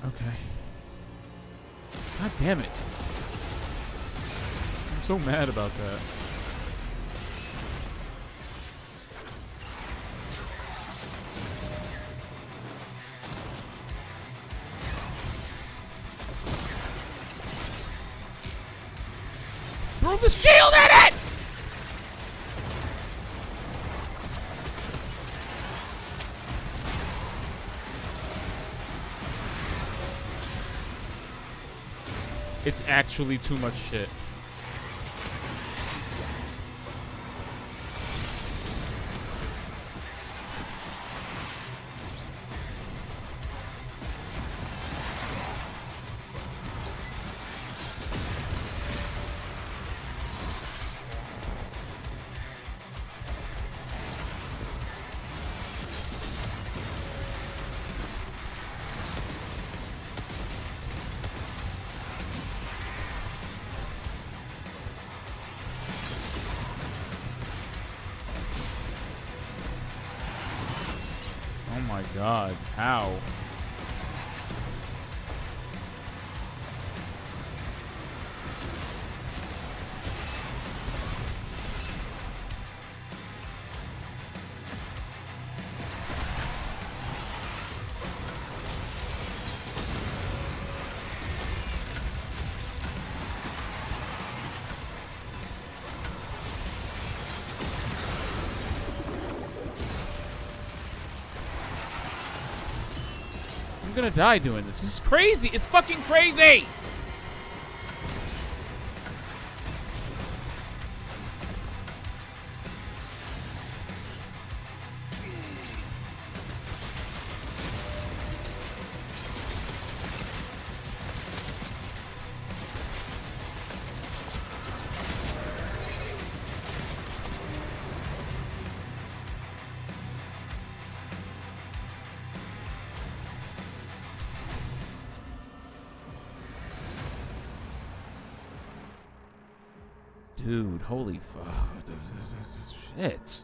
Okay. God damn it. I'm so mad about that. Bro, remove the shield in it! It's actually too much shit. Oh my god, how? I'm gonna die doing this. This is crazy. It's fucking crazy. Dude, holy fuck. Shit.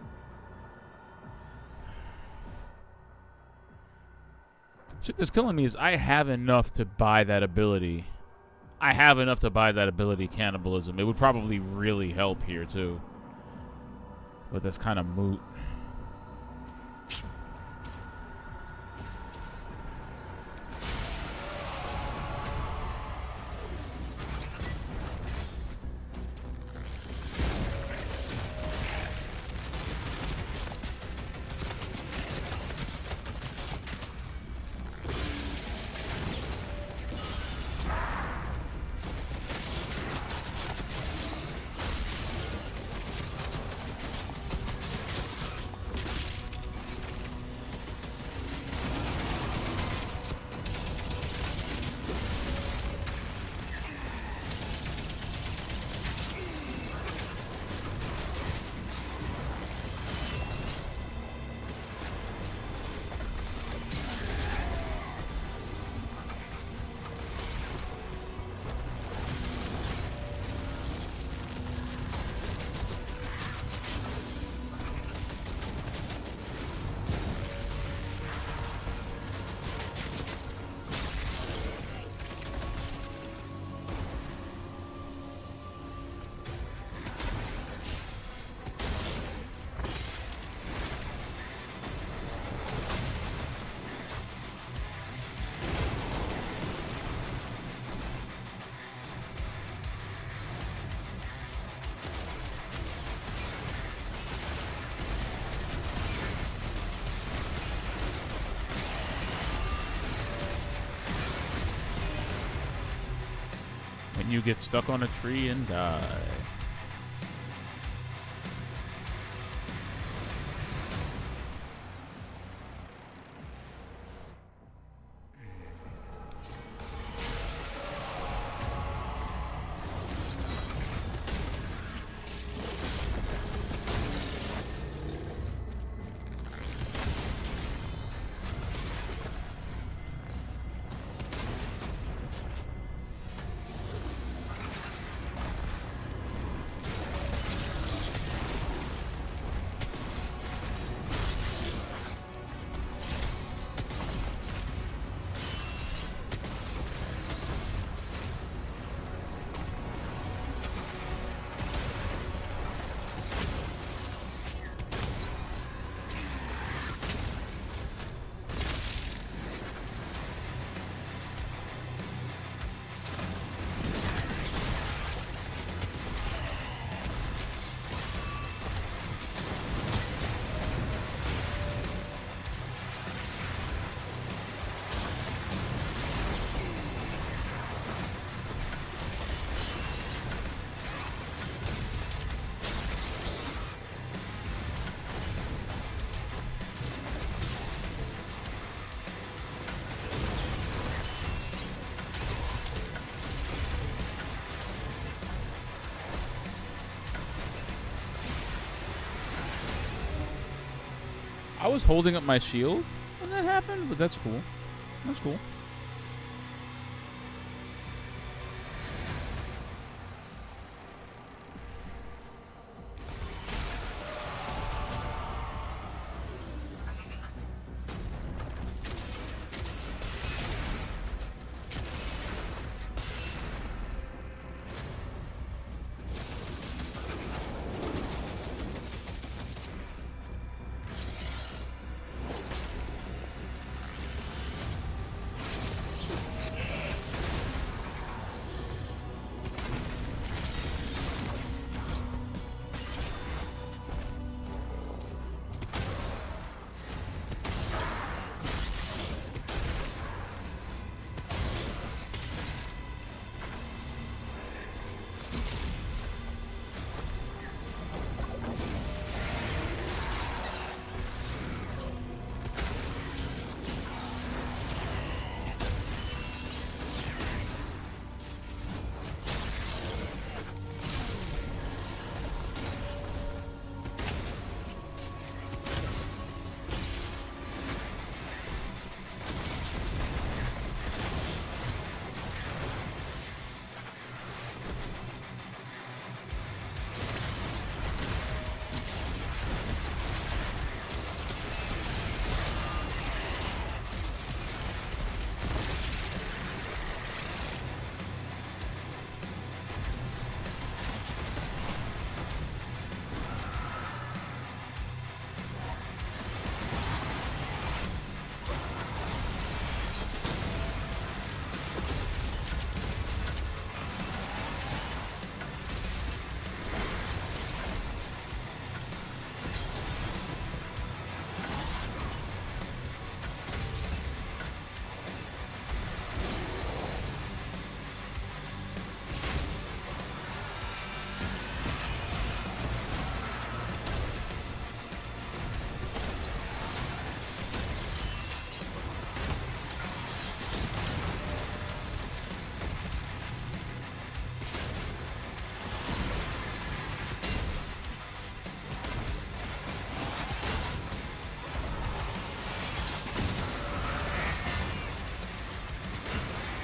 Shit that's killing me is I have enough to buy that ability. I have enough to buy that ability, Cannibalism. It would probably really help here, too. But that's kind of moot. When you get stuck on a tree and die. I was holding up my shield when that happened, but that's cool. That's cool.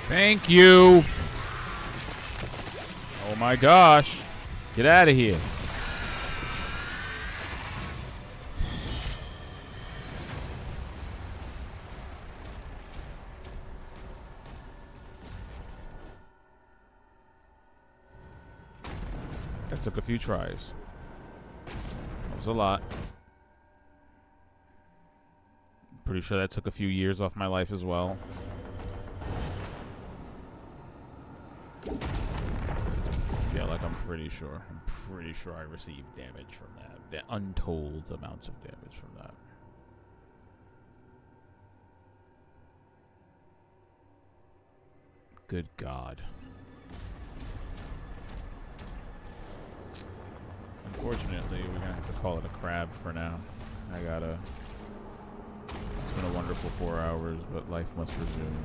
Thank you. Oh my gosh. Get out of here. That took a few tries. That was a lot. Pretty sure that took a few years off my life as well. Yeah, like I'm pretty sure I received damage from that. Untold amounts of damage from that. Good God. Unfortunately, we're gonna have to call it a crab for now. It's been a wonderful 4 hours, but life must resume.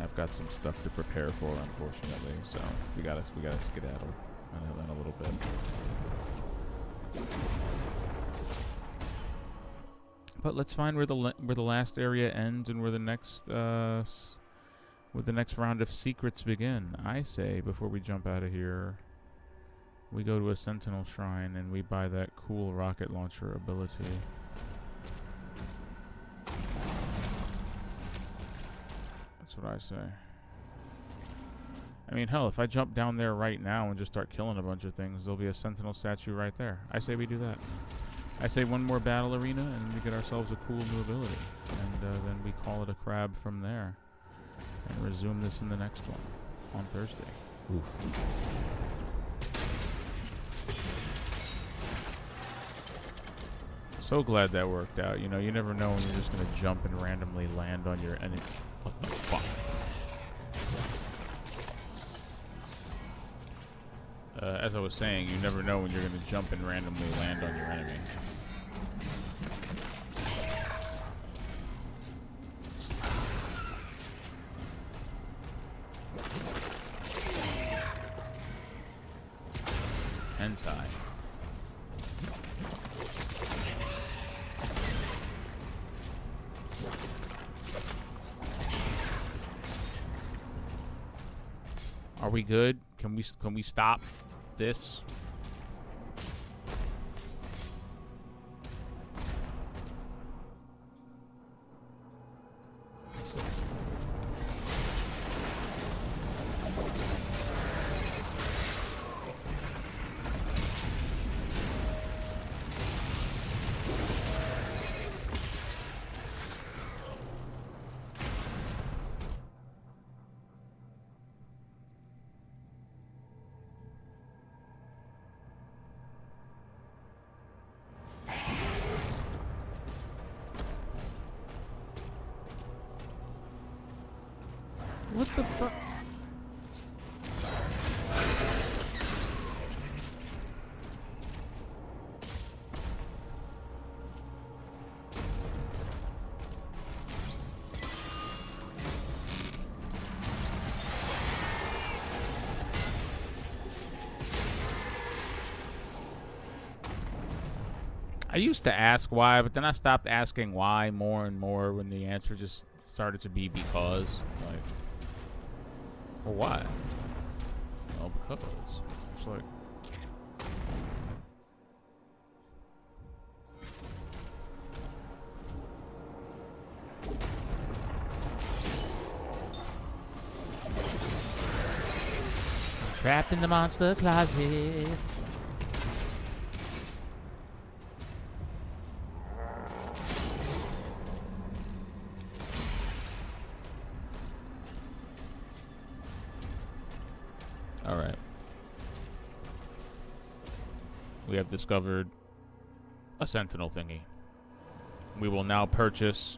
I've got some stuff to prepare for, unfortunately, so we gotta skedaddle in a little bit. But let's find where the last area ends and where the next round of secrets begin. I say before we jump out of here, we go to a Sentinel Shrine and we buy that cool rocket launcher ability. That's what I say. I mean, hell, if I jump down there right now and just start killing a bunch of things, there'll be a Sentinel statue right there. I say we do that. I say one more battle arena and we get ourselves a cool new ability. And then we call it a crab from there. And resume this in the next one on Thursday. Oof. So glad that worked out. You know, you never know when you're just going to jump and randomly land on your enemy. What the fuck? As I was saying, you never know when you're going to jump and randomly land on your enemy. Hentai. Are we good? Can we stop this? What the fuck? I used to ask why, but then I stopped asking why more and more when the answer just started to be because. Like, well, why? Well, because. It's like. Trapped in the monster closet. Alright. We have discovered a sentinel thingy. We will now purchase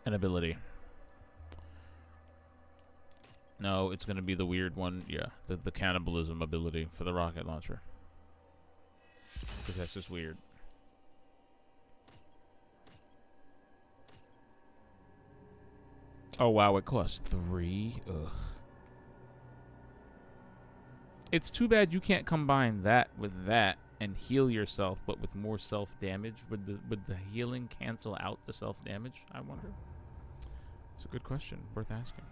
an ability. No, it's going to be the weird one. Yeah, the cannibalism ability for the rocket launcher. Because that's just weird. Oh, wow, it costs 3. Ugh. It's too bad you can't combine that with that and heal yourself, but with more self-damage. Would the healing cancel out the self-damage, I wonder? It's a good question. Worth asking.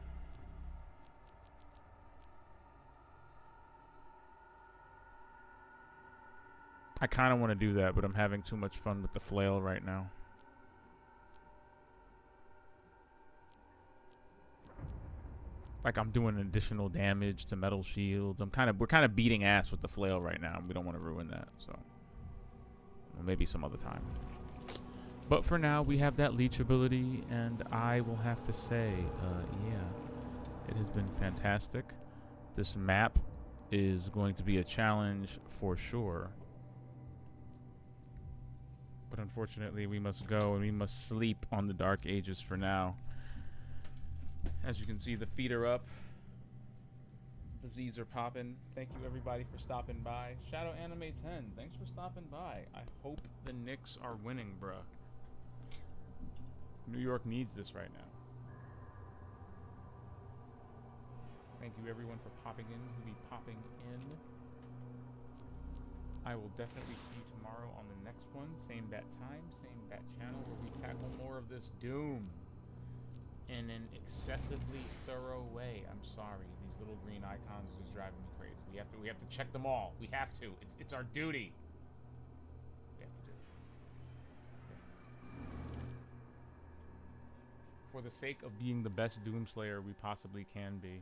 I kind of want to do that, but I'm having too much fun with the flail right now. Like I'm doing additional damage to metal shields. We're kind of beating ass with the flail right now. We don't want to ruin that, so well, maybe some other time. But for now, we have that leech ability, and I will have to say, yeah, it has been fantastic. This map is going to be a challenge for sure. But unfortunately, we must go and we must sleep on the Dark Ages for now. As you can see, the feet are up. The Z's are popping. Thank you, everybody, for stopping by. Shadow Anime 10, thanks for stopping by. I hope the Knicks are winning, bruh. New York needs this right now. Thank you, everyone, for popping in. Who'll be popping in. I will definitely see you tomorrow on the next one. Same bat time, same bat channel, where we tackle more of this Doom in an excessively thorough way. I'm sorry, these little green icons are just driving me crazy. We have to check them all. We have to. It's our duty. We have to do it. Okay. For the sake of being the best Doomslayer we possibly can be,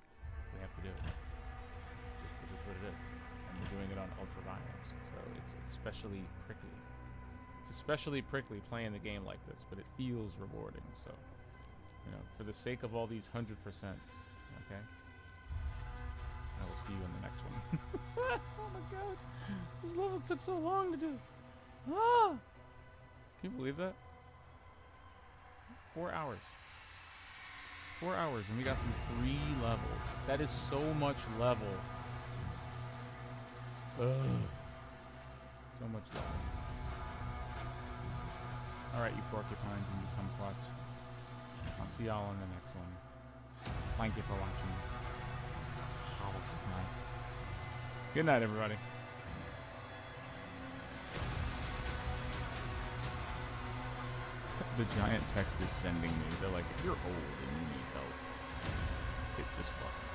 we have to do it. Just because it's what it is. And we're doing it on ultra-violence, so it's especially prickly. It's especially prickly playing the game like this, but it feels rewarding, so... You know, for the sake of all these 100%, okay? I will see you in the next one. Oh my god! This level took so long to do. Ah! Can you believe that? 4 hours. 4 hours, and we got through 3 levels. That is so much level. Ugh. So much level. Alright, you porcupines and you kumquats. I'll see y'all in the next one. Thank you for watching. Have a good night. Good night, everybody. the giant text is sending me. They're like, if you're old and you need help, hit this button.